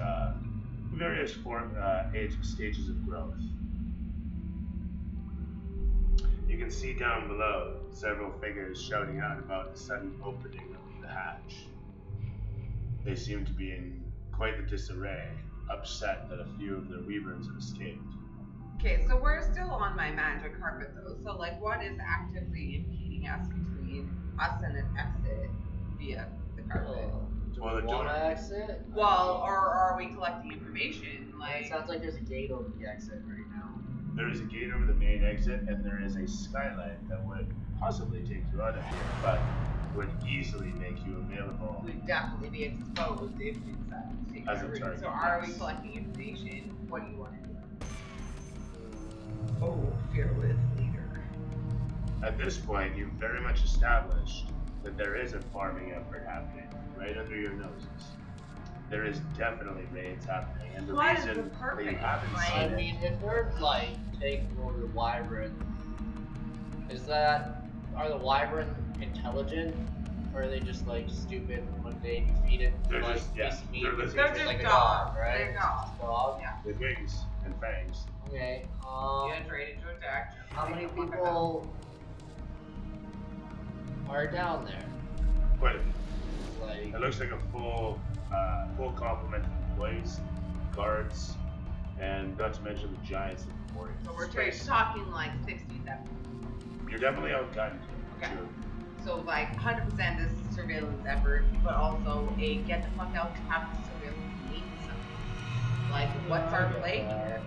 stages of growth. You can see down below several figures shouting out about the sudden opening of the hatch. They seem to be in quite the disarray, upset that a few of their weavers have escaped. Okay, so we're still on my magic carpet though. So like, what is actively impeding us between us and an exit via the carpet? Do Well, we the want to door- exit? Well, or are we collecting information? It Like, sounds like there's a gate over the exit right now. There is a gate over the main exit, and there is a skylight that would possibly take you out of here, but would easily make you available. we'd definitely be exposed if we decided to take As a that route. target, So are we yes. collecting information? What do you want to do? Oh, fearless leader. At this point, you've very much established that there is a farming effort happening right under your noses. There is definitely raids happening, and the What is reason the that purpose? you haven't Like- I seen it, mean, if they're like taking over the wyvern, are the wyvern intelligent? Or are they just like stupid when they feed it They're like just- yeah, piece of meat? they're It's just- They're just like a dogs. dog, right? They're dogs. It's a dog? Yeah. with wings and fangs. Okay. Get ready to attack. How many people are down there? Quite a few. Like, It looks like a full complement of employees, guards, and not to mention the giants of the warriors. So we're Space. talking like 60, 70. You're definitely outgunned. Okay. Sure. So like 100% this is surveillance effort, but also a get the fuck out to have the surveillance mean something. Like, what's our play here?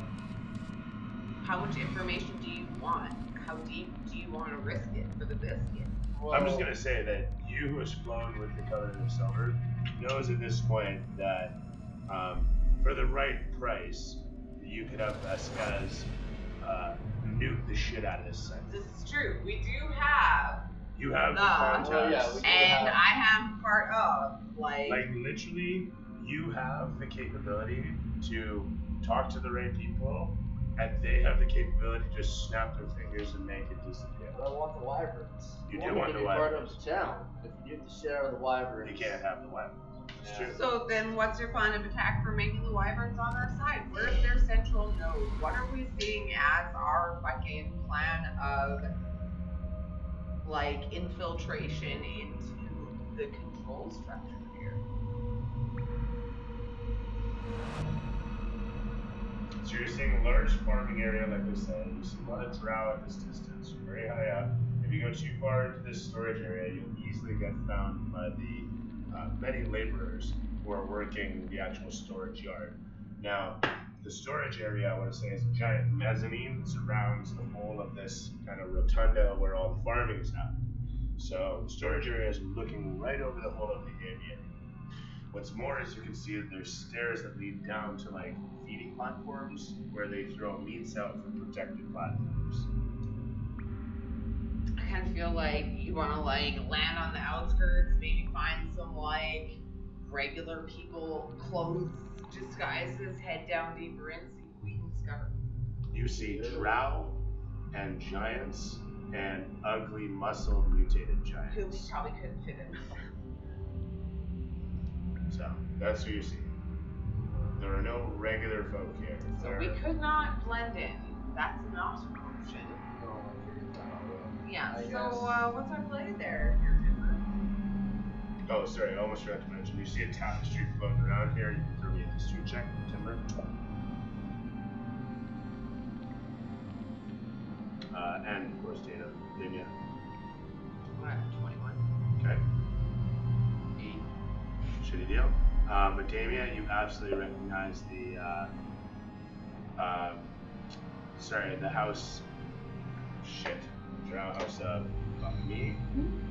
How much information do you want? How deep do you want to risk it for the biscuit? I'm just gonna say that you who has flown with the Covenant of Silver knows at this point that for the right price, you could have Vasquez nuke the shit out of this site. This is true. We do have, You have the No. contacts. Well, yeah, we- and I am part of, like literally, you have the capability to talk to the right people, and they have the capability to just snap their fingers and make it disappear. But I want the wyverns. You I do want to the be part wyverns. of the town. If you get the shit out of the wyverns, You can't have the weapons. It's Yeah. true. So then what's your plan of attack for making the wyverns on our side? Where's their central node? What are we seeing as our fucking plan of like infiltration into the control structure here? So you're seeing a large farming area, like I said. You see a lot of drow at this distance, very high up. If you go too far into this storage area, you'll easily get found by the many laborers who are working the actual storage yard. Now, the storage area, I want to say, is a giant mezzanine that surrounds the whole of this kind of rotunda where all the farming is happening. So the storage area is looking right over the whole of the area. What's more is you can see that there's stairs that lead down to like feeding platforms where they throw meats out from protected platforms. I kind of feel like you want to like land on the outskirts, maybe find some like regular people, clothes, disguises, head down deeper in, see if we can discover. You see drow and giants and ugly muscled mutated Who we giants. probably couldn't fit in. So that's who you see. There are no regular folk here. So There- we could not blend in. That's not an option. No, I figured that out. Yeah, I so guess. what's our play there? Your timber? Oh, sorry, I almost forgot to mention. You see a tapestry floating around here. You can throw me a history check, timber. And of course, Dana. Damia. What? 21. Okay. Shitty deal. But Damia, you absolutely recognize the sorry, the house. Shit. Drow house of me.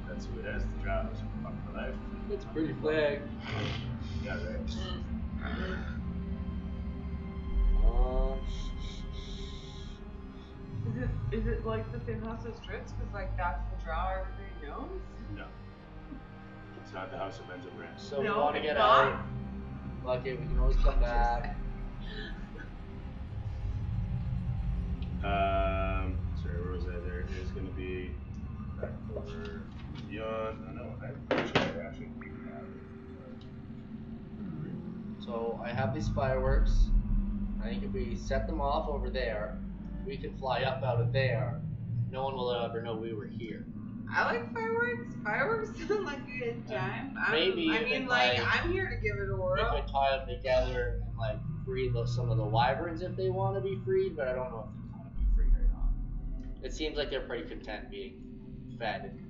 That's who it is. The Drow house of Fuck for Life. It's pretty flag. Yeah, right. Is it like the Thin House of Strips? Because like that's the draw everybody knows? No. It's not the house of Mental Rest. So No, we want to it's get not. out. Fuck it, we can always come back. Sorry, where was I? There is going to be back over beyond. I know. I actually. So I have these fireworks. I think if we set them off over there, we can fly up out of there. No one will ever know we were here. I like fireworks. Fireworks sound like a good time. Maybe I even, mean, like, like, I'm here to give it a We whirl. could tie them together and like free some of the wyverns if they want to be freed, but I don't know if they want to be freed or not. It seems like they're pretty content being fed and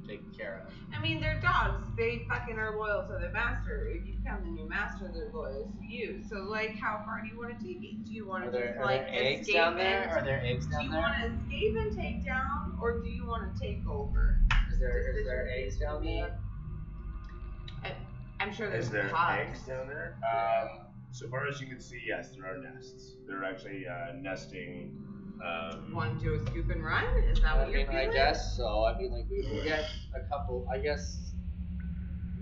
taken care of. I mean, they're dogs. They fucking are loyal to their master. If you become the new master, they're loyal to you. So, like, how far do you want to take it? Do you want to just, like, are there eggs escape down there? and... Are there eggs Do down you there? want to escape and take down, or do you want to take over? Is there eggs down there? I'm sure there's Is there pods. eggs down there? So far as you can see, yes, there are nests. They're actually nesting. Want to do a scoop and run? Is that what you're feeling? I guess so. I mean, like we could get a couple. I guess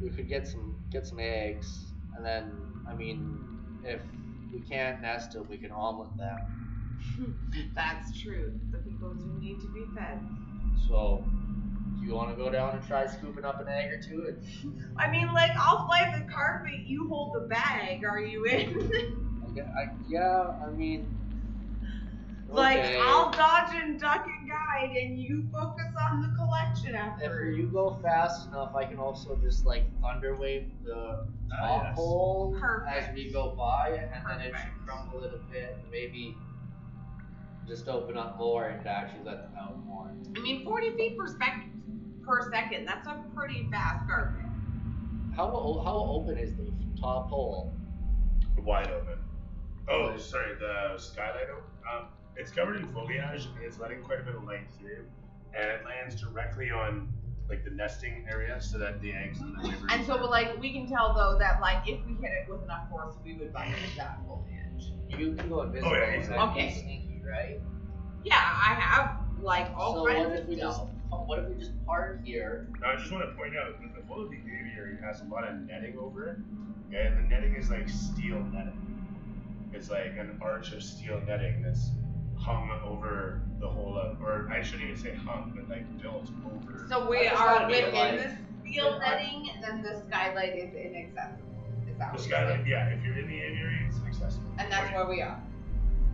we could get some eggs, and then I mean, if we can't nest them, we can omelet them. That's true. The people do need to be fed. So, do you want to go down and try scooping up an egg or two? I mean, like, I'll fly the carpet, you hold the bag. Are you in? Yeah, I mean. Like, okay. I'll dodge and duck and guide, and you focus on the collection effort. If you go fast enough, I can also just like thunderwave the top hole as we go by, and then it should crumble it a bit, and maybe just open up more and actually let them out more. I mean, 40 feet per second. That's a pretty fast carpet. How open is the top hole? Wide open. Oh, sorry, the skylight open. It's covered in foliage and it's letting quite a bit of light through, and it lands directly on like the nesting area so that the eggs and the wyverns. And so, but like, we can tell though that like if we hit it with enough force, we would bite into that foliage. You can go invisible. Oh, yeah, and exactly. be sneaky, right? Yeah, I have like all kinds of stuff. What if we just park here? Now, I just want to point out that the whole of the aviary has a lot of netting over it, okay? And the netting is like steel netting. It's like an arch of steel netting that's hung over the whole of, or I shouldn't even say hung, but like built over. So we I just are wanna be within like- the steel netting, then the skylight is inaccessible. Is that The what you're skylight, saying? yeah, if you're in the aviary, it's inaccessible. And that's where we are.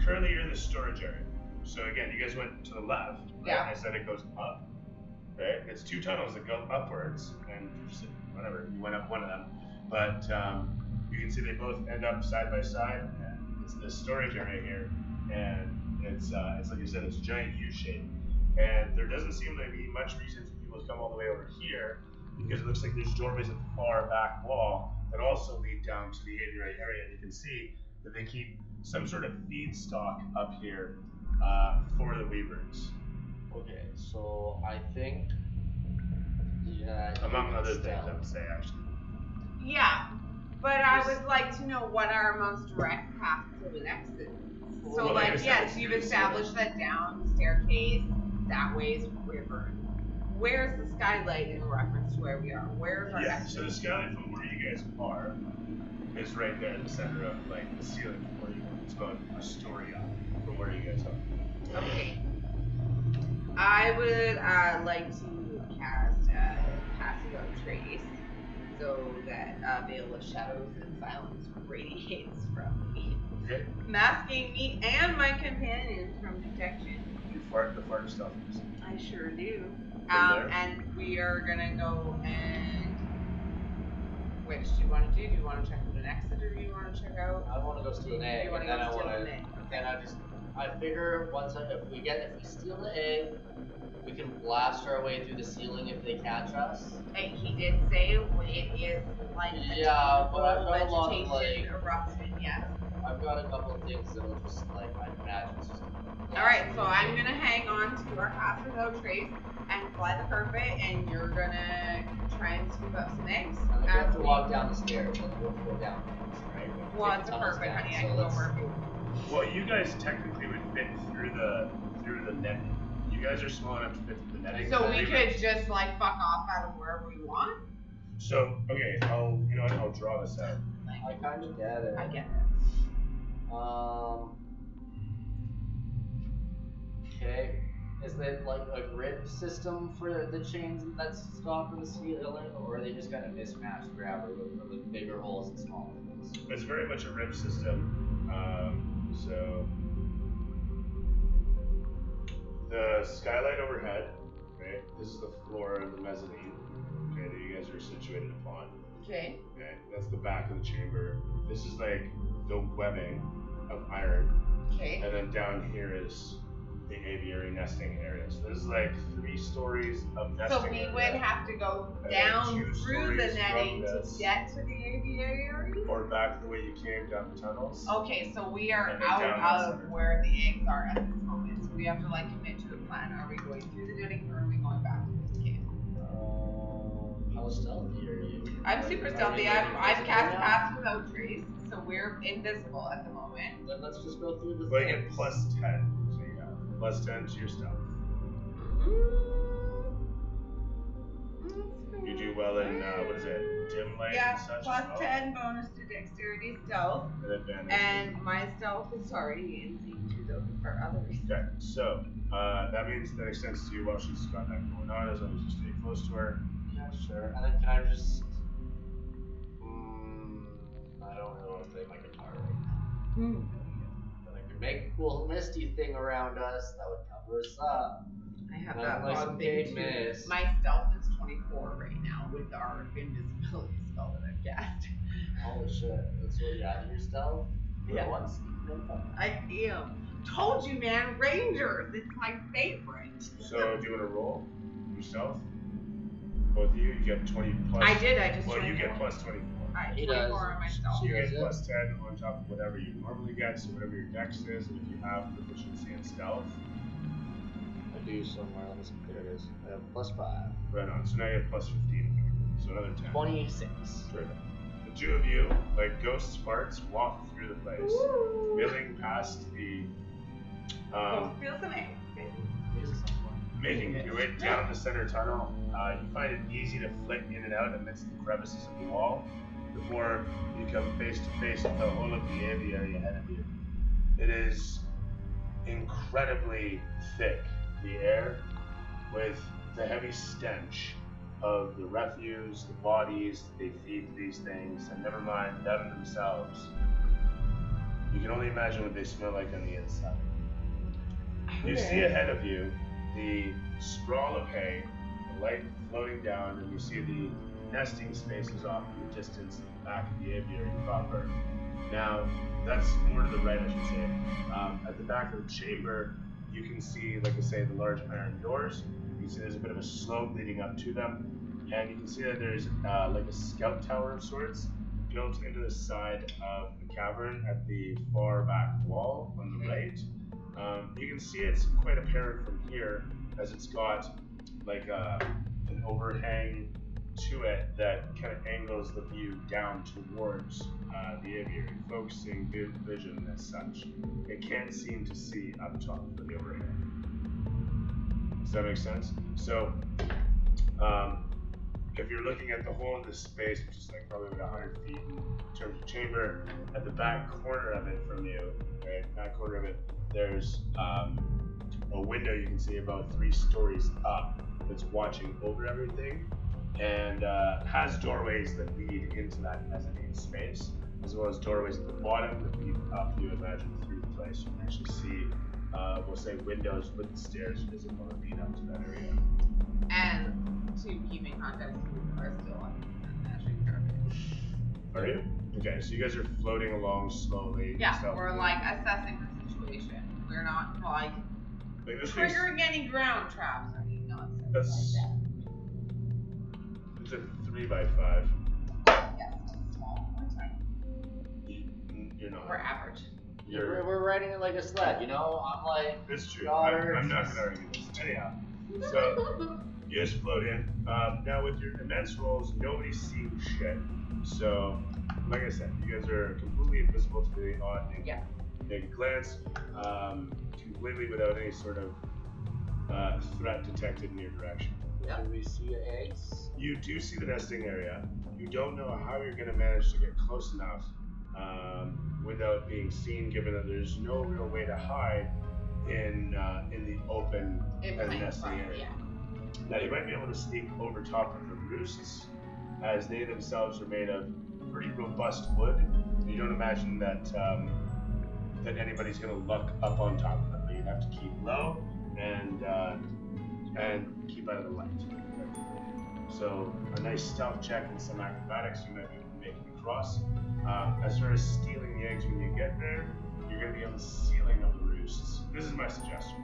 Currently, you're in the storage area. So again, you guys went to the left. Right? Yeah. I said it goes up. Right? It's two tunnels that go upwards, and whatever, you went up one of them. But you can see they both end up side by side, and it's the storage area here, and it's like you said, it's a giant U shape, and there doesn't seem to be much reason for people to come all the way over here, because it looks like there's doorways at the far back wall that also lead down to the aviary area, and you can see that they keep some sort of feedstock up here for the wyverns. Okay, so I think. Yeah. Among other things, I would say, actually. Yeah, but I would like to know what our most direct path to an exit. So, Well, like, like I yes, said, you've it's established that down staircase, that way's river. Where's the skylight in reference to where we are? Where's our Yeah, exit? so the skylight from where you guys are is right there in the center of like the ceiling from where you are. It's about a story up from where you guys are. Okay. I would like to cast Passive on Trace so that Veil of Shadows and Silence radiates from me, Okay. masking me and my companions from detection. You fart the fart stealthiness. I sure do. there. And we are gonna go and. Which do you want to do? Do you want to check out an exit or do you want to check out? I want to go steal an egg, You wanna and then go I steal want an to. egg, Then I figure if we steal the egg, we can blast our way through the ceiling if they catch us. And he did say it is like a Yeah, but I've got a lot of, vegetation eruption, yes. I've got a couple of things that'll just like I imagine. It's just Alright, so I'm gonna hang on to our pass without trace and fly the carpet, and you're gonna try and scoop up some eggs. And we have to walk down the stairs. Like we'll go down, right? Well, it's a carpet, honey. I can go over. Well, you guys technically would fit through the netting. You guys are small enough to fit through the netting. So we could just like fuck off out of wherever we want. So okay, I'll draw this out. I kind of get it. I get it. Okay. Is it like a grip system for the chains that's stopping the ceiling, or are they just kind of mismatched gravity with bigger holes and smaller ones? It's very much a rib system. So the skylight overhead, okay, this is the floor of the mezzanine, okay, that you guys are situated upon. Okay. Okay, that's the back of the chamber. This is like the webbing of iron. Okay. And then down here is the aviary nesting area. So this is like 3 stories of nesting. So we area. would have to go And down 2 through the stories netting from to this. get to the aviary? Or back the way you came down the tunnels. Okay, so we are And then out down of the center. where the eggs are at this moment. So we have to like commit to a plan. Are we going through the netting or are we going back to this camp? How stealthy are you? I'm super stealthy. I've cast pass without trace, so we're invisible at the moment. Then let's just go through the Well, you things. get plus 10. So you have plus 10 to your stealth. You do well in, what is it, dim light Yeah, and such plus as well? 10 bonus to dexterity stealth. And advantage. And my stealth is already in Z2 though for other reasons. Okay, so that means that extends to you while she's got that going on, as long as you stay close to her. Yeah, sure. And then can I just? I don't really want to play my guitar right now. But I could make a cool misty thing around us that would cover us up. I have Not that like one some thing big too. miss. My stealth is 24 right now with our invisibility spell that I've cast. Holy shit! That's what you added your stealth. Yeah. One sneak, one fun. I am. Told you, man. Rangers. It's my favorite. So do you want to roll yourself? Both of you get 20 plus. I did. I just. Well, you 24. get plus 24. Alright, He 24 does. on my stealth. So you Does get it? plus 10 on top of whatever you normally get, so whatever your dex is, and if you have proficiency in stealth. I do somewhere. Let me see. There it is. I have plus 5. Right on. So now you have plus 15. So another 10. 26. Terrific. The 2 of you, like ghost sparks, walk through the place, Woo! milling past the, Feel some eggs. Music sounds fun. making your way down the center tunnel. You find it easy to flit in and out amidst the crevices of the wall before you come face to face with the whole of the aviary ahead of you. It is incredibly thick, the air, with the heavy stench of the refuse, the bodies they feed to these things, and never mind them themselves. You can only imagine what they smell like on the inside. You see ahead of you the sprawl of hay, the light floating down, and you see the nesting spaces off in the distance at the back of the aviary proper. Now, that's more to the right, I should say. At the back of the chamber, you can see, like I say, the large iron doors. You can see there's a bit of a slope leading up to them, and you can see that there's like a scout tower of sorts built into the side of the cavern at the far back wall on the right. You can see it's quite apparent from here, as it's got like an overhang to it that kind of angles the view down towards the aviary, focusing vision as such. It can't seem to see up top for the overhang. Does that make sense? So, if you're looking at the whole of this space, which is like probably about 100 feet in terms of chamber, at the back corner of it from you, right, back corner of it, there's a window you can see about 3 stories up that's watching over everything, and has doorways that lead into that mezzanine space, as well as doorways at the bottom that lead up, you imagine, through the place. You can actually see, we'll say, windows with the stairs visible that lead up to that area. And to keep in context, we are still on the magic carpet. Are you? Okay, so you guys are floating along slowly. Yeah, stealthily. we're like assessing the situation. We're not like Like this thing's- triggering any ground traps or any nonsense That's- like It's a 3x5. that. Yeah, it's small. We're tiny. You're not. We're average. We're riding it like a sled, you know? I'm like, It's true. daughter. I'm not going to argue this. Anyhow, so you just float in. Now with your immense rolls, nobody's seeing shit. So, like I said, you guys are completely invisible to the odd naked glance, completely without any sort of threat detected in your direction. Do we see eggs? You do see the nesting area. You don't know how you're going to manage to get close enough without being seen, given that there's no real way to hide in the open nesting area. Now you might be able to sneak over top of the roosts, as they themselves are made of pretty robust wood. You don't imagine that that anybody's going to look up on top of them. But you have to keep low and keep out of the light. So a nice stealth check and some acrobatics you might be able to make it across. As far as stealing the eggs when you get there, you're going to be on the ceiling of the roosts. This is my suggestion.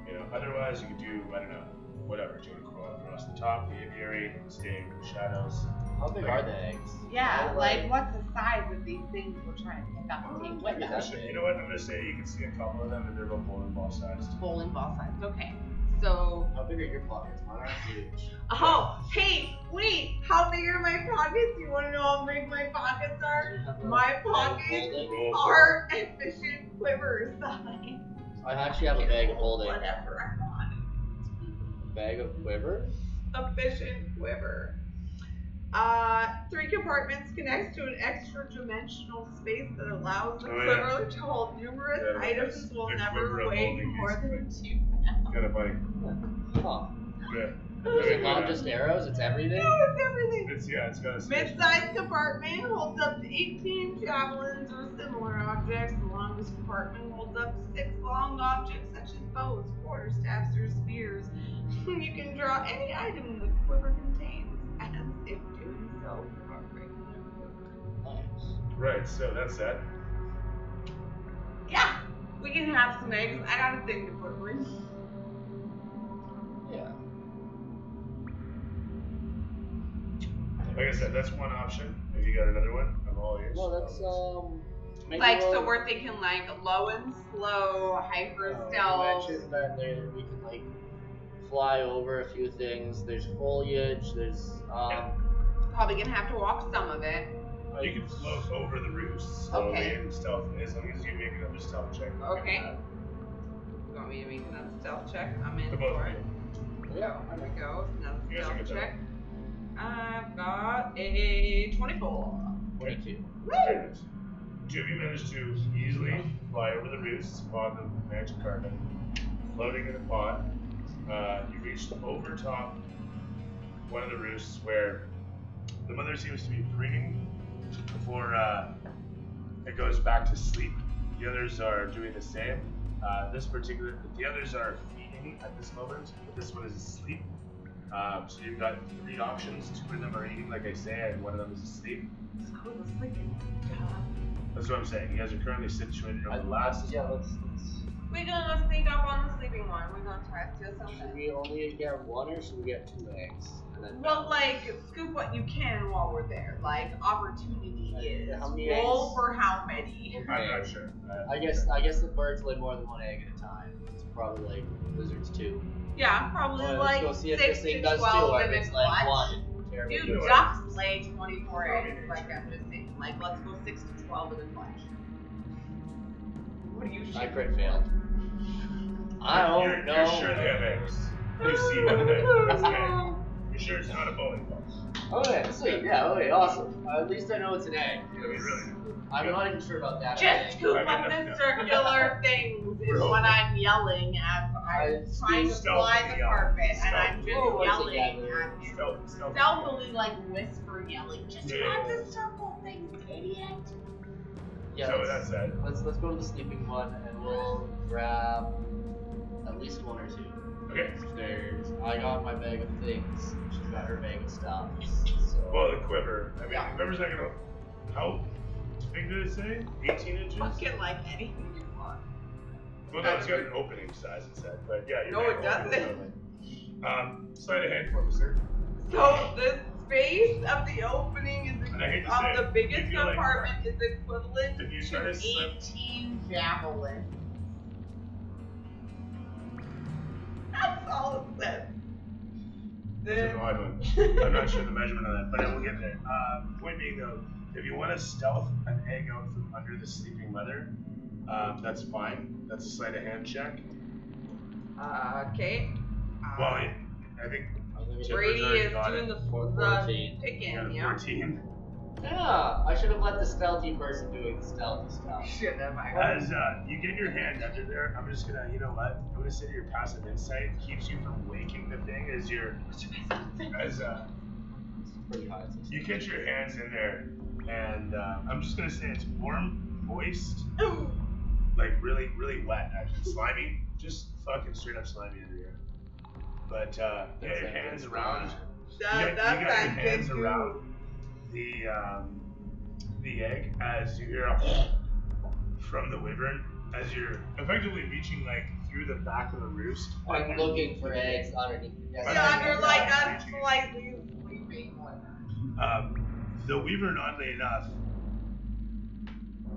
You know, otherwise you could do, I don't know, whatever. Do you want to crawl across the top, the aviary, stay in the shadows? How big are the eggs? Yeah, like what's the size of these things we're trying to pick up and take with us? You know what? I'm going to say you can see a couple of them and they're about bowling ball sized. Bowling ball sized. Okay. So. How big are your pockets? Mine aren't huge. Oh, hey, wait! How big are my pockets? You want to know how big my pockets are? My pockets are efficient quiver size. I actually have a bag of holding. Whatever I want. A bag of quiver? Efficient quiver. 3 compartments connects to an extra-dimensional space that allows the quiver to hold numerous items will never weigh more than 2 pounds. Kind of funny. Huh. Yeah. Is it not just arrows? It's everything? No, it's everything. It's got a Mid-sized compartment holds up to 18 javelins or similar objects. The longest compartment holds up to 6 long objects such as bows, quarterstaffs, or spears. You can draw any item the quiver contains, as if doing so properly. Nice. Right, so that's that. Yeah, we can have some eggs. I got a thing to put them in. Yeah. Like I said, that's one option. If you got another one, I'm all ears. Well, that's maybe Like, we'll, so we're thinking like low and slow, hyper stealth. mention that we can like fly over a few things. There's foliage. There's Probably gonna have to walk some of it. You can float over the roost slowly and stealthily, as long as you make another stealth check. Okay. You want me to make another stealth check? I'm in The both for of it. you. Yeah. There we go. Another You guys are stealth good check. I've got a 24. 22. Very nice. Two of you managed to easily fly over the roosts upon the magic carpet, floating in a pod. You reached over top one of the roosts where the mother seems to be preening before it goes back to sleep. The others are doing the same. The others are feeding at this moment, but this one is asleep. So you've got 3 options. 2 of them are eating, like I say, and 1 of them is asleep. So I was sleeping. That's what I'm saying. You guys are currently situated on the last. Yeah, let's. We're gonna sneak up on the sleeping one. We're gonna try to steal Should something. we only get 1 or should we get 2 eggs? And then Well, like, scoop what you can while we're there. Like, opportunity is. How many Roll eggs? for how many. I'm not sure. I guess the birds lay more than 1 egg at a time. It's probably like lizards too. Yeah, probably Well, like let's go see if 6 this thing to does 12 too. in If a it's like clutch. 1. Terrible. Dude, Good. ducks lay 24 Probably eggs. Like, I'm just saying. Like, let's go 6 to 12 in a clutch. What do you I shoot? crit failed. I don't know. You're sure they have eggs. You see one egg. That's an egg. You're sure it's not a bowling ball. Okay, sweet. Yeah, okay, awesome. At least I know it's an egg. I mean, really. I'm not even sure about that. Just scoop I mean, up no, the no. circular things is Bro. what I'm yelling as I'm trying to fly the carpet, and I'm just Stealth. yelling at him. Stealth. Stealthily, like, whisper yelling, just Yeah. grab the circle things, idiot. Yeah, So that's that. let's go to the sleeping one and we'll grab at least 1 or 2. Okay. I got my bag of things. She's got her bag of stuff. So Well, the quiver. I mean, Yeah. the quiver's not gonna. How big did it say? 18 inches? Fucking like anything you want. Well, no, it's got an opening size, it said. But yeah, you're No, right. it doesn't. Sleight of hand for me, sir. So this base of the opening is And I hate to of say the it, biggest you feel like compartment is equivalent if you to try to slip- 18 javelins. That's all it says. It's an odd one. I'm not sure the measurement of that, but I will get there. Point being though, if you want to stealth an egg out from under the sleeping mother, that's fine. That's a sleight of hand check. Okay. Well, I think Brady already is got doing it. the 14. picking, You got a yeah. 14. Yeah, I should have let the stealthy person doing the stealthy stuff. Should have. As you get your hand under there, I'm just gonna, you know what? I'm gonna say your passive insight keeps you from waking the thing as you're, as Pretty high. you get your hands in there, and I'm just gonna say it's warm, moist, like really, really wet, actually, slimy, just fucking straight up slimy under here. But get your hands around. You got your hands around the egg as you hear a from the wyvern as you're effectively reaching like through the back of the roost. I'm looking for eggs underneath the desk. Yeah, you're like us slightly sleeping. The wyvern, oddly enough,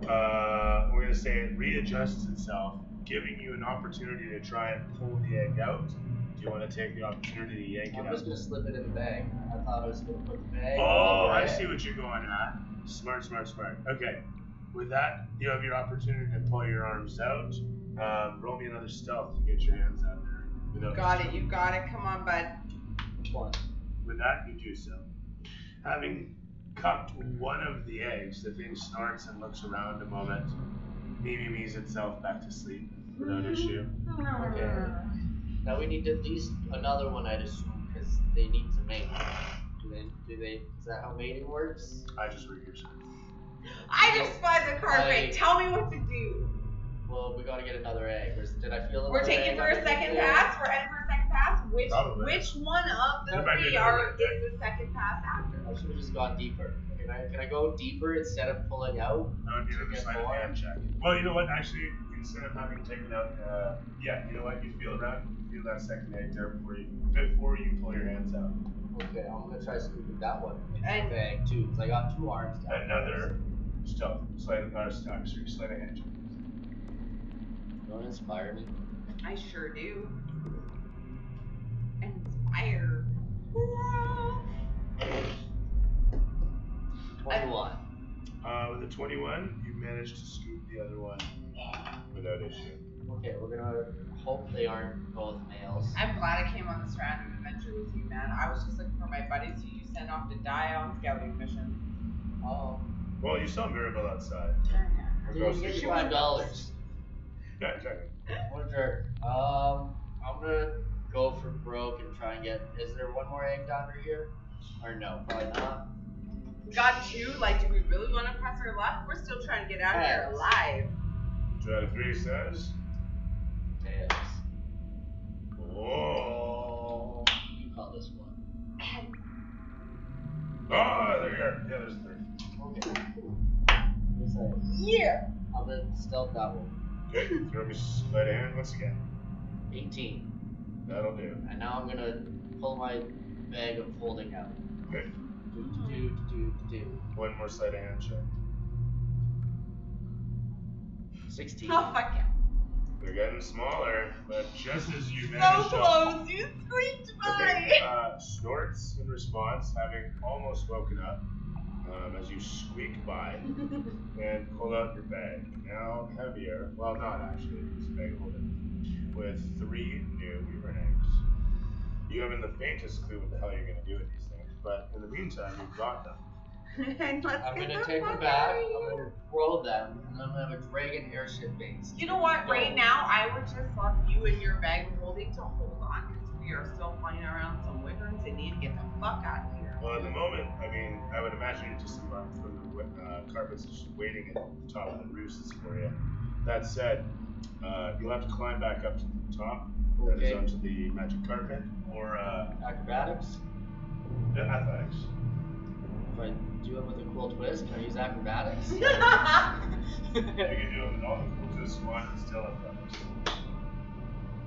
we're gonna say it readjusts itself, giving you an opportunity to try and pull the egg out. Do you want to take the opportunity to yank it I'm out? just gonna slip it in the bag. I thought I was gonna put the bag. Oh, over I it. see what you're going at. Smart, smart, smart. Okay. With that, you have your opportunity to pull your arms out. Roll me another stealth to get your hands out there. Without Got it, you got it. Come on, bud. 20. With that, you do so. Having cupped one of the eggs, the thing snorts and looks around a moment. Me's itself back to sleep without issue. Okay. Now we need at least another one, I'd assume, because they need to mate. Do they? Is that how mating works? I just read your script. I just spied the carpet. I- Tell me what to do. Well, we gotta get another egg. Did I feel? We're another taking egg for a underneath second there? pass. We're heading for a second pass. Probably. Which one of the That might be three another is the second pass after? I should have just gone deeper. Can I go deeper instead of pulling out? That would be To another get sleight of more? hand check. Well, you know what? Actually, instead of having taken out, yeah, you know what? You feel around, you feel that second egg there before you pull your hands out. Okay, I'm gonna try scooping that one in And- the bag too, because I got 2 arms down. Another stealth, sleight of hand check. Don't inspire me. I sure do. Inspire. 21. With a 21, you managed to scoop the other one without issue. Okay, we're gonna hope they aren't both males. I'm glad I came on this random adventure with you, man. I was just looking for my buddies who you sent off to die on scouting missions. Oh. Well, you saw Mirabelle outside. I didn't get you $5. Yeah, exactly. What a jerk. I'm gonna go for broke and try and get. Is there one more egg down here? Or no? Probably not. We got 2. Like, do we really want to press our luck? We're still trying to get out of here Yes. alive. 2 out of 3 says. Tails. Oh. You call this one. Oh, there you are. Yeah, there's 3. Okay. What's that? Yeah. I'm gonna stealth that one. Okay, throw me sleight of hand once again. 18. That'll do. And now I'm gonna pull my bag of folding out. Okay. Do. One more sleight of hand check. 16. Oh, fuck yeah. They're getting smaller, but just as you So manage to close. You squeaked by. snorts in response, having almost woken up, as you squeak by and pull out your bag. Now heavier, well, not actually, it's a bag holding, with 3 new wyvern eggs. You haven't the faintest clue what the hell you're going to do with these things, but in the meantime, you've got them. And let's I'm get gonna the take them fuck back, outta I'm here. gonna throw them, and then I'm gonna have a dragon airship base. You know what? Go. Right now, I would just love you and your bag of holding to hold on because we are still flying around some wyverns and need to get the fuck out of here. Well, at the moment, I mean, I would imagine you're just embarked from the carpets just waiting at the top of the roosts for you. That said, you'll have to climb back up to the top, that is Okay. onto the magic carpet, or Acrobatics? athletics. If I do it with a cool twist, can I use acrobatics? You can do it with all the just one and still athletics.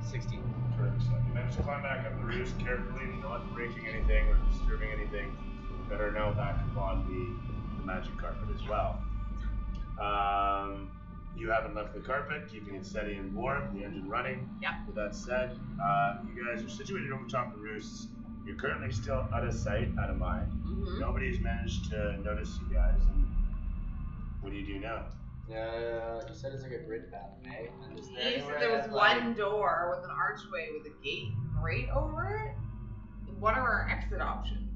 16. Terrific stuff. You manage to climb back up the roost carefully, not breaking anything or disturbing anything. that are now back upon the magic carpet as well. You haven't left the carpet, keeping it steady and warm, the engine running. Yeah. With that said, you guys are situated over top of the roosts. You're currently still out of sight, out of mind. Mm-hmm. Nobody's managed to notice you guys. And what do you do now? You said it's like a grid pattern, eh? And is You there said anywhere there was that, one door with an archway with a gate right over it. What are our exit options?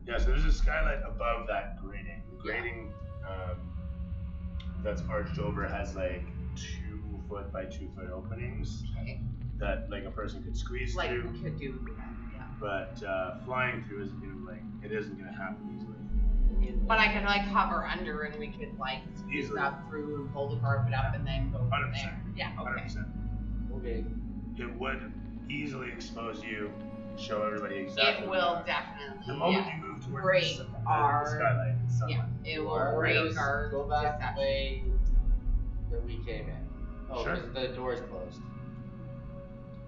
Yeah, so there's a skylight above that grating. The grating that's arched over has like 2 foot by 2 foot openings that like a person could squeeze Like through. we could do, yeah. But flying through isn't gonna happen easily. But I could like hover under and we could like squeeze Easily. up through and pull the carpet up and then go from 100%. there. Yeah, okay. 100%. Okay. It would easily expose you, show everybody exactly. It where you will are. definitely. The moment you move towards break the our- skylight, it's Yeah, sunlight. it will Alright, break let's our go back deception. the way that we came in. Oh, Sure. because the door's closed.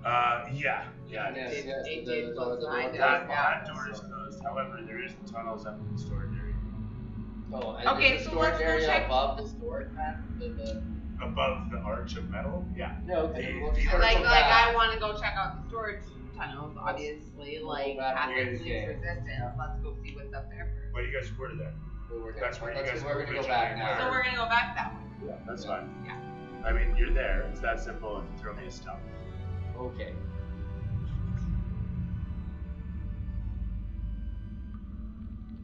Yeah. Yes, It- yes, it the- did the- close the behind door- us. That door is closed. However, there is the tunnels up in the storage area. Oh, and Okay, is the so let's storage go area check- above the storage pattern? The Above the arch of metal? Yeah. No, okay. The- We'll the just arch Like of I want to go check out the storage tunnels. Obviously, like back passive here, least okay. resistance. Let's go see what's up there first. Well, you guys were there. That's where you That's guys we're were gonna go originally back were. now. So we're gonna go back that way. Yeah, that's fine. Yeah. I mean, you're there. It's that simple if you throw me a stump. Okay.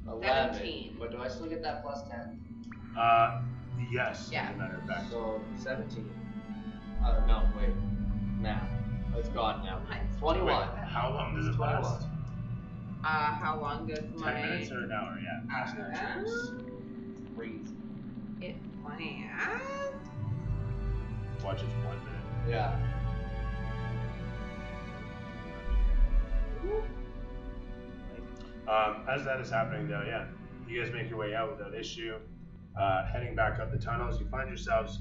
$17. But do I still get that plus 10? Yes, Yeah. as a matter of fact. So 17. No, wait. Math. It's gone now. Mine's 21. Wait, how long does it 21. last? How long does 10 my minutes or an hour? Yeah. Past that choice. Crazy. it 20? Watch it for 1 minute. Yeah. As that is happening, though, yeah, you guys make your way out without issue. Heading back up the tunnels, you find yourselves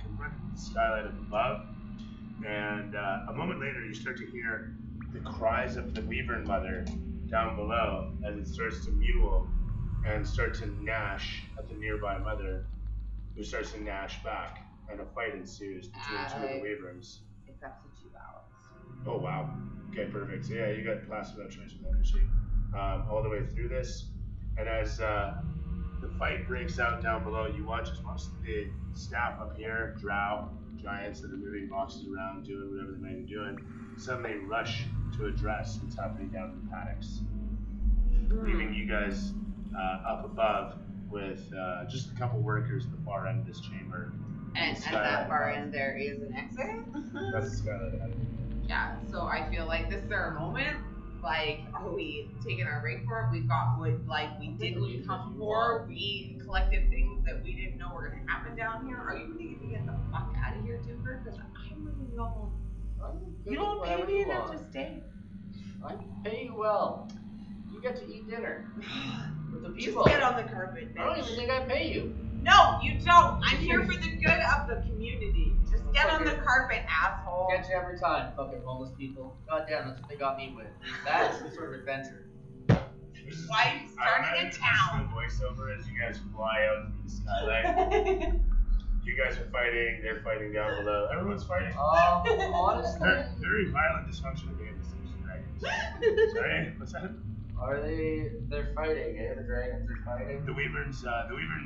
confronted with the skylight up above, and a moment later, you start to hear the cries of the Wyvern mother down below as it starts to mewl and start to gnash at the nearby mother, who starts to gnash back, and a fight ensues between 2 of the Wyverns. It's up to 2 hours. Oh wow. Okay, perfect. So yeah, you got Blast Without Trace with energy all the way through this. And as the fight breaks out down below, you watch as most of the staff up here, drow, giants that are moving boxes around, doing whatever they may be doing, suddenly rush to address what's happening down in the paddocks, leaving you guys up above with just a couple workers at the far end of this chamber. And at that far end, there is an exit. That's the skylight ahead of you. Yeah, so I feel like this is our moment. Like, are we taking our break for it? We've got what, like, we didn't come for. We collected things that we didn't know were going to happen down here. Are you ready to get the fuck out of here, Timber? Because I'm really almost. You don't pay me enough to stay. I pay you well. You get to eat dinner with the Just people. get on the carpet, I don't even bitch. think I pay you. No, you don't. I'm here for the good of the community. Just get on the carpet, asshole. Catch you every time, fucking homeless people. God damn, that's what they got me with. That's the sort of adventure. Why you starting a town? Voiceover as you guys fly out through the skylight. You guys are fighting, they're fighting down below. Everyone's fighting. Honestly, Very violent dysfunction game with Dragons. Sorry, what's that? are they? They're fighting, eh? The dragons are fighting. The Wyvern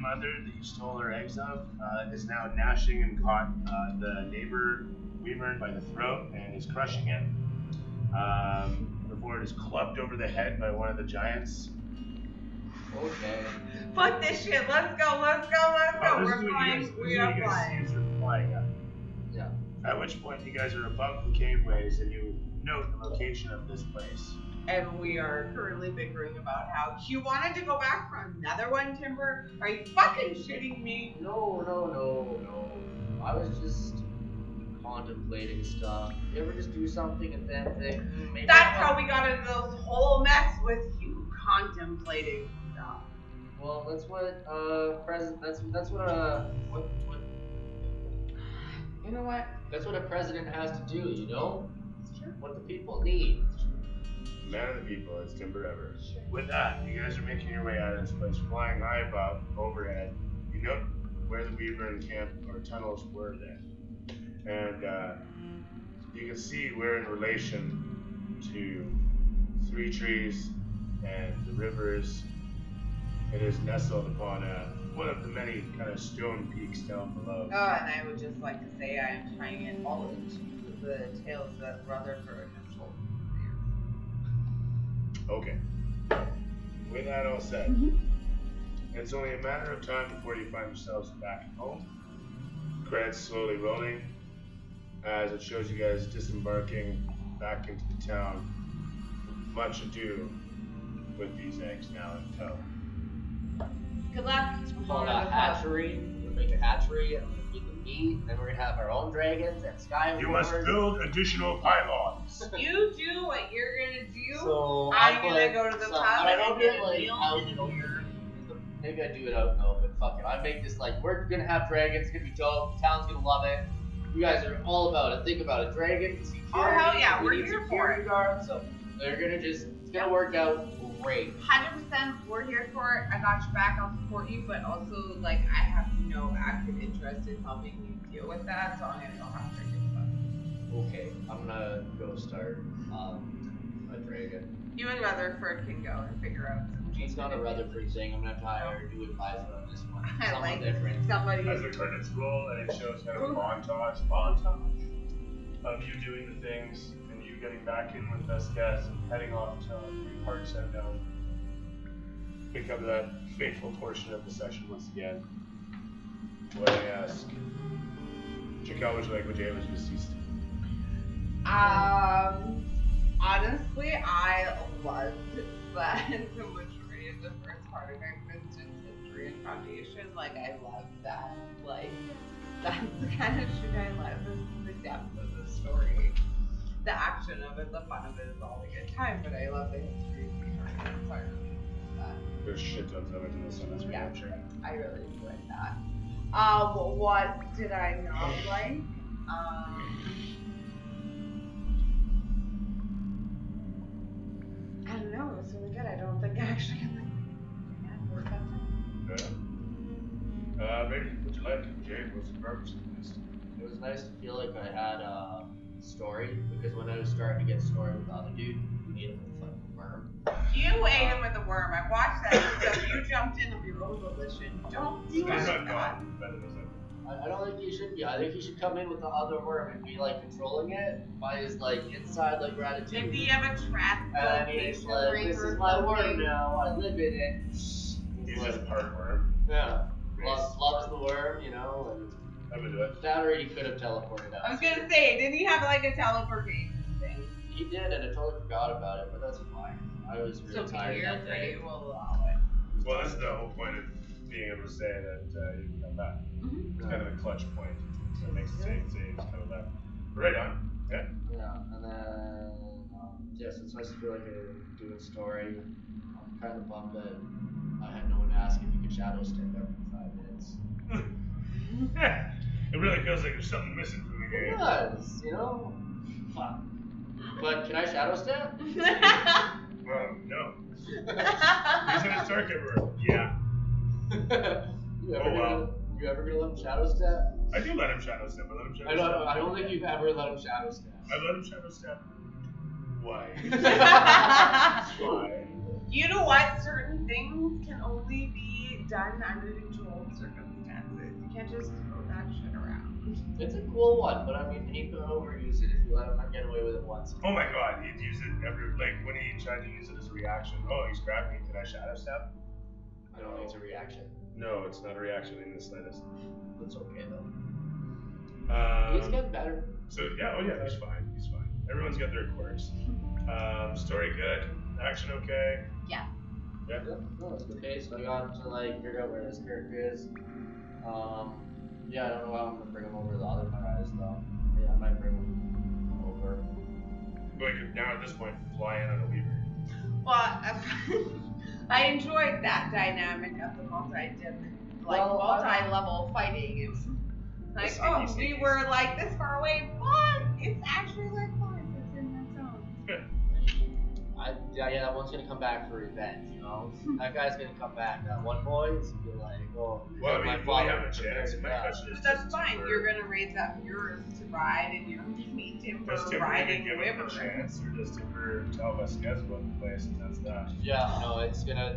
mother that you stole her eggs of is now gnashing and caught the neighbor Wyvern by the throat and is crushing it. Before it is clubbed over the head by one of the giants. Okay. Fuck this shit. Let's go. Let's go. Let's go. We're flying. We are flying. You're flying up. Yeah. At which point you guys are above the caveways and you note the location of this place. And we are currently bickering about how you wanted to go back for another one, Timber. Are you fucking shitting me? No. I was just contemplating stuff. You ever just do something and then think, maybe That's how we got into this whole mess with you contemplating stuff. Well, that's what that's what You know what? that's what a president has to do, you know? What the people need. Man of the people, it's Timber Ever. With that, you guys are making your way out of this place, flying high above, overhead. You note where the Weaver camp or tunnels were then. And you can see we're in relation to Three Trees and the rivers. It is nestled upon one of the many kind of stone peaks down below. Oh, and I would just like to say I am tying it all into the tales that Rutherford has told me. Okay. With that all said, it's only a matter of time before you find yourselves back at home. Credits slowly rolling as it shows you guys disembarking back into the town. Much ado with these eggs now in tow. Good luck. Call it a hatchery. We'll make a hatchery and we'll feed the meat. Then we're gonna have our own dragons and sky. You must build additional pylons. You do what you're gonna do. So I'm gonna go to the pub. I don't and get get a like meal out and in a the beer. Maybe I do it out in the open. Fuck it. I make this like we're gonna have dragons. It's gonna be dope. The town's gonna love it. You guys are all about it. Think about it. Dragons, security. Oh, hell yeah, we we're need here for security it. guards, so they're gonna just. It's gonna work out great. 100%, we're here for it. I got your back. I'll support you, but also like I have no active interest in helping you deal with that, so I'm gonna go have to do that. Okay, I'm gonna go start a dragon. You and Rutherford can go and figure out. It's not a Rutherford thing. I'm gonna have to hire a new advisor on this one. I Someone like different. somebody. As the credits roll, and it shows kind of a montage of you doing the things and you getting back in with us guys and heading off to your parts and pick up that fateful portion of the session once again. What I ask, Chicago, would you like what David was deceased? Honestly, I loved that the majority of the first part of it was just history and foundation. Like, I love that. Like, that's the kind of shit I love. Is the depth of the story. The action of it, the fun of it is all a good time, but I love the history behind it. So I really enjoyed that. There's shit tons of it in this one, that's for Yeah, damn sure. I really enjoyed that. What did I not like? I don't know, it was really good. I don't think I actually had like work that time. Yeah. Maybe, what'd you like? Jade, what's the purpose of this? It was nice to feel like I had a story because when I was starting to get a story with the other dude, we ate him with like a worm. You ate him with a worm. I watched that episode. You jumped in of your own volition. Don't do It's that. not gone, but it was I don't think he should be. I think he should come in with the other worm and be like controlling it by his like inside like gratitude. If you have a trap And he's like, this is my worm now. I live in it. He's just part worm. Yeah. Nice. Loves the worm, you know, and I would do it. that already could have teleported out. I was gonna say, didn't he have like a teleportation thing? He did, and I totally forgot about it, but that's fine. I was really So tired you're that day. afraid will allow it. Well, that's the whole point of being able to say that you can come back. It's kind of a clutch point. So it makes it say come back. Right on. Yeah. Yeah, and then yes, it's nice to feel like I'm doing a story. I'm kind of bummed that I had no one to ask if you could shadow step every 5 minutes. It really feels like there's something missing from the It game. does, you know? Fuck. But can I shadow step? No. He's in a circuit room. Yeah. You ever Oh, wow. you ever gonna let him shadow step? I do let him shadow step. I let him shadow step. I don't think you've ever let him shadow step. I let him shadow step. Why? Why? You know what? Certain things can only be done under controlled circumstances. You can't just throw that shit around. It's a cool one, but I mean, he could overuse it if you let him get away with it once. Oh my god, he'd use it every, like when he tried to use it as a reaction. Oh, he's grabbed me, can I shadow step? I don't think it's a reaction. No, it's not a reaction in the slightest. It's okay though. He's getting better. So yeah, oh yeah, he's fine. He's fine. Everyone's got their quirks. Story good. Action okay. Yeah. Yeah. No, it's good pace. I got to like figure out where this character is. Yeah, I don't know how I'm gonna bring him over to the other guys though. Yeah, I might bring him over. But you could now at this point fly in on a Weaver. Well, I enjoyed that dynamic of the multi-level fighting. It's like, The sneaky we sneakies. were like this far away, but it's actually like 5 minutes in that zone. Yeah, that one's gonna come back for revenge, you know? That guy's gonna come back. That one boy is gonna be like, oh, Well, I my mean, we father have a chance. My yeah. question is, But that's does fine. Timber- You're gonna raise up yours to ride, and you're gonna meet Timber Does Timber riding even give him a Wyvern. chance, or does Timber tell Vasquez about the place and that's that? Yeah, no, it's gonna,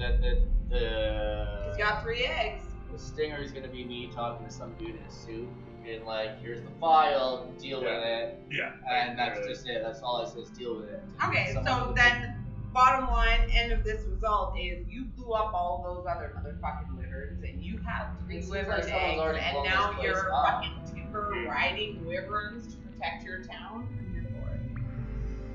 He's got 3 eggs. the stinger is gonna be me talking to some dude in a suit, and like, here's the file, deal with it. Yeah. And that's just it. That's all I say is deal with it. Okay, Someone so with- then, bottom line, end of this result is you blew up all those other motherfucking wyverns, and you have 3 It seems wyvern like someone's eggs, already and blown now this place you're up. fucking Timber riding wyverns to protect your town. I'm here for it.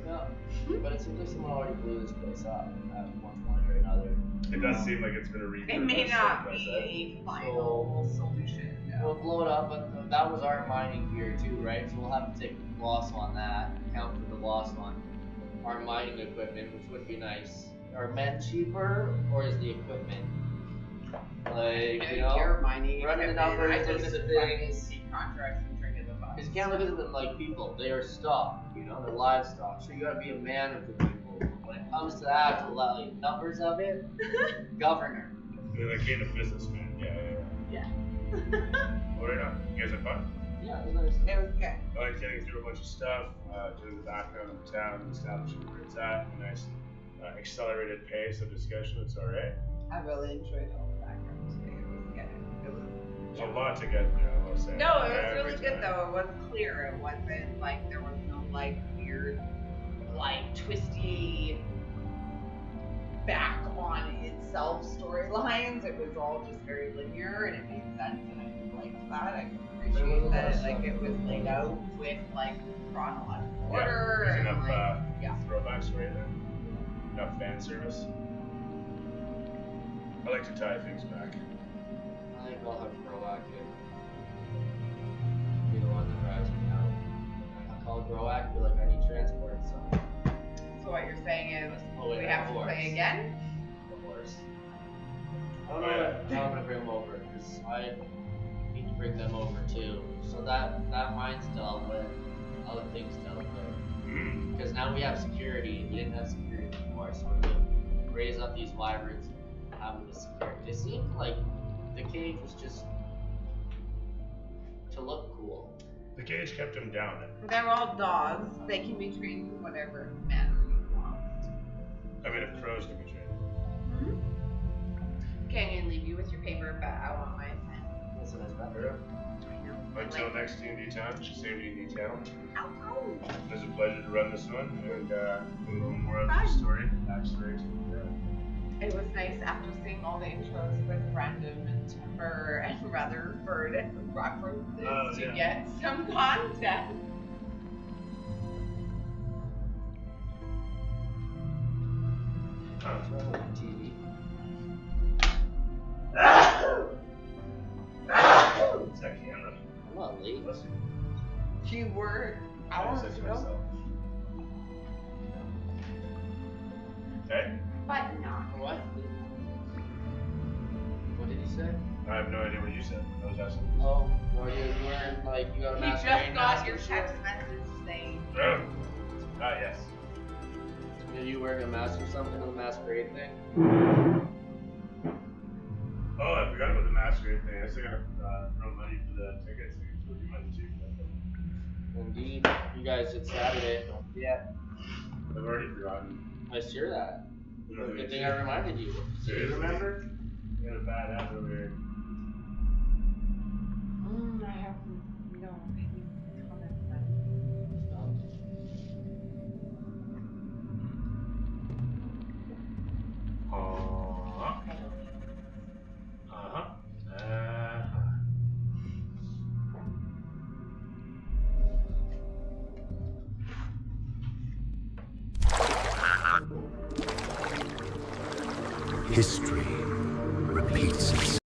Yeah, but it seems like someone already blew this place up at one point or another. It does seem like it's been a reboot. It may of not some be a final solution. We'll No. blow it up, but that was our mining gear too, right? So we'll have to take a loss on that, account for the loss on our mining equipment, which would be nice. Are men cheaper, or is the equipment? Like, you know, You're mining running the equipment. numbers, I looking just at the fucking things. see contracts and drinking the bus. because you can't look at them like people. They are stock, you know, they're livestock. So you gotta be a man of the people. When it comes to the actual like, numbers of it, governor. They're like being a businessman. Yeah. What right now? You guys have fun? Yeah, it was nice. It was good. I like getting through a bunch of stuff, doing the background of the town, establishing where it's at, a nice accelerated pace of discussion. It's alright. I really enjoyed all the background today. It was good. It was. There's a lot to get through, I will say. No, it was Every really good time. though. It was clear. It wasn't like there was no like weird, like twisty, back on itself storylines. It was all just very linear and it made sense, and I liked that. I could There was a appreciate lot that of like stuff. it was laid out with like chronological Yeah, order there's and enough like yeah. throwbacks right there. Enough fan service. I like to tie things back. I think I'll have Groak be the one that drives me out. I'll call Groak and be like, I need transport, so. So what you're saying is Oh, wait, we have to horse. play again? The horse. I don't know how I'm gonna bring them over, because I need to bring them over too. So that mine's dealt with, other things dealt with. Because now we have security, and we didn't have security before, so we're gonna raise up these wyverns and have them with security. It seemed like the cage was just to look cool. The cage kept him down. They're all dogs. They can be trained in whatever manner you want. I mean, if crows can be trained. Canyon leave you with your paper, but I want my pen. That's a nice Yeah. bathroom. Until next D&D town, same D&D town. Ow, It was a pleasure to run this one and a little more of the story, backstory to It was nice after seeing all the intros with Random and Timber and Rutherford and references Oh, to yeah. get some content. What's wrong with your TV? It's that camera. I'm not late. Bless you. You were I hours said to ago, myself. Hey, but not. What? What did you say? I have no idea what you said. I was asking. Oh, or you weren't like you got a You mask. just got your text message saying. Yes. Are you wearing a mask or something on the masquerade thing? Oh, I forgot about the masquerade thing. I still gotta throw money for the tickets. I can throw you money too. Indeed. You guys did Saturday. Don't forget. I've already forgotten. I hear that. You know, Good thing I reminded you. Do you Seriously? remember? You got a bad ass over here. I have no comments then. History repeats itself.